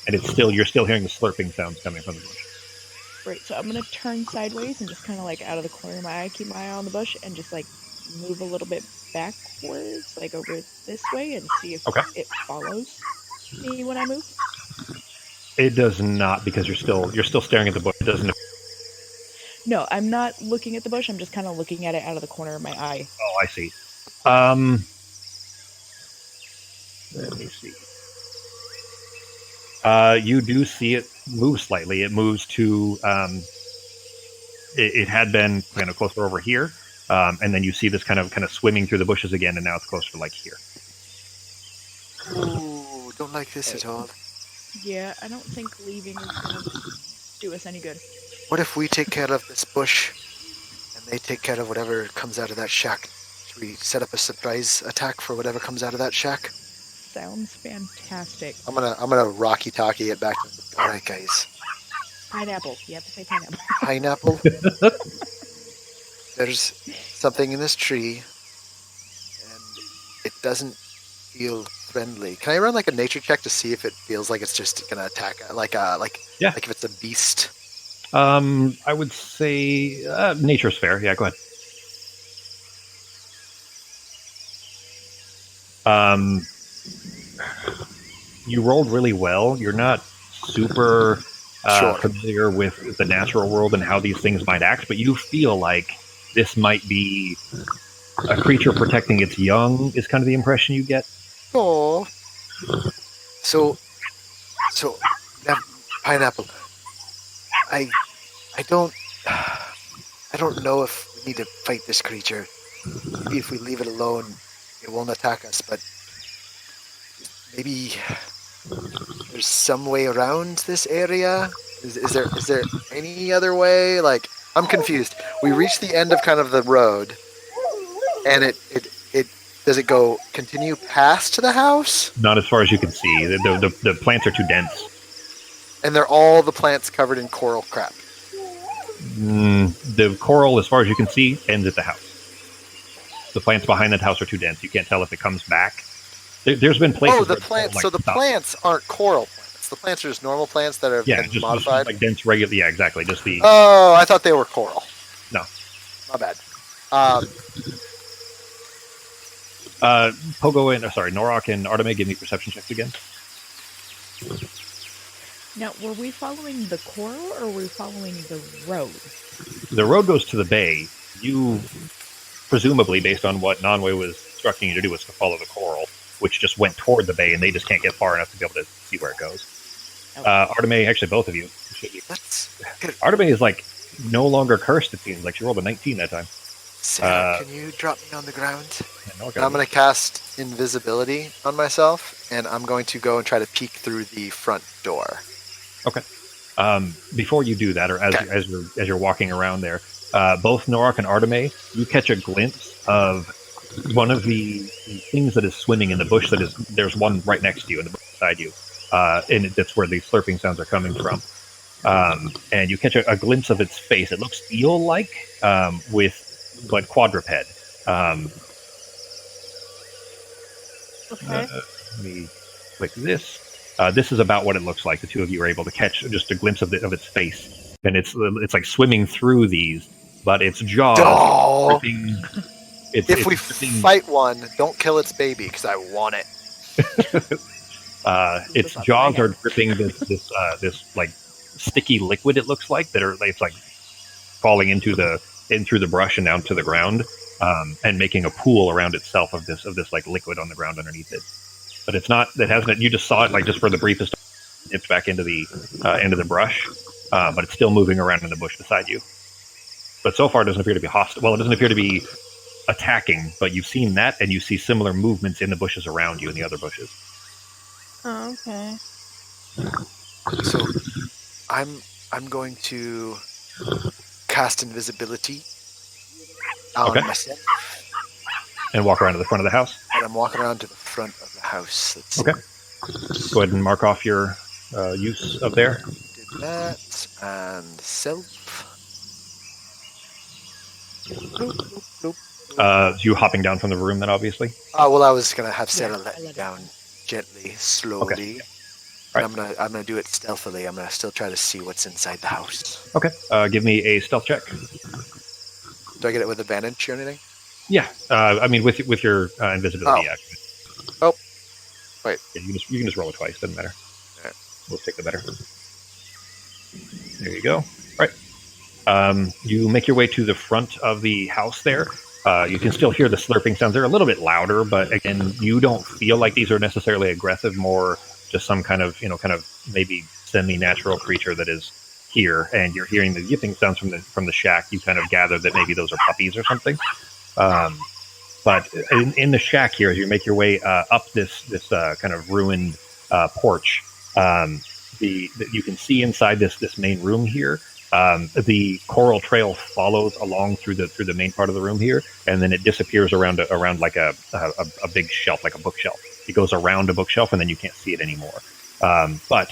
And you're still hearing the slurping sounds coming from the bush. Right, so I'm gonna turn sideways and just kind of like out of the corner of my eye, keep my eye on the bush, and just like move a little bit backwards, like over this way, and see if it follows me when I move. It does not, because you're still staring at the bush. It doesn't. No, I'm not looking at the bush. I'm just kind of looking at it out of the corner of my eye. Oh, I see. Let me see. You do see it move slightly. It moves to. It had been kind of closer over here, and then you see this kind of swimming through the bushes again, and now it's closer to like here. Ooh, don't like this at all. Yeah, I don't think leaving is going to do us any good. What if we take care of this bush, and they take care of whatever comes out of that shack? Should we set up a surprise attack for whatever comes out of that shack? Sounds fantastic. I'm gonna Rocky Talkie it back. All right, guys. Pineapple. You have to say pineapple. Pineapple. There's something in this tree, and it doesn't feel friendly. Can I run like a nature check to see if it feels like it's just gonna attack? Like if it's a beast. I would say nature's fair. Yeah, go ahead. you rolled really well. You're not super Sure. familiar with the natural world and how these things might act, but you feel like this might be a creature protecting its young. Is kind of the impression you get. Oh. So now, pineapple. I don't know if we need to fight this creature. Maybe if we leave it alone, it won't attack us. But maybe there's some way around this area. Is there any other way? Like, I'm confused. We reached the end of kind of the road, and it does it continue past the house? Not as far as you can see. The plants are too dense. And they're all the plants covered in coral crap. The coral, as far as you can see, ends at the house. The plants behind that house are too dense. You can't tell if it comes back. There's been places. Oh, the plants. So the plants aren't coral plants. The plants are just normal plants that have been modified. Just like dense, regular. Yeah, exactly. Just the. Oh, I thought they were coral. No. My bad. Pogo and Norok and Arteme, give me perception checks again. Now, were we following the coral or were we following the road? The road goes to the bay. You, presumably, based on what Nanwei was instructing you to do, was to follow the coral, which just went toward the bay, and they just can't get far enough to be able to see where it goes. Okay. Arteme, actually, both of you. Arteme is like no longer cursed. It seems like she rolled a 19 that time. Sarah, can you drop me on the ground? Yeah, I'm going to cast invisibility on myself, and I'm going to go and try to peek through the front door. Okay. Before you do that, or as you're walking around there, both Norok and Arteme, you catch a glimpse of one of the things that is swimming in the bush. There's one right next to you in the bush beside you, and that's where the slurping sounds are coming from. And you catch a glimpse of its face. It looks eel-like, but quadruped. Okay. Let me click this. This is about what it looks like. The two of you are able to catch just a glimpse of its face, and it's like swimming through these, but its jaws dripping. If we fight one, don't kill its baby because I want it. Its jaws are dripping this like sticky liquid. It looks like it's like falling in through the brush and down to the ground, and making a pool around itself of this like liquid on the ground underneath it. But it's not. It hasn't. You just saw it like just for the briefest. Dipped back into the brush, but it's still moving around in the bush beside you. But so far, it doesn't appear to be hostile. Well, it doesn't appear to be attacking. But you've seen that, and you see similar movements in the bushes around you and the other bushes. Oh, okay. So, I'm going to cast invisibility on myself. And walk around to the front of the house? And I'm walking around to the front of the house. Okay. Go ahead and mark off your use of there. Did that, and self. You hopping down from the room then, obviously? Well, I was going to have Sarah let me down gently, slowly. Okay. Right. I'm gonna do it stealthily. I'm going to still try to see what's inside the house. Okay. Give me a stealth check. Do I get it with advantage or anything? Yeah, I mean with your invisibility. Actually. Oh, wait. Yeah, you can just roll it twice. Doesn't matter. All right. We'll take the better. There you go. All right. You make your way to the front of the house. There, you can still hear the slurping sounds. They're a little bit louder, but again, you don't feel like these are necessarily aggressive. More just some kind of maybe semi-natural creature that is here, and you're hearing the yipping sounds from the shack. You kind of gather that maybe those are puppies or something. But in the shack here, as you make your way up this kind of ruined porch, you can see inside this main room here. The coral trail follows along through the main part of the room here, and then it disappears around like a big shelf, like a bookshelf. It goes around a bookshelf, and then you can't see it anymore. But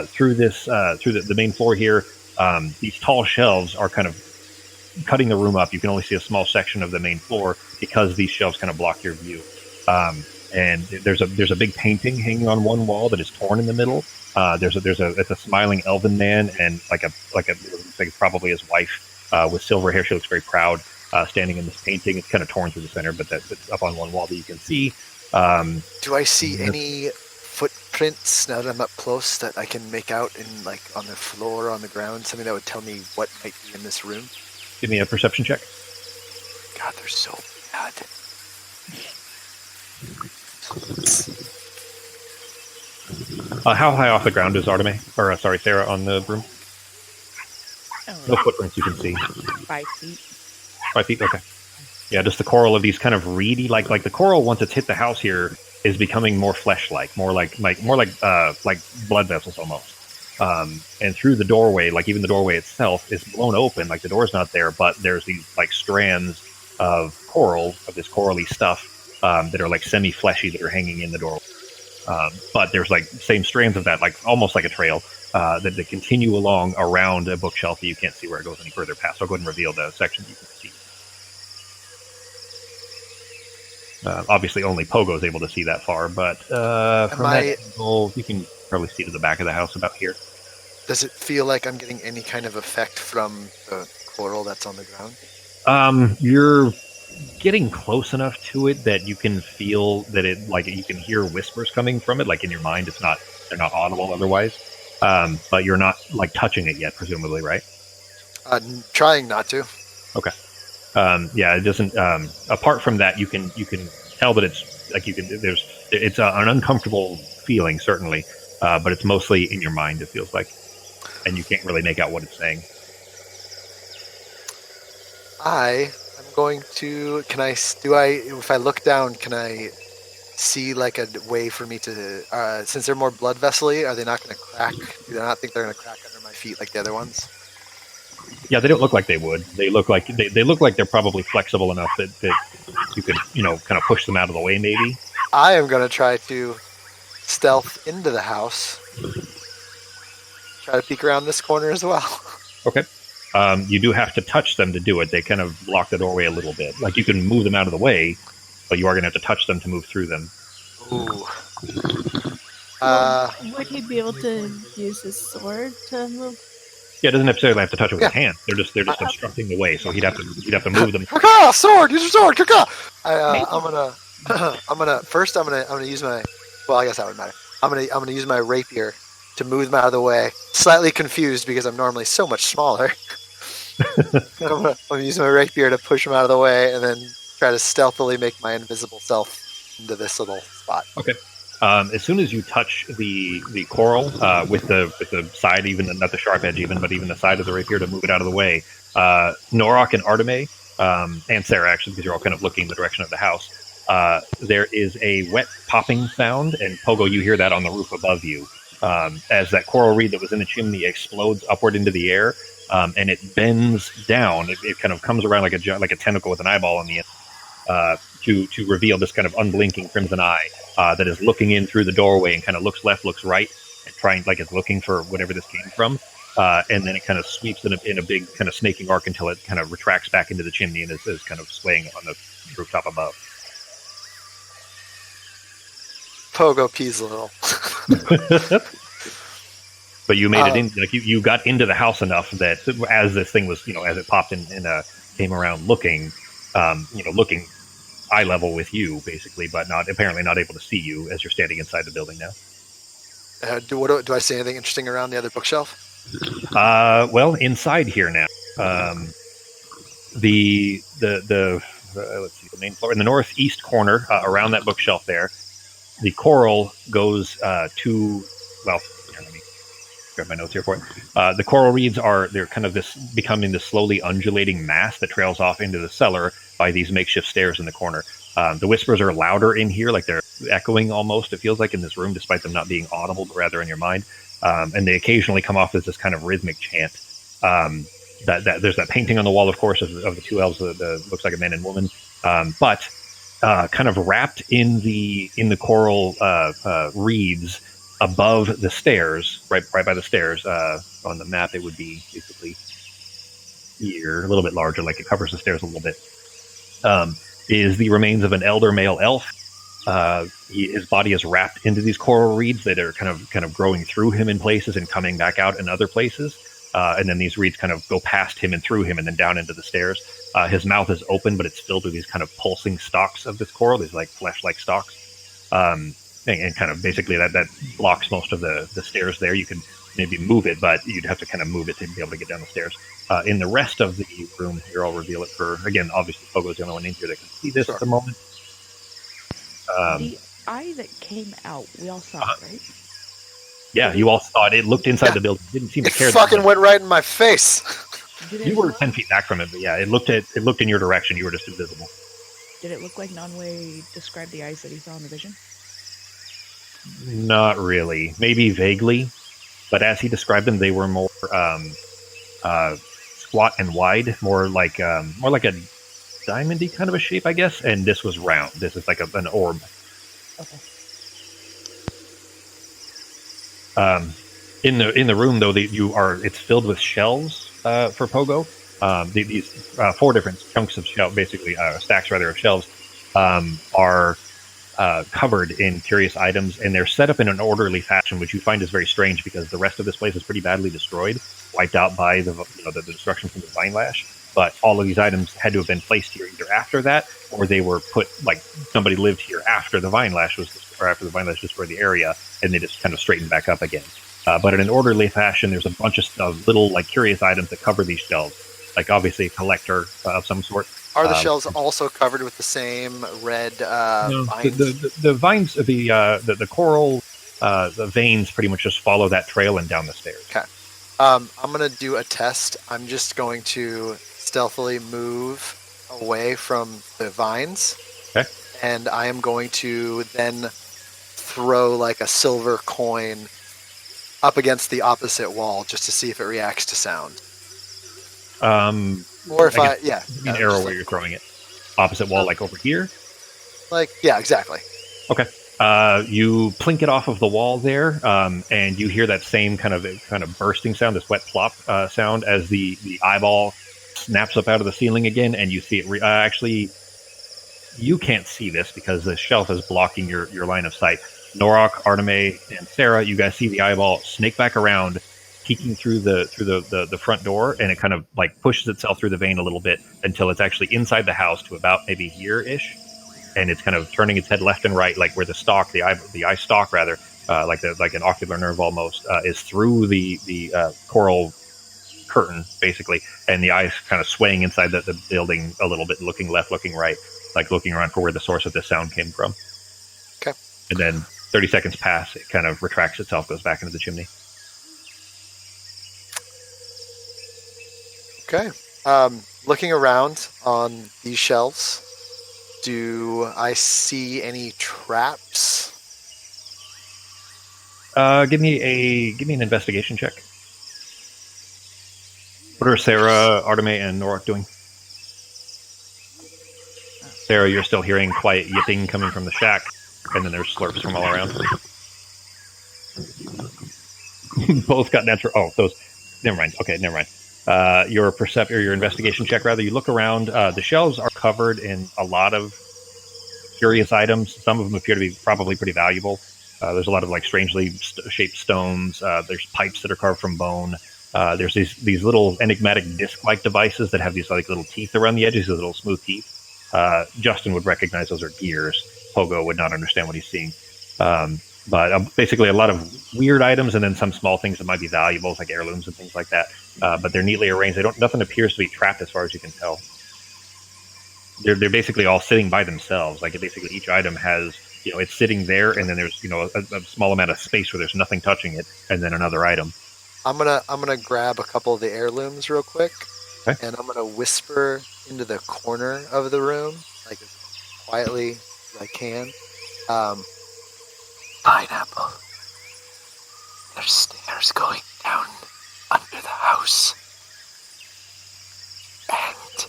through the main floor here, these tall shelves are kind of cutting the room up. You can only see a small section of the main floor because these shelves kind of block your view. And there's a big painting hanging on one wall that is torn in the middle. It's a smiling elven man and like probably his wife with silver hair. She looks very proud standing in this painting. It's kind of torn through the center, but that's up on one wall that you can see. Do I see any footprints now that I'm up close that I can make out in like on the floor or on the ground? Something that would tell me what might be in this room? Give me a perception check. God, they're so bad. How high off the ground is Arteme? Or sorry, Sarah on the broom? No footprints you can see. 5 feet. 5 feet. Okay. Yeah, just the coral of these kind of reedy, like the coral once it's hit the house here is becoming more flesh-like, more like blood vessels almost. And through the doorway, like even the doorway itself is blown open, like the door's not there, but there's these like strands of coral, of this corally stuff that are like semi-fleshy that are hanging in the doorway. But there's like same strands of that, like almost like a trail that continue along around a bookshelf that you can't see where it goes any further past. So I'll go ahead and reveal the sections you can see. Obviously, only Pogo is able to see that far, but from that angle, you can probably see to the back of the house about here. Does it feel like I'm getting any kind of effect from the coral that's on the ground? You're getting close enough to it that you can feel that it, like you can hear whispers coming from it, like in your mind. They're not audible otherwise, but you're not like touching it yet, presumably, right? Trying not to. Okay. Yeah, it doesn't. Apart from that, you can tell that it's like it's an uncomfortable feeling, certainly, but it's mostly in your mind. It feels like, and you can't really make out what it's saying. I'm going to. If I look down, can I see like a way for me to? Since they're more blood vessel-y, are they not going to crack? Do I not think they're going to crack under my feet like the other ones? Yeah, they don't look like they would. They look like they're probably flexible enough that you could, kind of push them out of the way, maybe. I am going to try to stealth into the house. Try to peek around this corner as well. Okay. You do have to touch them to do it. They kind of block the doorway a little bit. Like you can move them out of the way, but you are going to have to touch them to move through them. Ooh. Would he be able to use his sword to move? Yeah, it doesn't necessarily have to touch it with his hand. They're just obstructing the way, so he'd have to move them. Kaka! Sword! Use your sword! Kaka! I'm gonna use my. Well, I guess that would matter. I'm gonna use my rapier to move them out of the way. Slightly confused because I'm normally so much smaller. I'm gonna use my rapier to push them out of the way, and then try to stealthily make my invisible self into this little spot. Okay. As soon as you touch the coral with the side, even not the sharp edge, but even the side of the rapier to move it out of the way, Norok and Arteme, and Sarah actually, because you're all kind of looking in the direction of the house, there is a wet popping sound, and Pogo, you hear that on the roof above you, as that coral reed that was in the chimney explodes upward into the air, and it bends down. It kind of comes around like a tentacle with an eyeball on the end. To reveal this kind of unblinking crimson eye that is looking in through the doorway and kind of looks left, looks right, and trying like it's looking for whatever this came from. And then it kind of sweeps in a big kind of snaking arc until it kind of retracts back into the chimney and is kind of swaying on the rooftop above. Pogo pees a little. But you made it in, like you got into the house enough that as this thing was, as it popped in and came around looking eye level with you, basically, but apparently not able to see you as you're standing inside the building now. Do I see anything interesting around the other bookshelf? Well, inside here now, the let's see, the main floor in the northeast corner, around that bookshelf there, the coral goes to, well, here, let me grab my notes here for it. The coral reeds they're kind of becoming this slowly undulating mass that trails off into the cellar by these makeshift stairs in the corner. The whispers are louder in here, like they're echoing almost, it feels like, in this room, despite them not being audible, but rather in your mind. And they occasionally come off as this kind of rhythmic chant. That there's that painting on the wall, of course, of the two elves that looks like a man and woman. But kind of wrapped in the coral reeds above the stairs, right by the stairs. On the map, it would be basically here, a little bit larger, like it covers the stairs a little bit. Is the remains of an elder male elf. His body is wrapped into these coral reeds that are kind of growing through him in places and coming back out in other places. And then these reeds kind of go past him and through him and then down into the stairs. His mouth is open, but it's filled with these kind of pulsing stalks of this coral, these like flesh-like stalks. and kind of basically that blocks most of the stairs there. You could maybe move it, but you'd have to kind of move it to be able to get down the stairs. In the rest of the room here, I'll reveal it for, again, obviously Pogo's the only one in here that can see this Sure. at the moment. The eye that came out, we all saw it, right? Yeah, you all saw it. It looked inside the building. Didn't seem to It care. fucking went right in my face. You were 10 feet back from it, but yeah, it looked in your direction. You were just invisible. Did it look like Nonway described the eyes that he saw in the vision? Not really. Maybe vaguely, but as he described them, they were more squat and wide, more like a diamondy kind of a shape, I guess. And this was round. This is like an orb. Okay. In the room though, it's filled with shelves for Pogo. These 4 different chunks of shelf, basically stacks rather of shelves, are covered in curious items, and they're set up in an orderly fashion, which you find is very strange because the rest of this place is pretty badly destroyed, wiped out by the destruction from the vine lash. But all of these items had to have been placed here either after that, or they were put, like somebody lived here after the vine lash destroyed the area, and they just kind of straightened back up again. But in an orderly fashion, there's a bunch of little like curious items that cover these shelves, like obviously a collector of some sort. Are the shelves also covered with the same red vines? The vines, the coral, the veins pretty much just follow that trail and down the stairs. Okay. I'm going to do a test. I'm just going to stealthily move away from the vines. Okay. And I am going to then throw like a silver coin up against the opposite wall just to see if it reacts to sound. Or if an arrow where you're throwing it. Opposite wall, like over here? Yeah, exactly. Okay. You plink it off of the wall there, and you hear that same kind of bursting sound, this wet plop sound, as the eyeball snaps up out of the ceiling again, and you see it. Actually, you can't see this because the shelf is blocking your line of sight. Norok, Arteme, and Sarah, you guys see the eyeball snake back around, peeking through the front door, and it kind of like pushes itself through the vein a little bit until it's actually inside the house to about maybe here-ish. And it's kind of turning its head left and right, like where the eye stalk rather, like an ocular nerve almost, is through the coral curtain basically, and the eye's kind of swaying inside the building a little bit, looking left, looking right, like looking around for where the source of this sound came from. Okay. And then 30 seconds pass, it kind of retracts itself, goes back into the chimney. Okay. Looking around on these shelves, do I see any traps? Give me an investigation check. What are Sarah, Arteme, and Norok doing? Sarah, you're still hearing quiet yipping coming from the shack, and then there's slurps from all around. Both got natural. Oh, those. Never mind. Okay, never mind. Your investigation check rather. You look around. The shelves are covered in a lot of curious items. Some of them appear to be probably pretty valuable. There's a lot of like strangely shaped stones. There's pipes that are carved from bone. There's these little enigmatic disc-like devices that have these like little teeth around the edges, these little smooth teeth. Justin would recognize those are gears. Pogo would not understand what he's seeing. But basically a lot of weird items, and then some small things that might be valuable, like heirlooms and things like that. But they're neatly arranged. Nothing appears to be trapped as far as you can tell. They're basically all sitting by themselves. Like basically each item has, it's sitting there, and then there's, a small amount of space where there's nothing touching it, and then another item. I'm gonna grab a couple of the heirlooms real quick, okay. And I'm gonna whisper into the corner of the room, like as quietly as I can. Pineapple. There's stairs going down under the house, and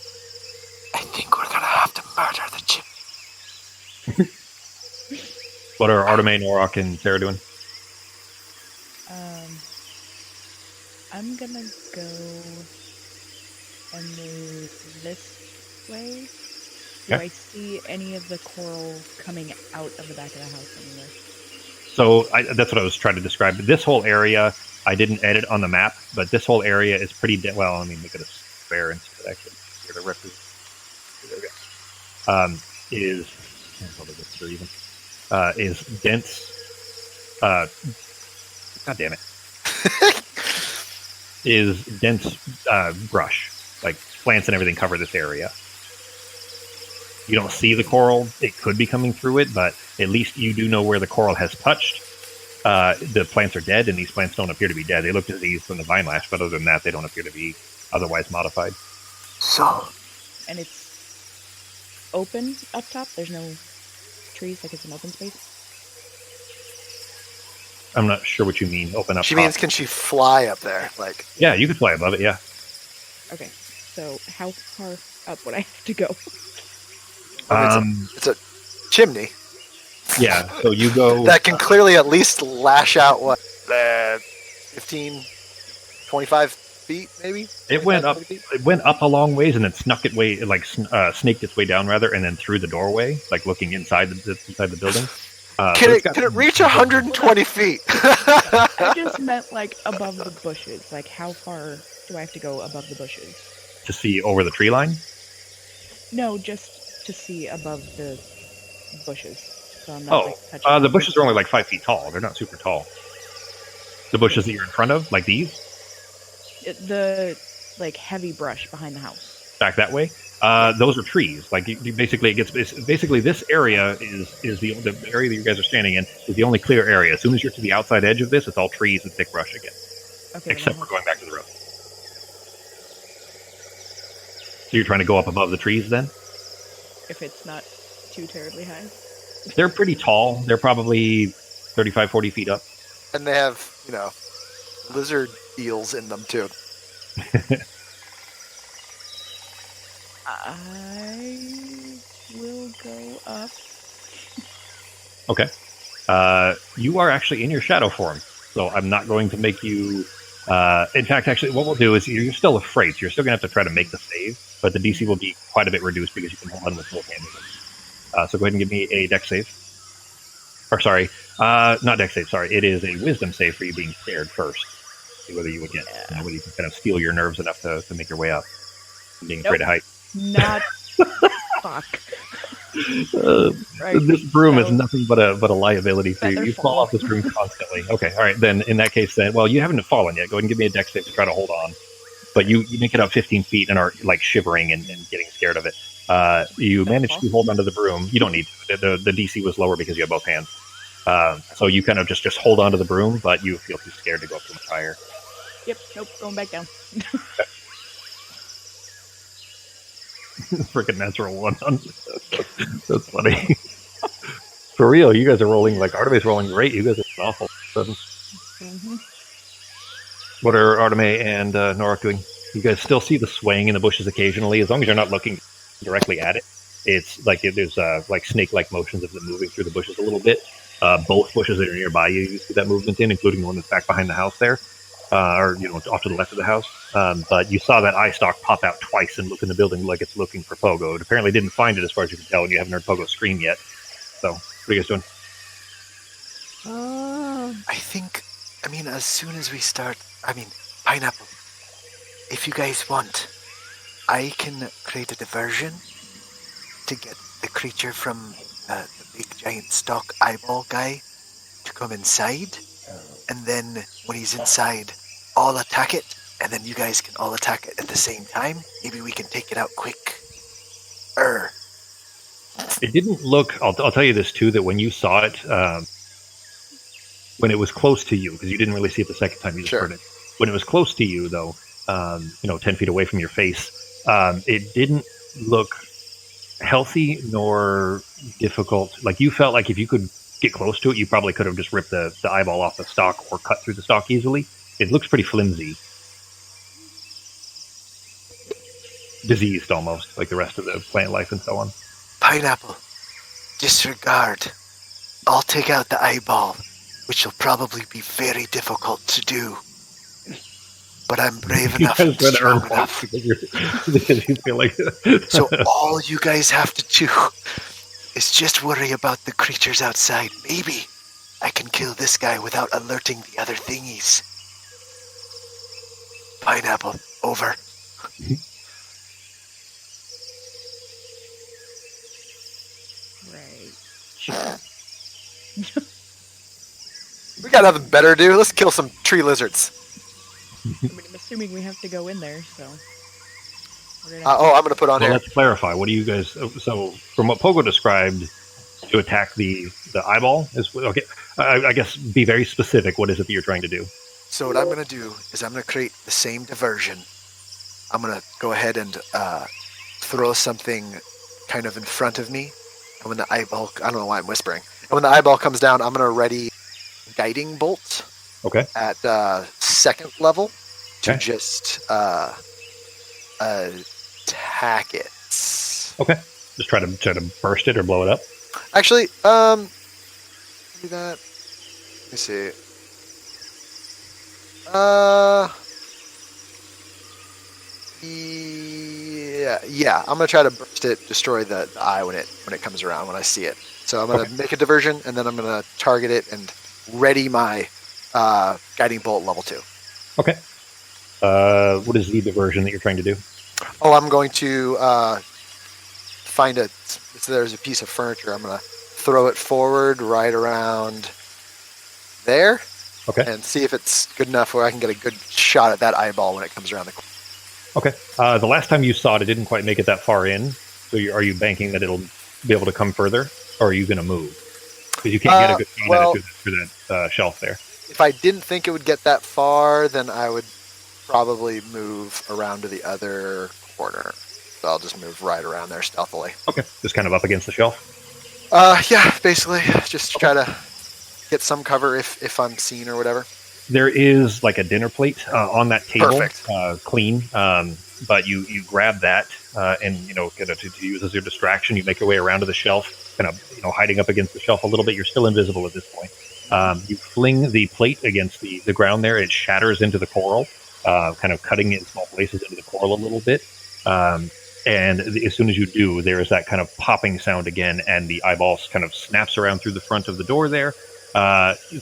I think we're gonna have to murder the chimney. What are Arteme, Norok, and Sarah doing? I'm gonna go and move this way. Do I see any of the coral coming out of the back of the house anywhere? So that's what I was trying to describe. This whole area, I didn't edit on the map, but this whole area is pretty well. I mean, look at a square and stuff. Actually, here to represent. There we go. Is hold it through even. is dense. God damn it! Is dense brush, like plants and everything cover this area. You don't see the coral; it could be coming through it, but at least you do know where the coral has touched. The plants are dead, and these plants don't appear to be dead. They look diseased from the vine lash, but other than that, they don't appear to be otherwise modified. So, And it's open up top? There's no trees, like it's an open space? I'm not sure what you mean. Open up. she means, can she fly up there? Like, Yeah, you could fly above it. Yeah. Okay, so how far up would I have to go? it's a chimney Yeah. So you go. that can clearly at least lash out, what, 15, 25 feet, maybe? It went 25, up. 30 feet? It went up a long ways, and then snuck its way, snaked its way down rather, and then through the doorway, like looking inside the building. Can it reach 120 feet? I just meant like above the bushes. Like how far do I have to go above the bushes? to see over the tree line? No, just to see above the bushes. So I'm not like, touching The bushes are only like 5 feet tall. They're not super tall. The bushes that you're in front of, like these, the like heavy brush behind the house. back that way. Those are trees. Like basically, basically this area is the area that you guys are standing in is the only clear area. As soon as you're to the outside edge of this, it's all trees and thick brush again, Okay. except for going back to the road. So you're trying to go up above the trees then? If it's not too terribly high. They're pretty tall. They're probably 35, 40 feet up. And they have, lizard eels in them, too. I will go up. Okay. You are actually in your shadow form, so I'm not going to make you... in fact, actually, what we'll do is you're still afraid, so you're still going to have to try to make the save, but the DC will be quite a bit reduced because you can hold on with both hands. So go ahead and give me a dex save. Or sorry, not dex save, sorry. It is a wisdom save for you being scared first. See whether you would get, whether you can kind of steel your nerves enough to make your way up. Being afraid of height. Not fuck. Right. This broom is So- nothing but a liability for you. Feather You fall off this broom constantly. Okay, all right. Then in that case, well, you haven't fallen yet. Go ahead and give me a dex save to try to hold on. But you make it up 15 feet and are like shivering and getting scared of it. You manage to hold onto the broom. You don't need to. The DC was lower because you have both hands. So you kind of just hold onto the broom, but you feel too scared to go up too much higher. Yep. Nope. Going back down. Freaking natural one. That's funny. For real, you guys are rolling like Artemis rolling great. You guys are awful. Mm-hmm. What are Arteme and Norak doing? You guys still see the swaying in the bushes occasionally, as long as you're not looking directly at it. It's like there's like snake-like motions of them moving through the bushes a little bit. Both bushes that are nearby you see that movement in, including the one that's back behind the house there, or off to the left of the house. But you saw that eye stalk pop out twice and look in the building like it's looking for Pogo. It apparently didn't find it, as far as you can tell, and you haven't heard Pogo scream yet. So, what are you guys doing? I think, as soon as we start, Pineapple, if you guys want, I can create a diversion to get the creature from the big giant stalk eyeball guy to come inside, and then when he's inside, I'll attack it, and then you guys can all attack it at the same time. Maybe we can take it out quick. It didn't look. I'll tell you this too. That when you saw it, when it was close to you, because you didn't really see it the second time you just heard it. When it was close to you, though, 10 feet away from your face, it didn't look healthy nor difficult. Like you felt like if you could get close to it, you probably could have just ripped the eyeball off the stalk or cut through the stalk easily. It looks pretty flimsy. Diseased almost, like the rest of the plant life and so on. Pineapple, disregard. I'll take out the eyeball, which will probably be very difficult to do. But I'm brave enough and strong enough. Because you feel like So all you guys have to do is just worry about the creatures outside. Maybe I can kill this guy without alerting the other thingies. Pineapple, over. Right. We got nothing better to do. Let's kill some tree lizards. I mean, I'm assuming we have to go in there, so. We're gonna I'm going to put on Well, here. let's clarify. What do you guys? So, from what Pogo described, to attack the eyeball is okay. I guess be very specific. What is it that you're trying to do? So what I'm going to do is I'm going to create the same diversion. I'm going to go ahead and throw something kind of in front of me. And when the eyeball, I don't know why I'm whispering. And when the eyeball comes down, I'm going to ready guiding bolt Okay. at second level to Okay. just attack it. Okay. Just try to burst it or blow it up. Actually, do that. Let me see. Yeah. I'm gonna try to burst it, destroy the eye when it comes around, when I see it. So I'm gonna make a diversion, and then I'm gonna target it and ready my guiding bolt level 2. Okay. What is the diversion that you're trying to do? Oh, I'm going to find a. So there's a piece of furniture. I'm gonna throw it forward, right around there. Okay. And see if it's good enough where I can get a good shot at that eyeball when it comes around the corner. Okay. The last time you saw it, it didn't quite make it that far in. So are you banking that it'll be able to come further, or are you going to move? Because you can't get a good shot at it through that shelf there. If I didn't think it would get that far, then I would probably move around to the other corner. So I'll just move right around there stealthily. Okay. Just kind of up against the shelf. Yeah, basically, just try to get some cover if I'm seen or whatever. There is like a dinner plate on that table, Perfect. clean. But you grab that and kind of to use as your distraction. You make your way around to the shelf, kind of hiding up against the shelf a little bit. You're still invisible at this point. You fling the plate against the ground there. It shatters into the coral, kind of cutting it in small places into the coral a little bit. And as soon as you do, there is that kind of popping sound again, and the eyeball kind of snaps around through the front of the door there,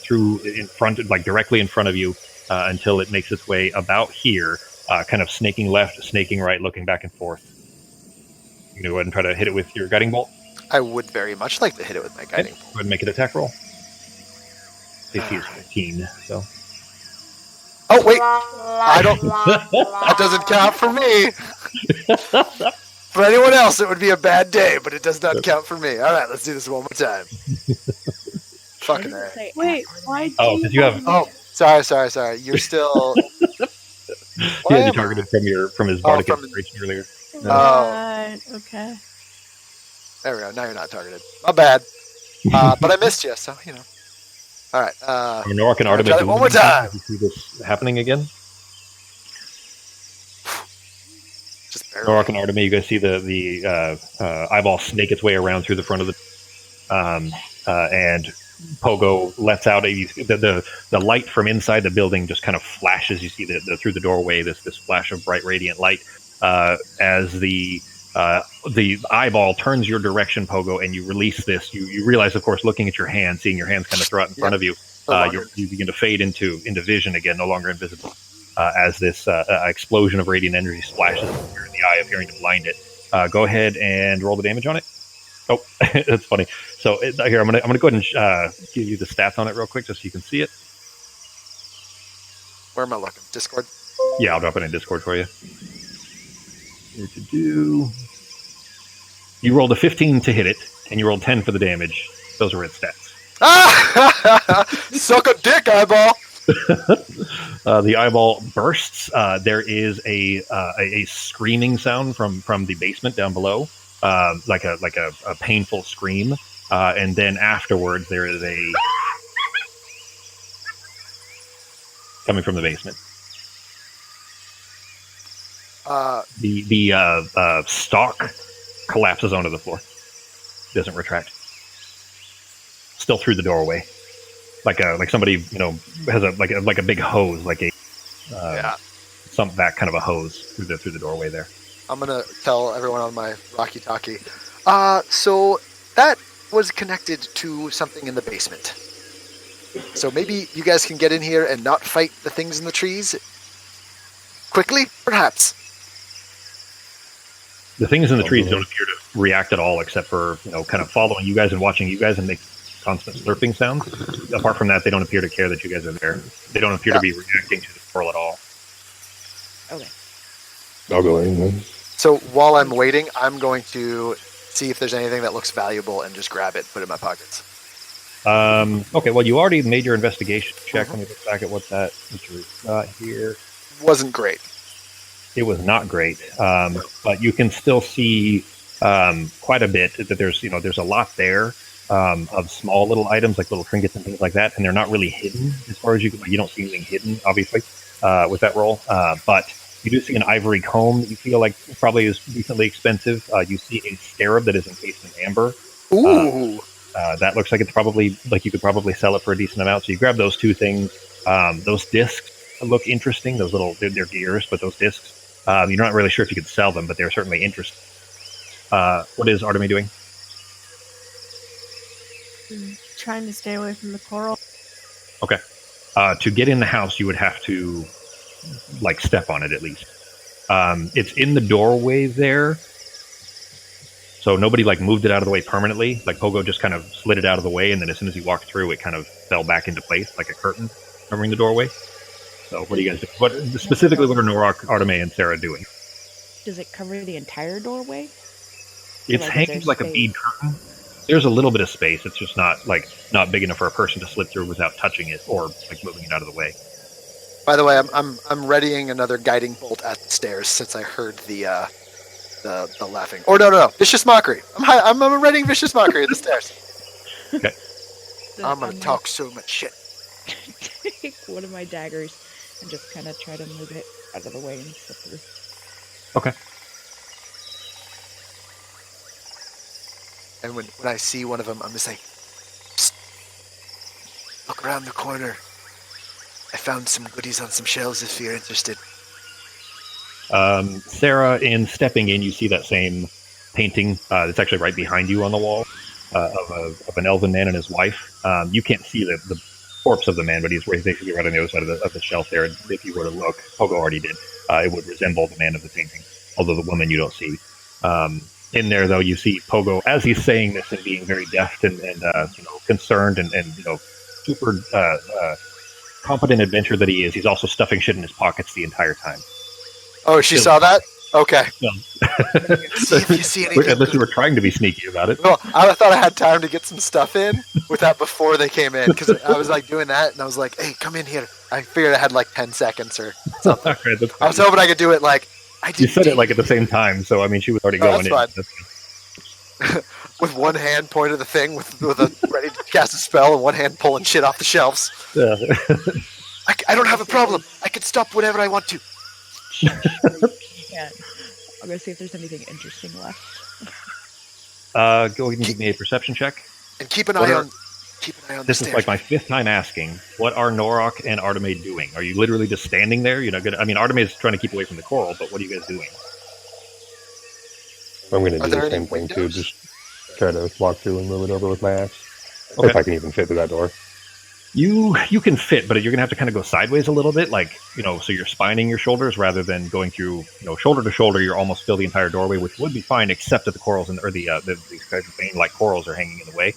through in front, like directly in front of you, until it makes its way about here, kind of snaking left, snaking right, looking back and forth. You can go ahead and try to hit it with your guiding bolt. I would very much like to hit it with my guiding Go ahead and make an attack roll. AC is 15, so. Oh wait, I don't. That doesn't count for me. For anyone else, it would be a bad day, but it does not count for me. All right, let's do this one more time. Fucking A. Wait, why do Oh, did you have? Oh, sorry. You're still. Yeah, you targeted from his bardic from- inspiration earlier. Right, okay. There we go. Now you're not targeted. My bad. But I missed you, so All right. Nork and Artemis. try it one more time. You see this happening again? Just barely. Nork and Artemis, you guys see the eyeball snake its way around through the front of the, and Pogo lets out the light from inside the building just kind of flashes. You see through the doorway this flash of bright radiant light as the eyeball turns your direction, Pogo, and you release this. You realize, of course, looking at your hand, seeing your hands kind of throw out in front of you, you begin to fade into vision again, no longer invisible, as this explosion of radiant energy splashes in the eye, appearing to blind it. Go ahead and roll the damage on it. Oh, that's funny. So here, I'm gonna go ahead and give you the stats on it real quick, just so you can see it. Where am I looking? Discord? Yeah, I'll drop it in Discord for you. Here to do. You rolled a 15 to hit it, and you rolled 10 for the damage. Those are its stats. Ah! Suck a dick, eyeball! The eyeball bursts. There is a screaming sound from the basement down below, like a painful scream, and then afterwards there is a coming from the basement. The stalk collapses onto the floor. Doesn't retract. Still through the doorway, like somebody has a big hose, like a that kind of a hose through the doorway there. I'm gonna tell everyone on my Rocky Talkie. So that was connected to something in the basement. So maybe you guys can get in here and not fight the things in the trees quickly, perhaps. The things in the trees don't appear to react at all, except for kind of following you guys and watching you guys, and they constant slurping sounds. Apart from that, they don't appear to care that you guys are there. They don't appear to be reacting to the coral at all. Okay. I'll go in then. So while I'm waiting, I'm going to see if there's anything that looks valuable and just grab it, put it in my pockets. Okay, well, you already made your investigation check. Let me look back at what you got here. Wasn't great. It was not great, but you can still see quite a bit. That there's a lot there of small little items like little trinkets and things like that, and they're not really hidden as far as you don't see anything hidden, obviously, with that roll. But you do see an ivory comb that you feel like probably is decently expensive. You see a scarab that is encased in amber. Ooh. That looks like it's probably like you could probably sell it for a decent amount. So you grab those two things. Those discs look interesting. Those little they're gears, but those discs. You're not really sure if you could sell them, but they're certainly interesting. What is Artemis doing? Trying to stay away from the coral. Okay. To get in the house, you would have to step on it at least. It's in the doorway there. So nobody moved it out of the way permanently. Pogo just kind of slid it out of the way, and then as soon as he walked through, it kind of fell back into place like a curtain covering the doorway. So what do you guys do? What are Norok, Artemis, and Sarah doing? Does it cover the entire doorway? It's hanging like a bead curtain. There's a little bit of space. It's just not big enough for a person to slip through without touching it or moving it out of the way. By the way, I'm readying another guiding bolt at the stairs since I heard the laughing. Or no, vicious mockery. I'm readying vicious mockery at the stairs. Okay. I'm gonna talk so much shit. Take one of my daggers and just kind of try to move it out of the way and slip through. Okay. And when I see one of them, I'm just like, psst, look around the corner. I found some goodies on some shelves if you're interested. Sarah, in stepping in, you see that same painting that's actually right behind you on the wall of an elven man and his wife. You can't see the corpse of the man, but he's basically right on the other side of the shelf there. And if you were to look, Pogo already did, it would resemble the man of the painting, although the woman you don't see. In there, though, you see Pogo, as he's saying this and being very deft and concerned and super competent adventurer that he is, he's also stuffing shit in his pockets the entire time. Oh, she saw that? Okay. No. See if you see anything. Unless you were trying to be sneaky about it. Well, I thought I had time to get some stuff in with that before they came in, because I was doing that, and I was like, "Hey, come in here." I figured I had 10 seconds or something. Right, I was hoping I could do it I did. You said it at the same time, so I mean, she was already going in. That's fine. With one hand pointed at the thing, with a ready to cast a spell, and one hand pulling shit off the shelves. Yeah. I don't have a problem. I can stop whenever I want to. Yeah. I'll go see if there's anything interesting left. Go ahead and give me a perception check. And keep an eye on This the is stairs. my 5th time asking. What are Norok and Artemis doing? Are you literally just standing there? You're not gonna. I mean, Artemis is trying to keep away from the coral, but what are you guys doing? I'm going to Are do there the any same thing too. windows? Just try to walk through and move it over with my axe. Okay. If I can even fit through that door. You can fit, but you're gonna have to kind of go sideways a little bit, so you're spining your shoulders rather than going through, shoulder to shoulder. You're almost fill the entire doorway, which would be fine, except that the corals these kinds of vein-like corals are hanging in the way.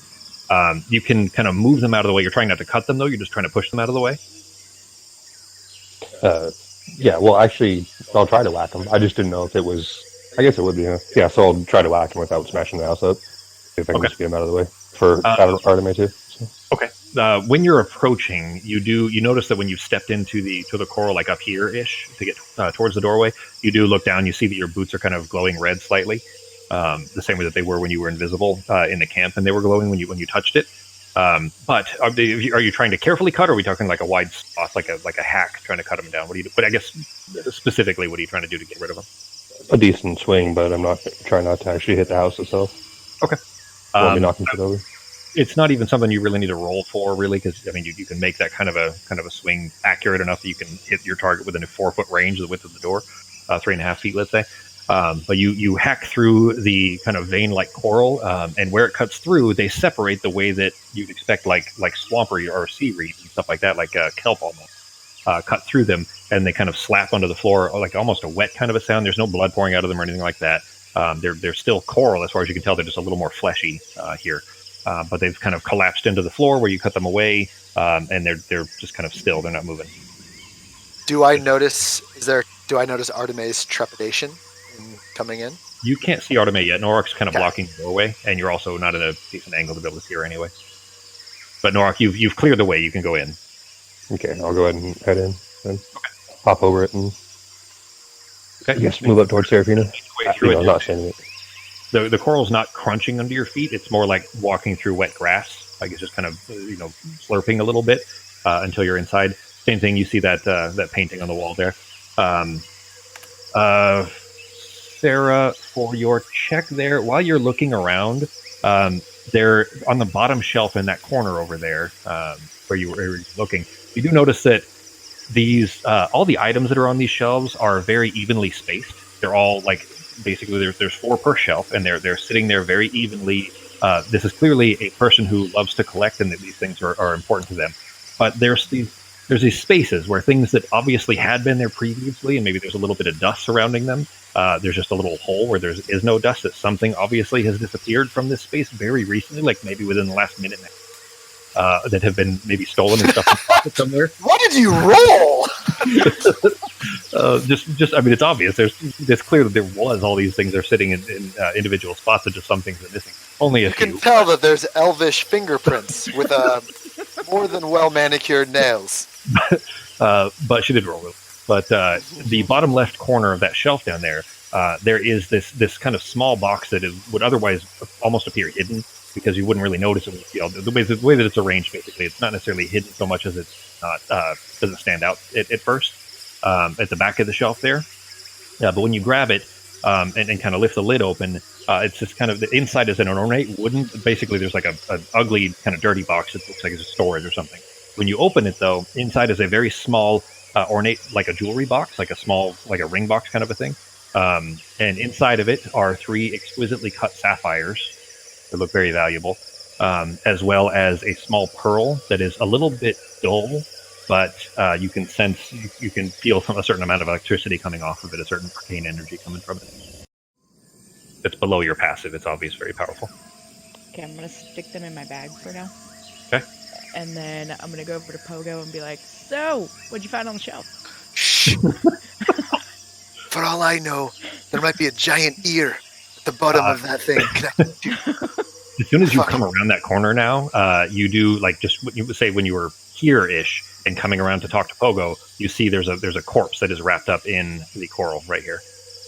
You can kind of move them out of the way. You're trying not to cut them, though. You're just trying to push them out of the way. Yeah, well, actually, I'll try to whack them. I just didn't know if it was... I guess it would be, huh? Yeah, so I'll try to whack them without smashing the house up. See if I can just get them out of the way. For Artemis, too. So. Okay. When you're approaching, you notice that when you've stepped into the coral, up here-ish, to get towards the doorway, you do look down. You see that your boots are kind of glowing red slightly, the same way that they were when you were invisible in the camp, and they were glowing when you touched it. But are you trying to carefully cut, or are we talking a wide swath, like a hack, trying to cut them down? What do you do? But I guess specifically, what are you trying to do to get rid of them? A decent swing, but I'm not trying not to actually hit the house itself. Okay. Won't be knocking it over. It's not even something you really need to roll for, really, because I mean, you can make that kind of a swing accurate enough that you can hit your target within a 4-foot range of the width of the door, 3.5 feet, let's say. But you hack through the kind of vein-like coral, and where it cuts through, they separate the way that you'd expect, like swamp or seaweed and stuff like that, like kelp almost. Cut through them, and they kind of slap onto the floor, like almost a wet kind of a sound. There's no blood pouring out of them or anything like that. They're still coral as far as you can tell. They're just a little more fleshy here. but they've kind of collapsed into the floor where you cut them away, and they're just kind of still. They're not moving. Do I notice Artemis' trepidation in coming in? You can't see Artemis yet. Norak's kind of Okay. blocking the doorway, and you're also not in a decent angle to be able to see her anyway. But Norak, you've cleared the way. You can go in. Okay, I'll go ahead and head in and hop over it and Okay, just move up towards Serafina. Way through it. Not standing it. The coral's not crunching under your feet. It's more like walking through wet grass. Like it's just kind of slurping a little bit until you're inside. Same thing. You see that painting on the wall there. Sarah, for your check there, while you're looking around, there on the bottom shelf in that corner over there, where you were looking, you do notice that these all the items that are on these shelves are very evenly spaced. They're all like basically there's 4 per shelf, and they're sitting there very evenly. This is clearly a person who loves to collect, and that these things are important to them. But there's these spaces where things that obviously had been there previously, and maybe there's a little bit of dust surrounding them. There's just a little hole where there is no dust, that something obviously has disappeared from this space very recently, like maybe within the last minute, that have been maybe stolen and stuff in pocket somewhere. What did you roll? I mean, it's obvious. It's clear that there was all these things are sitting in individual spots, and just some things are missing. Only a You few. can tell that there's elvish fingerprints with more than well manicured nails. But she did roll it. But the bottom left corner of that shelf down there, there is this kind of small box that would otherwise almost appear hidden, because you wouldn't really notice it when you see all the way that it's arranged. Basically, it's not necessarily hidden so much as it's not doesn't stand out at first at the back of the shelf there. But when you grab it and kind of lift the lid open, it's just kind of the inside is an ornate wooden. Basically, there's like an ugly kind of dirty box that looks like it's a storage or something. When you open it, though, inside is a very small ornate, like a jewelry box, like a ring box kind of a thing. And inside of it are 3 exquisitely cut sapphires that look very valuable, as well as a small pearl that is a little bit dull, but you can sense, you can feel a certain amount of electricity coming off of it, a certain arcane energy coming from it. It's below your passive. It's obviously very powerful. Okay, I'm gonna stick them in my bag for now. Okay. And then I'm gonna go over to Pogo and be like, "So, what'd you find on the shelf?" Shh. For all I know, there might be a giant ear at the bottom of that thing. As soon as you come around that corner now, you do like just what you would say when you were here-ish and coming around to talk to Pogo, you see there's a corpse that is wrapped up in the coral right here,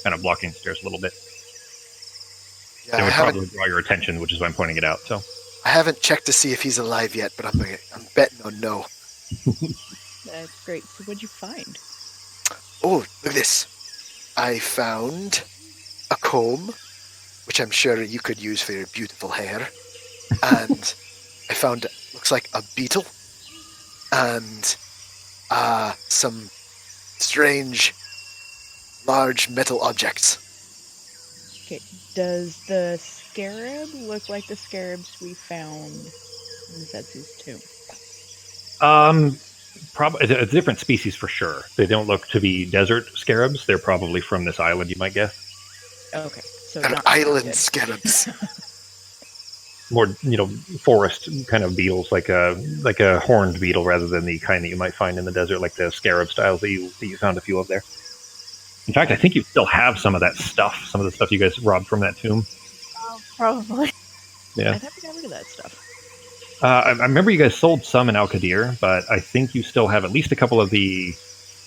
kind of blocking the stairs a little bit. Yeah, It would probably draw your attention, which is why I'm pointing it out. So I haven't checked to see if he's alive yet, but I'm betting on no. That's great. So, what'd you find? Oh, look at this. I found a comb, which I'm sure you could use for your beautiful hair. And I found, looks like a beetle. And some strange, large metal objects. Okay, does the scarab look like the scarabs we found in Zetsu's tomb? Probably a different species for sure. They don't look to be desert scarabs. They're probably from this island, you might guess. Okay, so They're not island good. scarabs. More, forest kind of beetles, like a horned beetle, rather than the kind that you might find in the desert, like the scarab styles that you found a few of there. In fact, I think you still have some of that stuff, some of the stuff you guys robbed from that tomb. Probably. Yeah. I thought we got rid of that stuff. I remember you guys sold some in Al-Qadir, but I think you still have at least a couple of the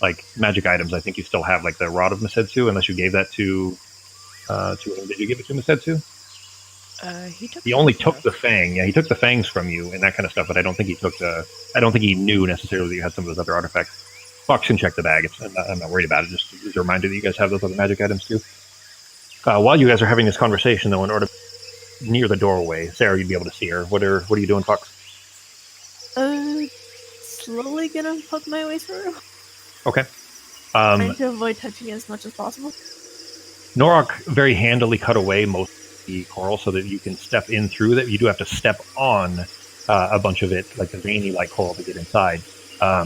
like magic items. I think you still have like the Rod of Misetsu, unless you gave that to him. Did you give it to Misetsu? He only took the fang. Yeah, he took the fangs from you and that kind of stuff, but I don't think he took I don't think he knew necessarily that you had some of those other artifacts. Fox can check the bag. I'm not worried about it. Just as a reminder that you guys have those other magic items too. While you guys are having this conversation, though, in order near the doorway, Sarah, you'd be able to see her. What are you doing, Fox? Slowly gonna poke my way through. Okay. Trying to avoid touching it as much as possible. Norak very handily cut away most of the coral so that you can step in through that. You do have to step on a bunch of it, like the veiny-like coral, to get inside. Go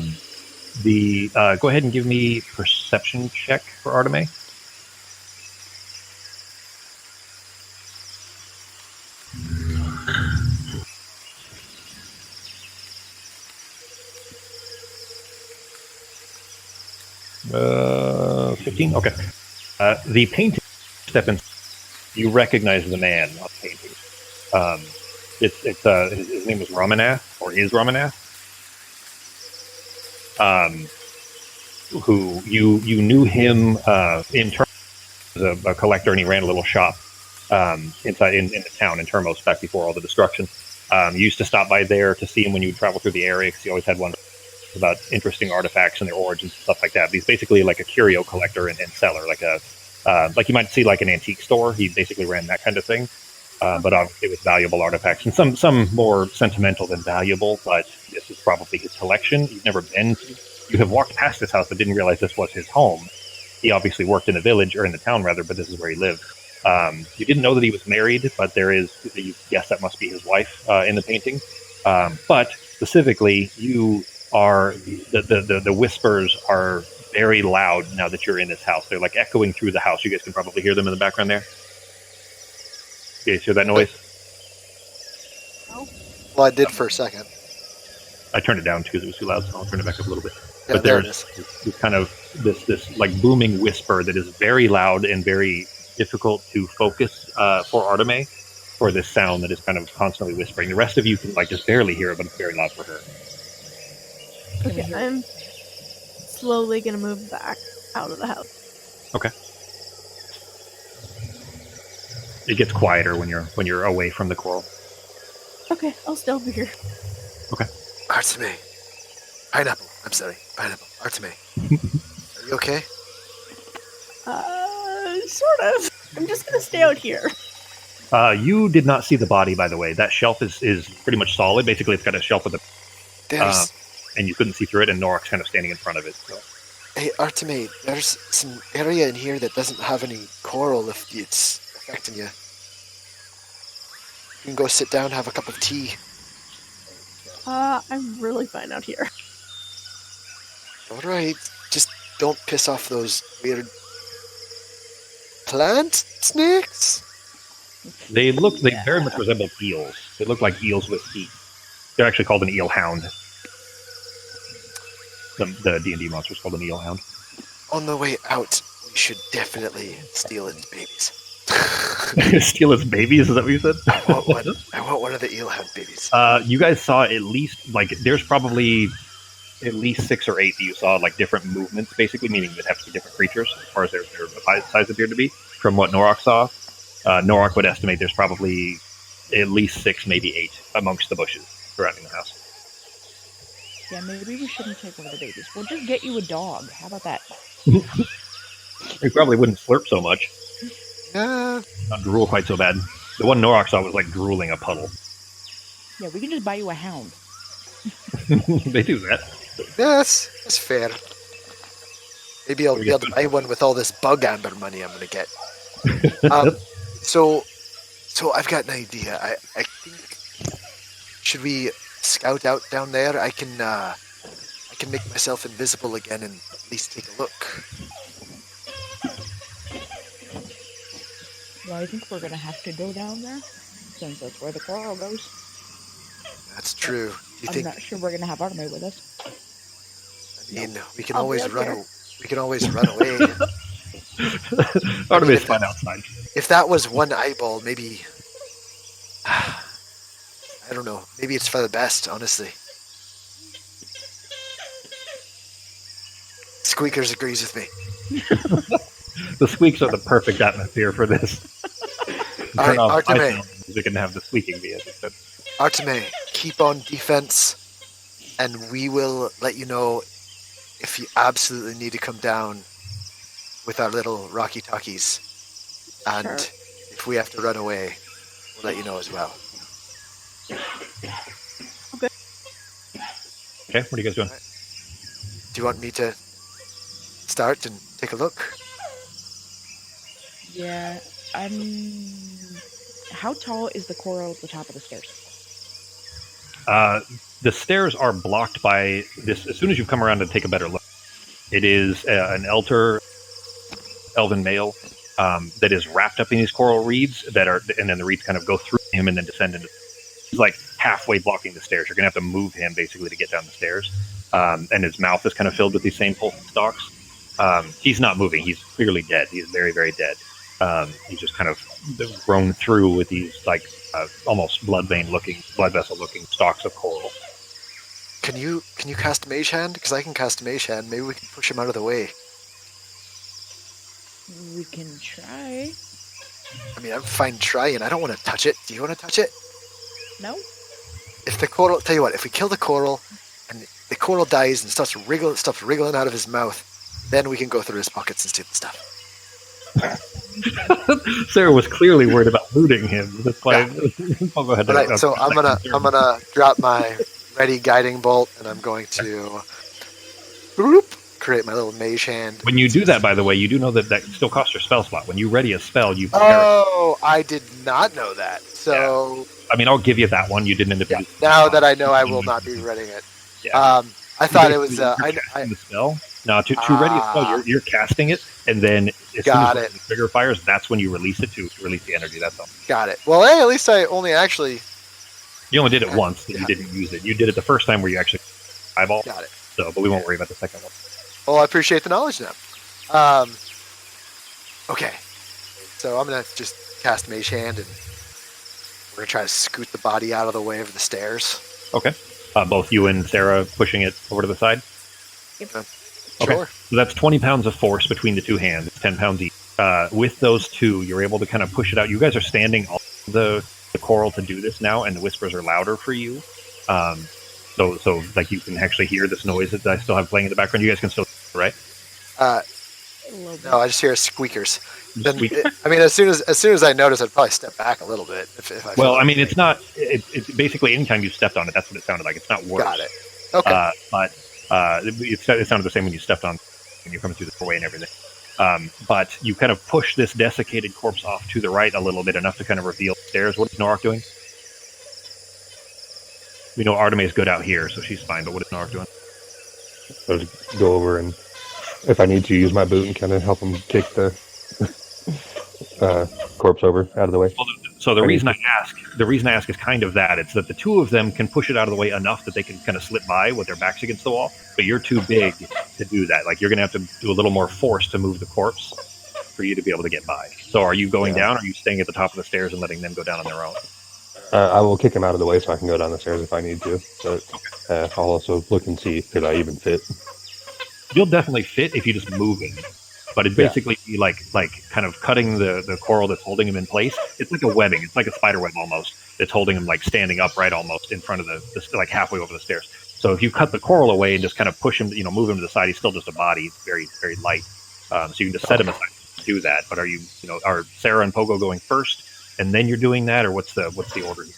ahead and give me perception check for Artemis. 15. Okay. The painting. Step in. You recognize the man on the painting. His name was Ramanath, or is Ramanath. Who you knew him in terms as a collector, and he ran a little shop inside in the town in Termos back before all the destruction. You used to stop by there to see him when you would travel through the area, because he always had one about interesting artifacts and their origins and stuff like that. But he's basically like a curio collector and seller, like you might see like an antique store. He basically ran that kind of thing. But obviously with valuable artifacts, and some more sentimental than valuable, but this is probably his collection. You've never been to, you have walked past his house but didn't realize this was his home. He obviously worked in the village, or in the town rather, but this is where he lived. You didn't know that he was married, but you guess that must be his wife in the painting. But specifically, you are, the whispers are very loud now that you're in this house. They're like echoing through the house. You guys can probably hear them in the background there. You guys hear that noise? Well, I did for a second. I turned it down because it was too loud, so I'll turn it back up a little bit. Yeah, But there it there's is. this kind of this like booming whisper that is very loud and very difficult to focus for Arteme, for this sound that is kind of constantly whispering. The rest of you can like just barely hear it, but it's very loud for her. Okay, I'm slowly gonna move back out of the house. Okay. It gets quieter when you're away from the coral. Okay, I'll still be here. Arteme. Pineapple. I'm sorry. Pineapple. Arteme. Are you okay? Sort of. I'm just gonna stay out here. You did not see the body, by the way. That shelf is pretty much solid. Basically, it's got a shelf with a There's... and you couldn't see through it, and Norak's kind of standing in front of it. So. Hey, Arteme, there's some area in here that doesn't have any coral if it's affecting you. You can go sit down, have a cup of tea. I'm really fine out here. Alright, just don't piss off those weird plant snakes? They very much resemble eels. They look like eels with teeth. They're actually called an eel hound. The D&D monster is called an eel hound. On the way out, we should definitely steal its babies. Steal its babies? Is that what you said? I want one of the eel hound babies. You guys saw at least, like, there's probably at least 6 or 8 that you saw, like, different movements, basically, meaning they'd have to be different creatures as far as their size appeared to be, from what Norak saw. Norak would estimate there's probably at least 6, maybe 8 amongst the bushes surrounding the house. Yeah, maybe we shouldn't take one of the babies. We'll just get you a dog. How about that? They probably wouldn't slurp so much. Yeah. Not drool quite so bad. The one Norak saw was like drooling a puddle. Yeah, we can just buy you a hound. They do that. Yeah, that's fair. Maybe I'll be able to buy one with all this bug amber money I'm going to get. So I've got an idea. I think, should we scout out down there? I can make myself invisible again and at least take a look. Well, I think we're gonna have to go down there, since that's where the coral goes. That's true. Do you I'm think? not sure we're gonna have Arteme with us. I mean, we can I'll always be up run. here. We can always run away. Artemis is fine outside. If that was one eyeball, maybe. I don't know. Maybe it's for the best, honestly. Squeakers agrees with me. The squeaks are the perfect atmosphere for this. All Turn right, off my Arteme. sound, we can have the squeaking be, as you said. Arteme, keep on defense, and we will let you know if you absolutely need to come down with our little Rocky Talkies. And Sure. if we have to run away, we'll let you know as well. Okay, what are you guys doing? Do you want me to start and take a look? Yeah, how tall is the coral at the top of the stairs? The stairs are blocked by this. As soon as you come around to take a better look, it is an elven male that is wrapped up in these coral reeds and then the reeds kind of go through him and then descend into. He's like halfway blocking the stairs. You're gonna have to move him basically to get down the stairs, and his mouth is kind of filled with these same pulp stalks. He's not moving. He's clearly dead. He's very, very dead. He's just kind of grown through with these like almost blood vessel looking stalks of coral. Can you cast Mage Hand? Because I can cast Mage Hand. Maybe we can push him out of the way. We can try. I mean, I'm fine trying. I don't want to touch it. Do you want to touch it? No? If the coral, tell you what, if we kill the coral and the coral dies and stops wriggling out of his mouth, then we can go through his pockets and steal the stuff. Sarah was clearly worried about looting him. That's why I'll go ahead. All right, so I'm gonna drop my ready guiding bolt, and I'm going to create my little mage hand. When you do that, by the way, you do know that still costs your spell slot. When you ready a spell, you. Oh, I did not know that. So. Yeah. I mean, I'll give you that one. You didn't end up. Yeah, now that I know, I will not be reading it. Yeah. I thought it was. The spell. No, to ready a spell, you're casting it, and then as soon as the trigger fires, that's when you release it to release the energy. That's all. Got it. Well, hey, at least I only actually. You only did it once, and you didn't use it. You did it the first time where you actually eyeball. Got it. So, but we won't worry about the second one. Well, I appreciate the knowledge now. Okay, so I'm gonna just cast Mage Hand, and we're gonna try to scoot the body out of the way of the stairs. Okay. Both you and Sarah pushing it over to the side. Yep. Okay. Sure. So that's 20 pounds of force between the two hands. It's 10 pounds each. With those two, you're able to kind of push it out. You guys are standing on the coral to do this now, and the whispers are louder for you. So like you can actually hear this noise that I still have playing in the background. You guys can still, right? No, I just hear squeakers. Then, I mean, as soon as I notice, I'd probably step back a little bit. If I well, I mean, it's not. It's basically anytime you stepped on it, that's what it sounded like. It's not worse. Got it. Okay. But it sounded the same when you stepped on when you're coming through the doorway and everything. But you kind of push this desiccated corpse off to the right a little bit, enough to kind of reveal the stairs. What is Norak doing? We know Artemis good out here, so she's fine. But what is Norak doing? I'll just go over and, if I need to, use my boot and kind of help him kick the corpse over out of the way. Well, so the reason I ask is kind of that. It's that the two of them can push it out of the way enough that they can kind of slip by with their backs against the wall, but you're too big to do that. Like, you're going to have to do a little more force to move the corpse for you to be able to get by. So are you going down, or are you staying at the top of the stairs and letting them go down on their own? I will kick him out of the way so I can go down the stairs if I need to. But I'll also look and see if I even fit. You'll definitely fit if you just move him. But it's basically like kind of cutting the coral that's holding him in place. It's like a webbing. It's like a spider web almost. It's holding him like standing upright almost in front of the like halfway over the stairs. So if you cut the coral away and just kind of push him, move him to the side, he's still just a body. It's very, very light. So you can just set him aside to do that. But are Sarah and Pogo going first, and then you're doing that, or what's the order here?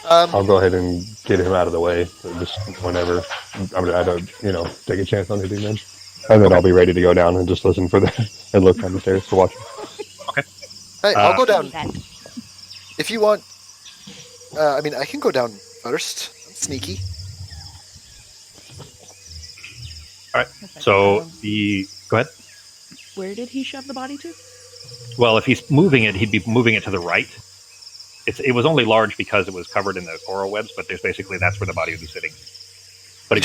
I'll go ahead and get him out of the way. Just whenever I don't, take a chance on hitting them. And then I'll be ready to go down and just listen for and look down the stairs to watch them. Okay. Hey, I'll go down. If you want, I mean, I can go down first. I'm sneaky. All right. So go ahead. Where did he shove the body to? Well, if he's moving it, he'd be moving it to the right. It was only large because it was covered in the coral webs, but that's where the body would be sitting. But he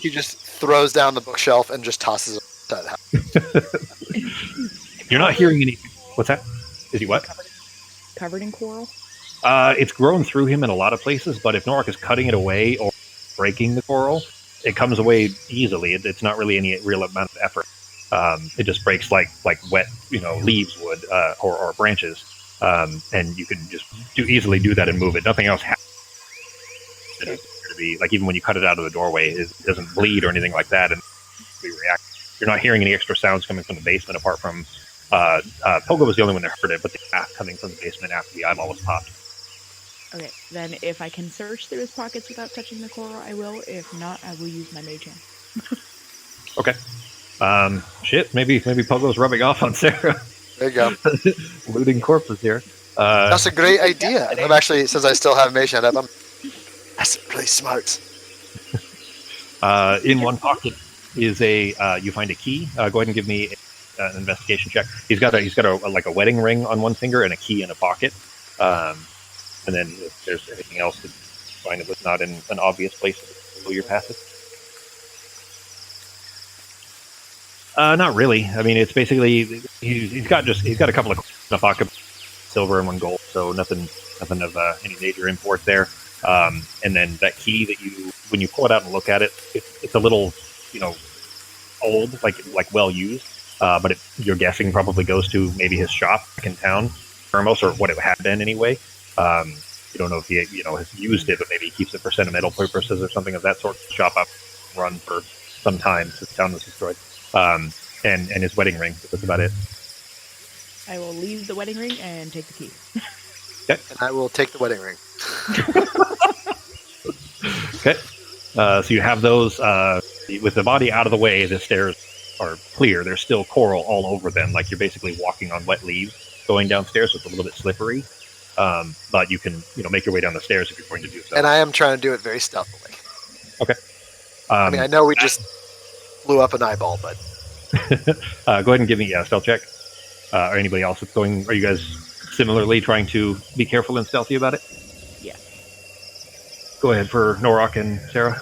just throws down the bookshelf and just tosses it outside the house. You're not hearing any. What's that? Is he what? Covered in coral? It's grown through him in a lot of places, but if Norak is cutting it away or breaking the coral, it comes away easily. It's not really any real amount of effort. It just breaks like wet, leaves would or branches, and you can just easily do that and move it. Nothing else happens. To be like, even when you cut it out of the doorway, it doesn't bleed or anything like that, and we react. You're not hearing any extra sounds coming from the basement apart from Pogo was the only one that heard it, but the laugh coming from the basement after the eyeball was popped. Okay, then if I can search through his pockets without touching the coral, I will. If not, I will use my mage hand. Okay. Maybe Pogo's rubbing off on Sarah. There you go. Looting corpses here. That's a great idea. I'm actually, since I still have mage hand up, that's really smart. In one pocket is you find a key. Go ahead and give me an investigation check. He's got a wedding ring on one finger and a key in a pocket. And then if there's anything else to find, it was not in an obvious place below your passage. Not really. I mean, it's basically he's got a couple of in a pocket, silver and 1 gold, so nothing of any major import there. And then that key that when you pull it out and look at it, it's a little, old, like well used. But you're guessing probably goes to maybe his shop in town, Hermos, or what it had been anyway. You don't know if he has used it, but maybe he keeps it for sentimental purposes or something of that sort. Shop up, run for some time since town was destroyed. And his wedding ring. That's about it. I will leave the wedding ring and take the key. And I will take the wedding ring. Okay. So you have those. With the body out of the way, the stairs are clear. There's still coral all over them. Like you're basically walking on wet leaves going downstairs, so it's a little bit slippery. But you can, make your way down the stairs if you're going to do so. And I am trying to do it very stealthily. Okay. I mean, I know we just blew up an eyeball, but... Go ahead and give me a stealth check. Or anybody else that's going... Are you guys similarly trying to be careful and stealthy about it? Yeah. Go ahead for Norok and Sarah.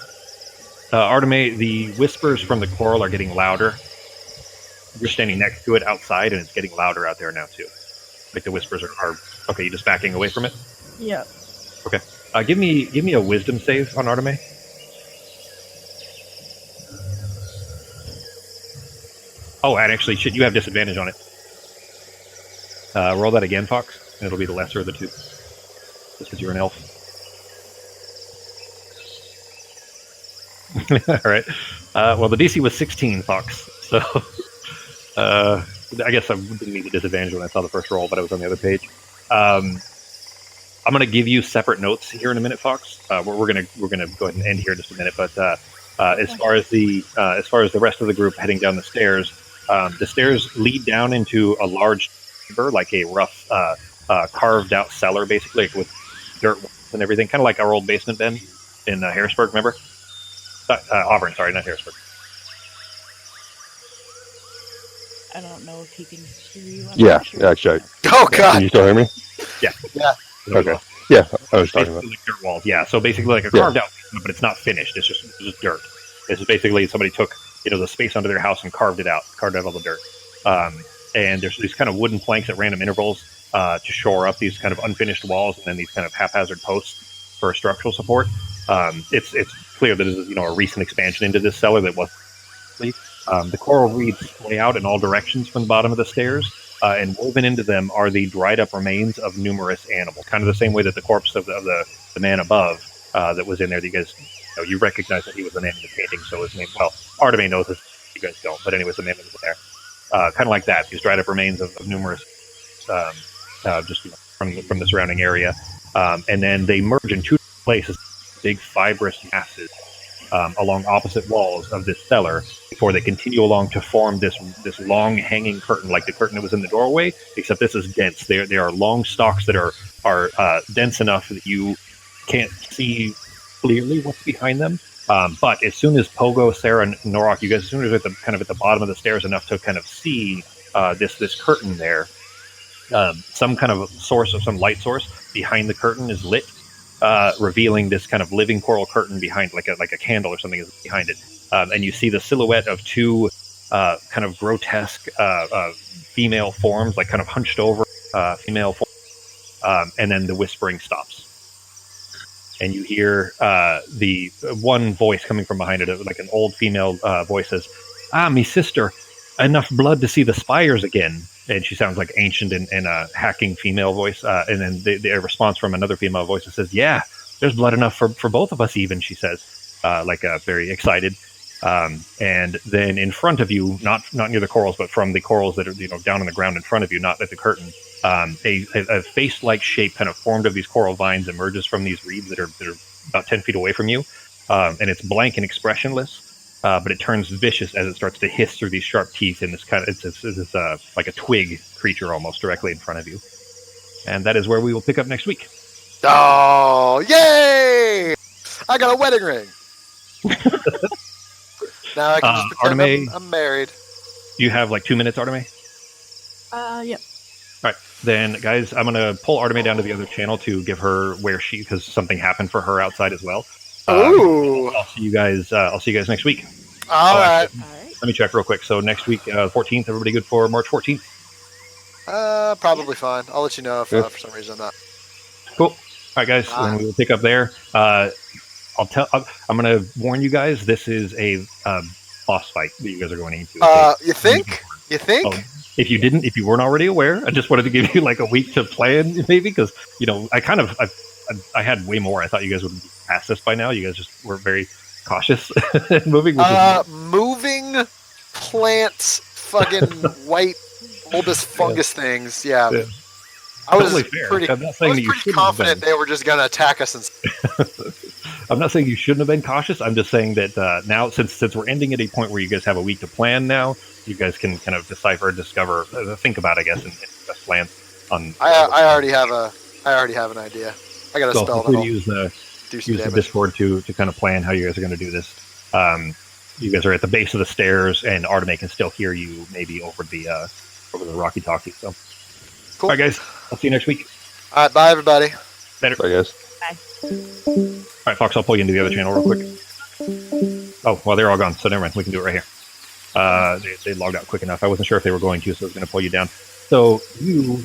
Arteme, the whispers from the coral are getting louder. You're standing next to it outside, and it's getting louder out there now, too. Like the whispers are okay, you just backing away from it? Yeah. Okay. Give me a wisdom save on Arteme. Oh, and actually, you have disadvantage on it. Roll that again, Fox, and it'll be the lesser of the two. Just because you're an elf. All right. Well, the DC was 16, Fox. So I guess I didn't need the disadvantage when I saw the first roll, but I was on the other page. I'm going to give you separate notes here in a minute, Fox. We're gonna go ahead and end here in just a minute. But as far as the rest of the group heading down the stairs lead down into a large chamber, like a rough carved out cellar, basically, with dirt and everything, kind of like our old basement bin in Harrisburg. Remember? Auburn, sorry, not Harrisburg. I don't know if he can hear you. Yeah, actually. Oh, God! Can you still hear me? Yeah. Okay. Yeah, I was talking about. Like dirt walls. Yeah, so basically like a carved out, but it's not finished. It's just dirt. It's just basically somebody took the space under their house and carved out all the dirt. And there's these kind of wooden planks at random intervals to shore up these kind of unfinished walls, and then these kind of haphazard posts for structural support. It's clear that this is a recent expansion into this cellar that was. The coral reeds lay out in all directions from the bottom of the stairs, and woven into them are the dried up remains of numerous animals, kind of the same way that the corpse of the man above that was in there. That you guys, you recognize that he was the man in the painting, so his name. Well, Arteme knows this, you guys don't, but anyways, the man that was there, kind of like that. These dried up remains of numerous, just from the surrounding area, and then they merge in two places, big fibrous masses. Along opposite walls of this cellar before they continue along to form this long hanging curtain, like the curtain that was in the doorway, except this is dense. They are long stalks that are dense enough that you can't see clearly what's behind them. But as soon as Pogo, Sarah, and Norok, you guys, as soon as you're at the bottom of the stairs enough to kind of see this curtain there, some kind of some light source behind the curtain is lit. Revealing this kind of living coral curtain behind, like a candle or something is behind it, and you see the silhouette of two kind of grotesque female forms, like kind of hunched over female forms, and then the whispering stops, and you hear the one voice coming from behind it, like an old female voice says, me sister, enough blood to see the spires again. And she sounds like ancient and a hacking female voice. And then the response from another female voice that says, yeah, there's blood enough for both of us even, she says, very excited. And then in front of you, not near the corals, but from the corals that are down on the ground in front of you, not at the curtain, a face-like shape kind of formed of these coral vines emerges from these reeds that are about 10 feet away from you. And it's blank and expressionless. But it turns vicious as it starts to hiss through these sharp teeth, and it's like a twig creature almost directly in front of you. And that is where we will pick up next week. Oh, yay! I got a wedding ring. Now I can just pretend Arteme, I'm married. You have like 2 minutes, Arteme? Yep. All right, then, guys, I'm going to pull Arteme down to the other channel to give her because something happened for her outside as well. Ooh! I'll see you guys. I'll see you guys next week. All right. All right. Let me check real quick. So next week, 14th. Everybody good for March 14th? Probably fine. I'll let you know if Yeah. for some reason I'm not. Cool. All right, guys. Then we will pick up there. I'm going to warn you guys. This is a boss fight that you guys are going into. You think? You think? Oh, if you weren't already aware, I just wanted to give you like a week to plan, maybe, because I had way more. I thought you guys would be past this by now. You guys just were very cautious moving. Moving plants, fucking white bulbous fungus things. Yeah. I was pretty confident they were just going to attack us. I'm not saying you shouldn't have been cautious. I'm just saying that now, since we're ending at a point where you guys have a week to plan now, you guys can kind of decipher, discover, think about, I guess, and best plans on. I already have an idea. I got a spell that'll use the Discord to kind of plan how you guys are going to do this. You guys are at the base of the stairs, and Artemis can still hear you, maybe over the Rocky Talkie. So, cool. All right, guys. I'll see you next week. All right, bye, everybody. Later. Bye, guys. Bye. All right, Fox, I'll pull you into the other channel real quick. Oh, well, they're all gone, so never mind. We can do it right here. They logged out quick enough. I wasn't sure if they were going to, so I was going to pull you down. So you,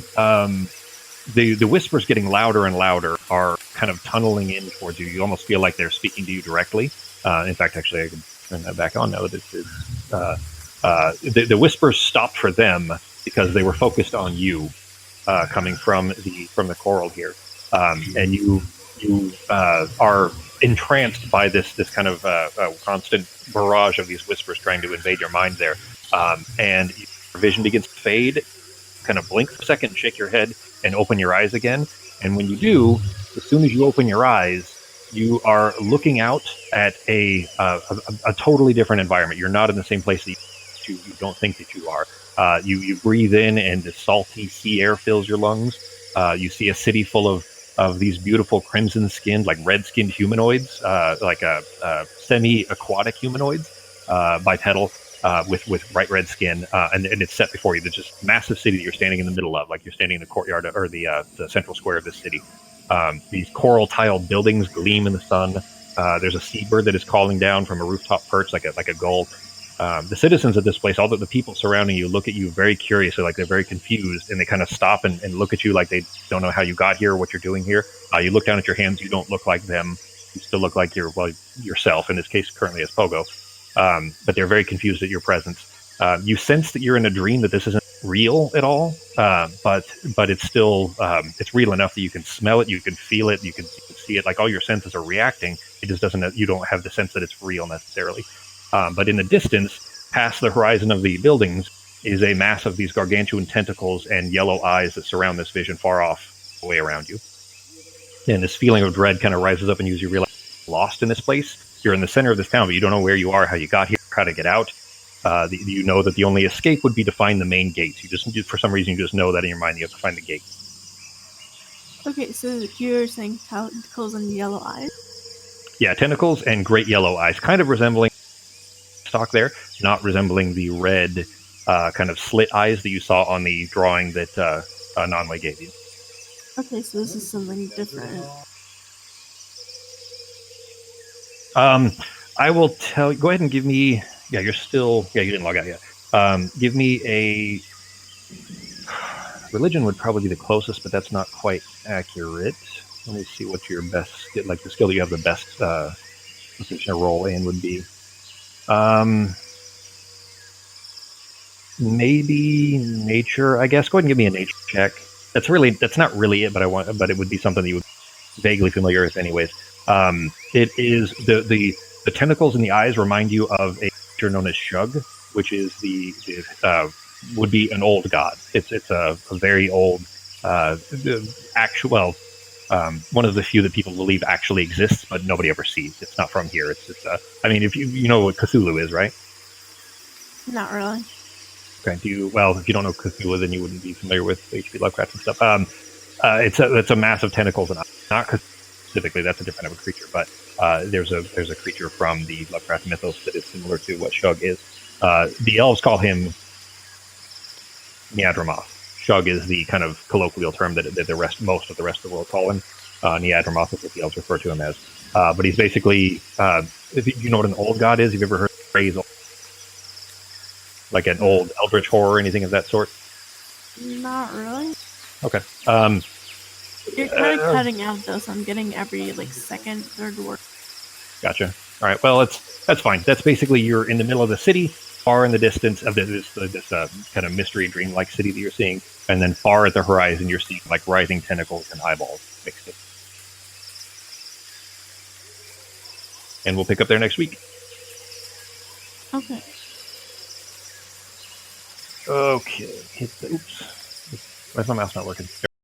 the whispers getting louder and louder are kind of tunneling in towards you. You almost feel like they're speaking to you directly. In fact, actually, I can turn that back on now that the whispers stopped for them because they were focused on you. Coming from the coral here, and you are entranced by this kind of constant barrage of these whispers trying to invade your mind there, and your vision begins to fade. Kind of blink for a second, shake your head, and open your eyes again. And when you do, as soon as you open your eyes, you are looking out at a totally different environment. You're not in the same place that you don't think that you are. You breathe in, and the salty sea air fills your lungs. You see a city full of these beautiful crimson-skinned, like red-skinned humanoids, like semi-aquatic humanoids, bipedal, with bright red skin, and it's set before you. There's just massive city that you're standing in the middle of, like you're standing in the courtyard or the central square of this city. These coral-tiled buildings gleam in the sun. There's a seabird that is calling down from a rooftop perch, like a gull. The citizens of this place, all the people surrounding you, look at you very curiously, like they're very confused, and they kind of stop and look at you like they don't know how you got here or what you're doing here. You look down at your hands, you don't look like them. You still look like yourself, in this case, currently as Pogo. But they're very confused at your presence. You sense that you're in a dream, that this isn't real at all, but it's still it's real enough that you can smell it, you can feel it, you can see it. Like all your senses are reacting. It just doesn't. You don't have the sense that it's real necessarily. But in the distance, past the horizon of the buildings, is a mass of these gargantuan tentacles and yellow eyes that surround this vision far off, way around you. And this feeling of dread kind of rises up, and you realize you're lost in this place. You're in the center of this town, but you don't know where you are, how you got here, how to get out. You know that the only escape would be to find the main gates. For some reason, you just know that in your mind you have to find the gate. Okay, so you're saying tentacles and yellow eyes? Yeah, tentacles and great yellow eyes, kind of resembling stock there, not resembling the red kind of slit eyes that you saw on the drawing that Nonway gave you. Okay, so this is something different. I will tell you, go ahead and give me, you didn't log out yet. Give me a, religion would probably be the closest, but that's not quite accurate. Let me see what your best, like the skill that you have the best position to roll in would be. Maybe nature, I guess. Go ahead and give me a nature check. That's not really it, but it would be something that you would be vaguely familiar with anyways. It is the tentacles in the eyes remind you of a creature known as Shug, which is would be an old god. It's a very old one of the few that people believe actually exists, but nobody ever sees. It's not from here. It's if you know what Cthulhu is, right? Not really. Okay. If you don't know Cthulhu, then you wouldn't be familiar with H.P. Lovecraft and stuff. It's a mass of tentacles, and not specifically. That's a different type of creature, but there's a creature from the Lovecraft mythos that is similar to what Shug is. The elves call him Neadramoth. Shug is the kind of colloquial term that most of the rest of the world call him. Neadramoth is what the elves refer to him as. But he's basically, if you know what an old god is, you've ever heard the phrase Like an old Eldritch horror, anything of that sort? Not really. Okay. You're kind of cutting out though, so I'm getting every like second, third word. Gotcha. All right. Well, that's fine. That's basically you're in the middle of the city, far in the distance of this kind of mystery dream-like city that you're seeing, and then far at the horizon you're seeing like rising tentacles and eyeballs mixed in. And we'll pick up there next week. Okay. Okay. Oops. Why's my mouse not working?